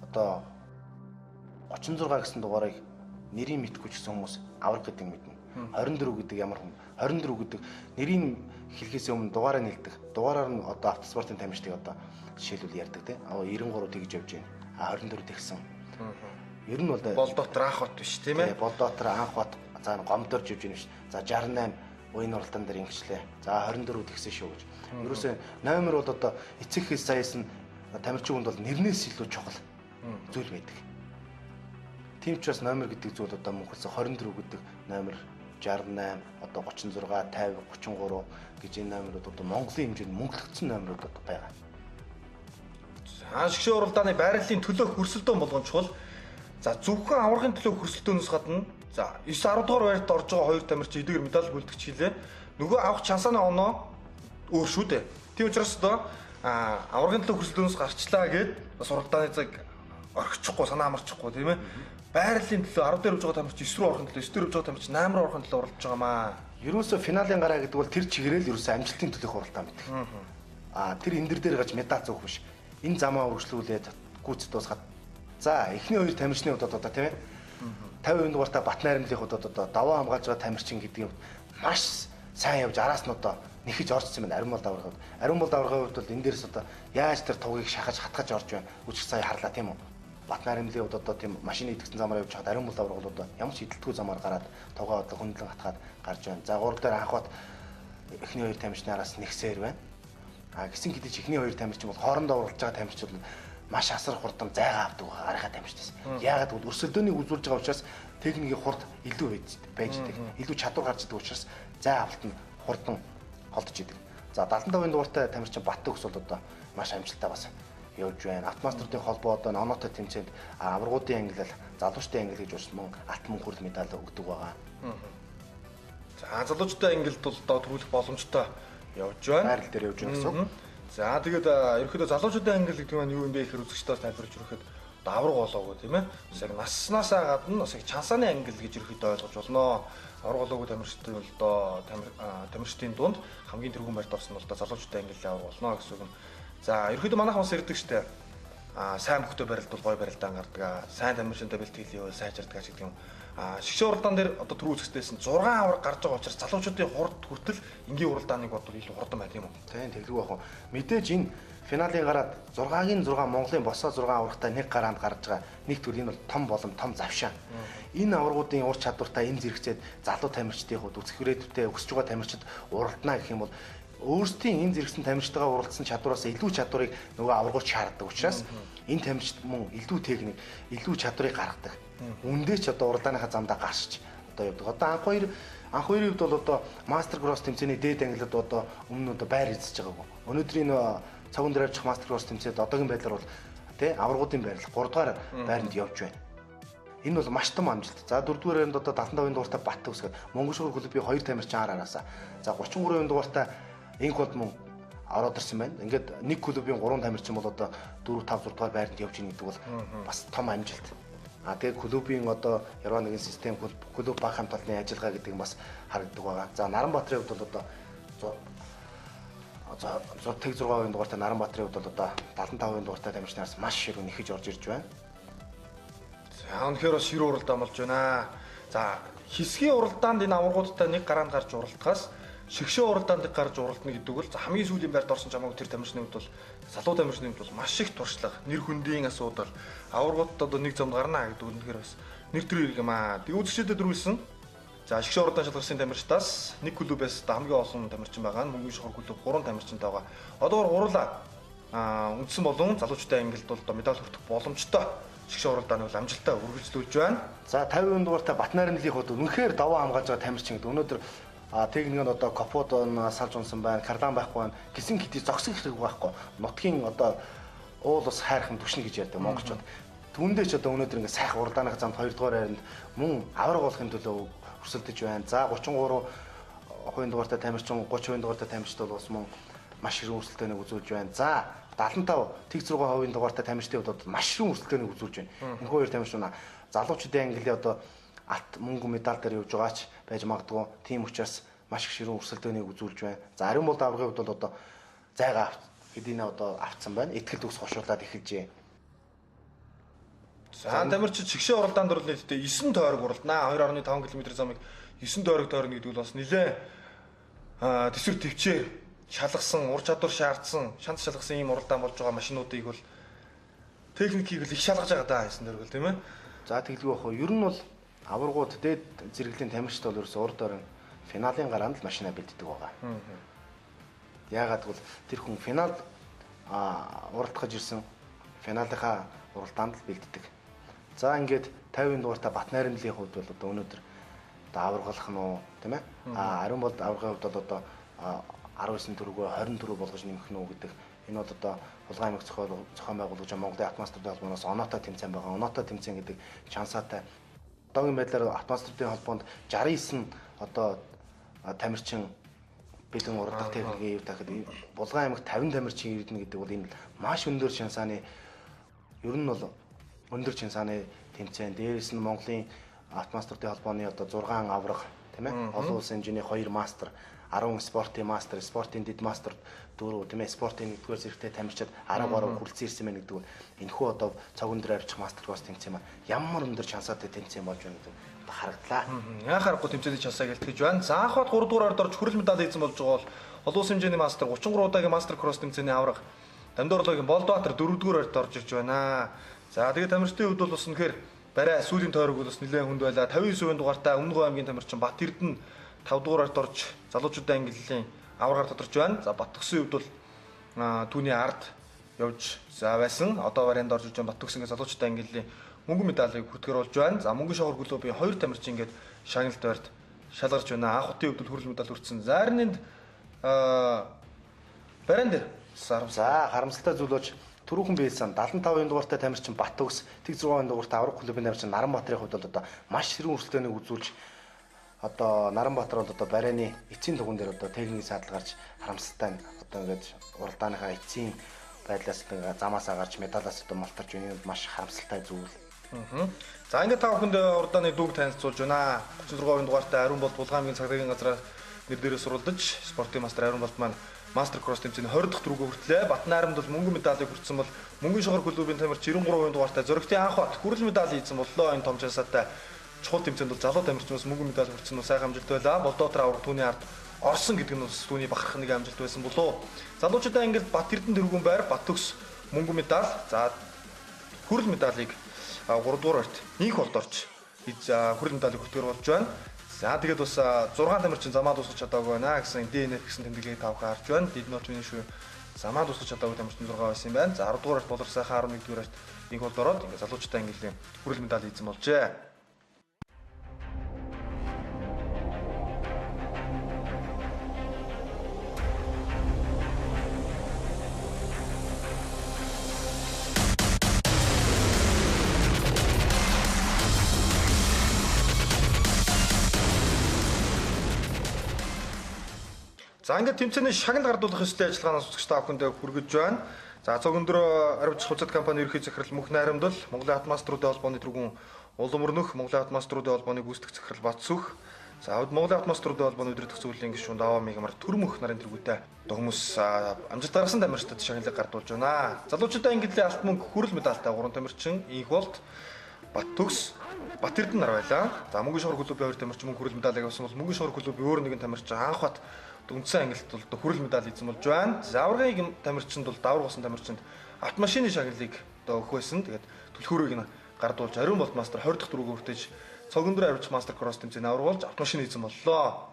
одоо 36 гэсэн дугаарыг нэрийг мэдгүй ч гэсэн хүмүүс авраг гэдэг мэднэ. 24 гэдэг ямар хүн 24 гэдэг нэрийг хэлхээс өмнө дугаараа нэлдэг. Дугаараар нь одоо автоспортын тамирчдыг одоо жишээлбэл ярьдаг тийм. 93 тэгж явж байна. 24 тэгсэн. Ер нь бол Болдотор анх бот биш тийм ээ. Болдотор анх бот за гомдорж явж байна биш. За 68 уян уралдаан дээр ингэчлээ. За 24 тэгсэн шүү гэж. Ерөөсөө номер бол одоо эцэгхээс саяас нь тамирчин хүнд бол нэрнээс илүү чухал зүйл байдаг. Тийм ч бас номер гэдэг зүйл одоо мөнхөлсө 24 гэдэг номер 68 одоо 36 50 33 гэж энэ номерууд одоо Монголын хэмжээнд мөнгөлөгдсөн номерууд одоо байгаа. За шгшээ уралдааны байрлалын төлөө хөрсөлдөөн болгон чухал. За зөвхөн аврагын төлөө хөрсөлдөөнөөс гадна за 9 10 дугаар байрт орж байгаа хоёр тамирчин эдгээр медаль бүлдэгч хэлээ. Нөгөө авах чансааны оноо өөр шүү дээ. Тийм учраас одоо аврагын төлөө хөрсөлдөөнөөс гарчлаа гэд бас уралдааны цаг орхичихгүй санаа амарчихгүй тийм ээ. Байрлалын төлөө 10 дээр явж байгаа тамирчин 9 рүү орохын төлөө 9 дээр явж байгаа тамирчин 8 руу орохын төлөө уралдаж байгаамаа. Ерөөсөө финалийн гараа гэдэг бол тэр чигээрэл ерөөсөө амжилтын төлөөх уралдаан байдаг. Тэр эндэр дээр гаж медаль зөөх биш. Энэ замаа үргэлжлүүлээд гүйцэд дуусгаад за эхний хоёр тамирчны удаад одоо тийм ээ 50% дугаартай бат найрамдлын удаад одоо даваа хамгаалж байгаа тамирчин гэдэг юм маш сайн явж араас нь одоо нэхэж орцсон байна. Ариун бол даваргад. Ариун бол даваргын хувьд бол энэ дээрс одоо яаж тэр тугийг шахаж хатгаж орж байна. Үчиг сая харлаа тийм үү. Бат найрамдлын удаад одоо тийм машины идэгсэн замаар явж хаад ариун бол даваргал одоо ямар ч идэлтгүй замаар гараад тугаа одоо хөндлөн хатгаад гарч байна. За гурал дээр анх бат эхний хоёр тамирчны араас нэгсээр байна. Гэсэн хэдий ч эхний хоёр тамирчин бол хоорондоо уралж байгаа тамирчид бол маш асар хурдан зайгаа авдаг гарахаа тамирчдаас. Яагаад гэвэл өрсөлдөөнийг үзүүлж байгаа учраас техникийн хурд илүү байж идэг. Илүү чадвар гарч идэг учраас зай авалт нь хурдан холдож идэг. За 75-ын дугаартай тамирчин Бат төгс бол одоо маш амжилттай бас явж байна. Автомаструудын холбоо одоо оноотой тэмцээнд аврагуудын ангилал, залуучдын ангил гэж урьдчилан алт мөн хүрэл медаль өгдөг байгаа. За залуучдын ангилд бол одоо төрүүлэх боломжтой явж байна. Байрал дээр явж байна гэсэн. За тэгээд ерөөхдөө залуучуудын ангил гэдэг нь юу юм бэ гэхээр үзэгчдээс тайлбарж өгөхөд давраг болоогүй тийм ээ. Яг наснаасаа гадна бас яг чансааны ангил гэж ерөөхдөө ойлгож болно. Авраг болоогүй тамирчдын бол одоо тамирчдын дунд хамгийн тэргүүн байрт орсон бол одоо залуучуудын ангиллын авраг болно гэсэн үг. За ерөөхдөө манайх бас ирдэг штэ. Сайн мөхтэй барилд бол гой барилдаан гардаг. Сайн тамирчинтай бэлтгэлийн сайжирдаг гэдэг юм. Шгшээ уралдаан дээр одоо түрүү үзэстэйсэн 6 авраг гарч байгаа учраас залуучуудын хурд хүртэл энгийн уралдааныг бодвол илүү хурдан байна юм уу? Тийм тэглэг байх уу. Мэдээж энэ финалийн гараад 6-гийн 6 Монголын босоо 6 аврагтай нэг гараанд гарч байгаа нэг төр энэ бол том болон том завшаа. Энэ аврагуудын ур чадвартай энэ зэрэгцээд залуу тамирчдын хувьд үсэх хүрээдтэй өсөж байгаа тамирчид уралдана гэх юм бол өөрсдийн энэ зэрэгсэн тамирчтайгаа уралдсан чадвараас илүү чадварыг нөгөө аврагууд шаарддаг учраас энэ тамирчид мөн илүү техник, илүү чадварыг гаргадаг. Үндэ ч одоо уралдааныхаа замдаа гарч одоо явдаг. Одоо анх хоёрын хувьд бол одоо мастер кросс тэмцээний дээд ангилалд одоо өмнө одоо байр эзэж байгаагүй. Өнөөдрийн цагуун дээр авчих мастер кросс тэмцээд одоогийн байдлаар бол тий аврагуудын байрлал 3 дугаар байранд явж байна. Энэ бол маш том амжилт. За 4 дугаар байранд одоо 75-ын дугаартай Бат төгс гээд Монгол шугар клубын 2 тамирчин араасаа. За 33-ын дугаартай Инх бол мөн ороод ирсэн байна. Ингээд нэг клубын 3 тамирчин бол одоо 4 5 6 дугаар байранд явж ийн гэдэг бол бас том амжилт. Тэгээ клубын одоо яруу нэгэн систем клуб баг хамт олонны ажиллагаа гэдэг нь бас харагддаг байгаа. За Наранбаатарын хувьд бол одоо тэг 6% дугаартай Наранбаатарын хувьд бол одоо 75% дугаартай тамирчнаас маш ширүү нэхэж орж ирж байна. За үнэхээр бас ширүү уралдаан болж байна. За хэсгийн уралдаанд энэ аврагуудтай нэг гараанд гарч уралдахаас шгшээ уралдаанд гарч уралдана гэдэг бол хамгийн сүүлийн байрт орсон чамаагүй тэр тамирчны хувьд бол залуу тамирчны хувьд бол маш их туршлага, нэр хүндийн асуудал, аврагуудад одоо нэг замд гарна гэдэг үнэхээр бас нэр төр ирэх юм аа. Тэг үзэгчдэд дөрвөлсөн. За шгшээ уралдаан шалгарсан тамирчдаас нэг клубээс хамгийн олон тамирчин байгаа нь мөнгөний шугар клуб 3 тамирчинтай байгаа. Одоогоор гурлаа үндсэн болон залуучдын ангилд бол одоо медаль хүртэх боломжтой. Шгшээ уралдааны бол амжилттай үргэлжлүүлж байна. За 50% дугаартай Бат найрамдлын хувьд үнэхээр даваа хамгаалж байгаа тамирчин гэдэг өнөөдөр техник нь одоо Коподон салж унсан байна, Карлан байхгүй байна. Гисэн хэдий зогсох хэрэг байхгүй. Нутгийн одоо уул ус хайрхан түшнэ гэж ярьдаг монголчууд. Түүндээ ч одоо өнөөдөр ингээ сайхан уралдааных замд 2 дугаар байранд мөн авраг болохын төлөө өрсөлдөж байна. За 33% дугаартай тамирчин, 30% дугаартай тамирчид бол бас мөн маш хэрэг өрсөлдөөнийг үзүүлж байна. За 75 тэг 6% дугаартай тамирчдын хувьд маш хэрэг өрсөлдөөнийг үзүүлж байна. Энэ хоёр тамирчин залуучдын английн одоо алт мөнгө медаль дээр явж байгаач байж магадгүй. Тийм учраас маш их ширүүн өрсөлдөөнийг үзүүлж байна. За ариун бол даврагын хувьд бол одоо зайгаа хэдийнэ одоо авцсан байна. Итгэл төгс хошуулаад эхэлжээ. За тамирчид чигшээ уралдаанд бол нийтдээ 9 тойрог уралдана. 2.5 км замыг 9 тойрог тойрно гэдэг бол бас нэлээ төсвөр төвчээр шалгасан, ур чадвар шаардсан, шанц шалгасан ийм уралдаан болж байгаа машинуудыг бол техникийг л их шалгаж байгаа даа гэсэн дөрвөл тийм ээ. За тэгэлгүй бах. Ер нь бол аваргууд дээд зэрэглэлийн тамирчид бол ерөөсөө урд орон финалийн гараанд л машина бэлддэг байгаа. Яагаад гэвэл тэр хүн финал уралдахж ирсэн финалынхаа уралдаанд л бэлддэг. За ингээд 50 дугаартай Батнайрамлын хувьд бол одоо өнөөдөр одоо аваргалах нь уу тийм ээ. Ариун бол аваргын хувьд бол одоо 19 төгрөгөө 20 төгрөг болгож нэмэх нь үү гэдэг. Энэ бол одоо Булган аймаг зохион байгуулагч Монголын Автомастуудын холбооноос оноотой тэмцээн байгаа. Оноотой тэмцээн гэдэг шансаатай. Одоогийн байдлаар Автомастуудын холбоонд 69 одоо тамирчин бэлэн уралдах техникийн юу тахад Булган аймагт 50 тамирчин ирдэнэ гэдэг бол энэ маш өндөр шансааны ер нь бол өндөр шансааны тэмцээн. Дээрээс нь Монголын Автомастуудын холбооны одоо 6 авраг тийм ээ. Олон улсын хэмжээний 2 мастер, 10 спортын мастер, спортын дэд мастер 4 тийм ээ. Спортын 1-р зэрэгтэй тамирчид 10 гаруй хүрэлцэн ирсэн байна гэдэг нь энэхүү одоо цаг өндөр авчих мастер класс тэмцээн маань ямар өндөр шансаатай тэмцээн болж байна гэдэг харагдлаа. Яхаарахгүй тэмцээний часаа гэлтгэж байна. За анхаад 3 дугаар орж хүрэл медаль эзэн болж байгаа бол олон улсын хэмжээний мастер 33 удаагийн мастер кросс тэмцээний авраг Дамдуурлогийн Болдбаатар 4 дугаар орж ирж байна. За тэгээд тамирчдын хувьд бол бас үнэхээр барай сүүлийн тойрог бол бас нэлээд хүнд байлаа. 59% дугаартай Өмнөгов аймгийн тамирчин Бат Эрдэнэ 5 дугаар орж залуучуудын ангиллын аврагаар тодорч байна. За Баттөксөн хувьд бол түүний ард явж байсан. Одоо варианд орж иж байгаа Баттөксөнгийн залуучуудын ангиллын мөнгөн медалийг хүртгэр болж байна. За мөнгөн шогор клубын 2 тамирчин ингээд шагналт байрт шалгарч байна. Анх удаа хувьд хүрэл медаль хүртсэн. Зарнинд бариан дээр За харамсалтай зүйл болж түрүүхэн биелсэн 75% дугаартай тамирчин Баттөкс, 6% дугаартай авраг клубын тамирчин Наранбаатарын хувьд бол одоо маш сэрүүн өрсөлдөөнийг үзүүлж одоо Наранбаатар бол одоо барайны эцсийн туган дээр одоо техникийн саадал гарч харамсалтай одоо ингээд уралдааныхаа эцсийн байдлаас ингээ замаасаа гарч медалаас одоо мултарч байна. Маш харамсалтай зүйл. За ингээд та бүхэнд уралдааны дүүг танилцуулж байна. 36% дугаартай Ариун Болд Булган аймгийн цагаагийн газраас нэр дээрээ суралдаж спортын мастер Ариун Болд маань мастер кросс тэмцээний 20 дахь дөрөвгөө хүртлээ. Батнайрамд бол мөнгөн медалийг хүртсэн бол мөнгөн шогор клубын тамирч 93% дугаартай зөрөгтийн анх бат хүрэл медаль ийдсэн боллоо. Энэ том чансаатай чухал тэмцээнд бол залуу тамирчнаас мөнгөн медаль хүртсэн нь сайхан амжилт байлаа. Болдоотор авраг түүний ард орсон гэдэг нь бас түүний бахарх нэг амжилт байсан болоо. Залуучуудаа ингээд Бат Эрдэнэ тэргүүн байр Баттөкс мөнгөн медаль, за хүрэл медалийг 3 дугаар орт инх болд орч хүрэл медалийг хүртгэр болж байна. За тэгээд бас 6 тамирчин замаа дуусгах чадаагүй байна гэсэн ДНФ гэсэн тэмдэглэгийг тавхан харж байна. Дид нотны шүү замаа дуусгах чадаагүй тамирчин 6 байсан юм байна. За 10 дугаарт болор сайхан 11 дугаарт инх болд ороод ингээд залуучуудаа ангилын хүрэл медаль эзэн болжээ. За ингээд тэмцээний шагнал гардуулах ёслолын ажиллагаанаас үзэгч та бүхэндээ хүргэж байна. За цог өндөр аривч хуцад компани ерхий захирал Мөнх Найрамдал, Монголын Автомаструудын холбооны түргэн Улам өрнөх Монголын Автомаструудын холбооны гүйцэтгэх захирал Батсүх. За Монголын Автомаструудын холбооны өдөртөх зөвлөлийн гишүүн Даваа Мигмар Төрмөх нарын тэргүүтэй хүмүүс амжилт гаргасан тамирчдад шагналыг гардуулж байна. Залуучуудаа ангиллын алт мөнгө хүрэл медальтай 3 тамирчин инх болт Баттөкс Бат Эрдэнэ нар байлаа. За мөнгөн шогор клубын 2 тамирчин мөнгө хүрэл медалийг авсан бол мөнгөн шогор клубын өөр нэгэн тамирчин анх бат үндсэн ангилалт бол хүрэл медаль эзэн болж байна. Заврагын тамирчинд бол давар госон тамирчинд автомашины шагналыг өгөх байсан. Тэгээд түлхүүрийг нь гардуулж Ариун Болд мастер 20 дахь дөрөвгөө хүртэж цог өндөр авирч мастер кросс тэмцээний аврагуулж автомашины эзэн боллоо.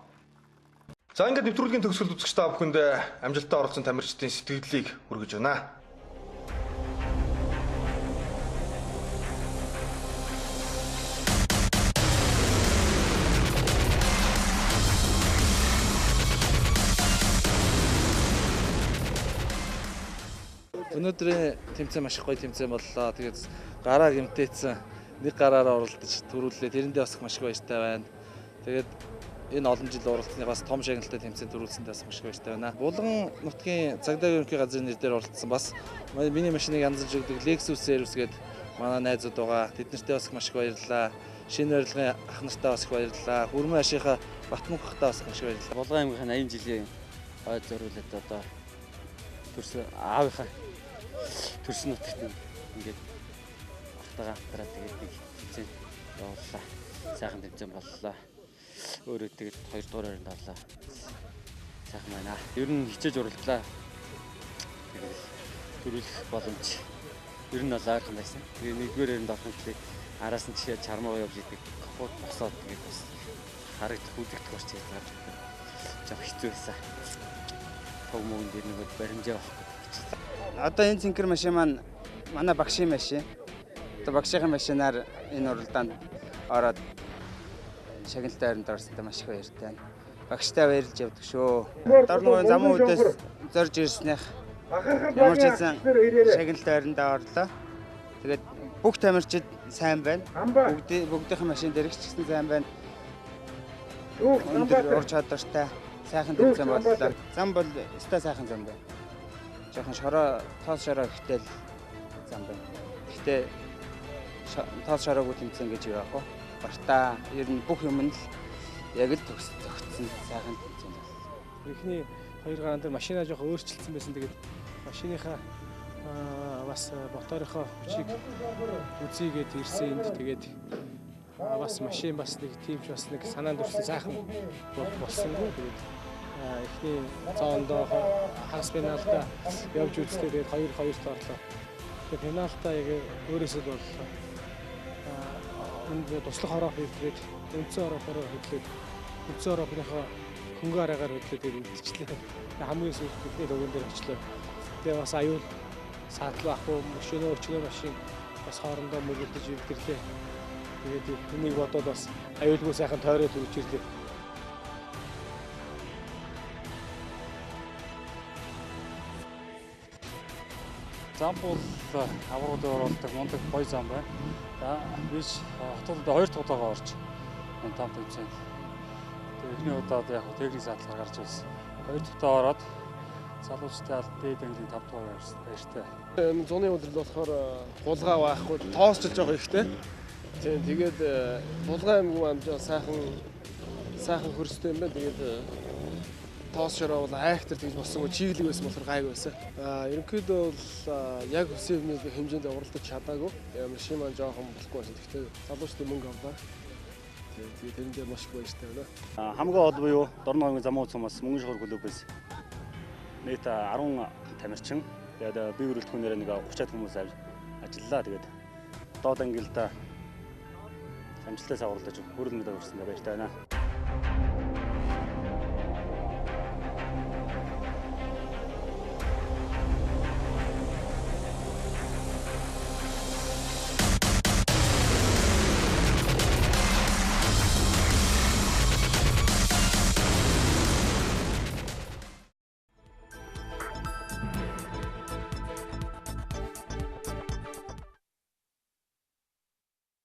За ингээд нэвтрүүлгийн төгсгөл үзэгч та бүхэнд амжилттай оролцсон тамирчдын сэтгэлдлийг хүргэж байна. Өнөөдрийн тэмцээн маш их гоё тэмцээн боллоо. Тэгээд гараа гэмтээсэн нэг гараараа оролдож төрүүллээ. Тэрэндээ бас маш их баяртай байна. Тэгээд энэ олон жил оролцсны бас том шагналтай тэмцээнд төрүүлсэндээ бас маш их баяртай байна. Булган нутгийн цагдаагийн ерөнхий газрын нэр дээр оролцсон бас миний машиныг янзалж өгдөг Lexus Service гээд манай найзууд байгаа. Тэднэртээ бас маш их баярлалаа. Шинэ барилгын ах нартаа бас их баярлалаа. Хүрмэн ашийнхаа Батмөнхтаа бас маш их баярлалаа. Булган аймгийн 80 жилийн хойд зориулаад одоо аавынхаа төрсөн нутагт ингээд ахтайгаа хамтраад тэгээд нэг тэмцээн явууллаа. Сайхан тэмцээн боллоо. Өөрөө тэгээд 2 дугаар байранд орлоо. Сайхан байна. Ер нь хичээж уралдлаа. Тэгээд төрүүлэх боломж ер нь бол ойрхон байсан. Тэгээд 1-р байранд орох нь араас нь жишээ чармаа явж идэг. Капот босоод тэгээд бас харагдах үлдэх орч хийж гарч ирсэн. Жог хэцүү байсан. Тог мөн дээр нэг баримжаа авах гэж. Одоо энэ цэнхэр машин маань манай багшийн машин. Одоо багшийн машинаар энэ уралдаанд ороод шагналтай байранд орсонтой маш их баяртай байна. Багштай баярлж явдаг шүү. Дорногын замун үдээс зорж ирснийх ямар ч хэсэн шагналтай байранд орлоо. Тэгээд бүх тамирчид сайн байна. Бүгдийнх машин дээр ч гэсэн сайн байна. Өндөр ур чадвартай сайхан тэмцээн боллоо. Зам бол өстой сайхан зам байна. Жохон шороо тоос шороо ихтэй зам байна. Гэхдээ тоос шороогүй тэмцээн гэж юу яах вэ? Бартаа ер нь бүх юм нь л яг л зөгцсөн сайхан тэмцээн байна. Эхний 2 гараан дээр машинаа жоохон өөрчилсөн байсан. Тэгээд машиныхаа бас моторынхоо хүчийг үзийгээд ирсэн энд. Тэгээд бас машин бас нэг тийм ч бас нэг санаанд өрсөн сайхан болсонгүй. Тэгээд эхний зоондоо хагас пеналта явж үзтээ тэгээд 2-2-т орлоо. Тэгээд пеналта яг өөрөөсөө боллоо. Энд туслах ороо хийгээд үндсэн ороогоор хөдлөөд үндсэн ороогийнхоо хөнгө араагаар хөдлөөд үлдчихлээ. Хамгийн сүүлд бидний логон дээр очлоо. Тэгээд бас аюул саадлуу ах уу өчнөө машин бас хоорондоо мөрөлдөж ивдэрлээ. Тэгээд энийг бодоод бас аюулгүй сайхан тойроод үржирлээ. Зам бол аврууд оролдог мундаг гоё зам байна. За биш хотод 2 дахь удаага орж энэ там тэмцээн. Тэгээд эхний удаад яг техник задлаар гарч ирсэн. 2 дахь удаа ороод залуучтай аль дээд английн 5 дугаар байртай. Энэ зуны өдрөл болохоор хулгай байхгүй тоосчилж байгаа ихтэй. Тийм тэгээд Булган аймаг маань жоо сайхан хөрстэй юм байна. Тэгээд тоос шороо бол айхтар тэгж болсонгүй чиглэг байсан болохоор гайг байсан. Ерөнхийдөө бол яг хүссэн хэмжээнд уралдаж чадаагүй. Машин маань жоохон болохгүй байсан. Гэхдээ залуучтай мөнгө авлаа. Тэгээд тэрэн дээр маш их баяртай байна. Хамгийн од буюу Дорногын замун цумаас мөнгөн шугуур клубээс нийт 10 тамирчин тэгээд бие бүрэлдэхүүнээр нэг 30-аад хүмүүс ажиллаа. Тэгээд доод ангилда амжилттай савруулж хүрэл мэдээ өгсөн баяртай байна.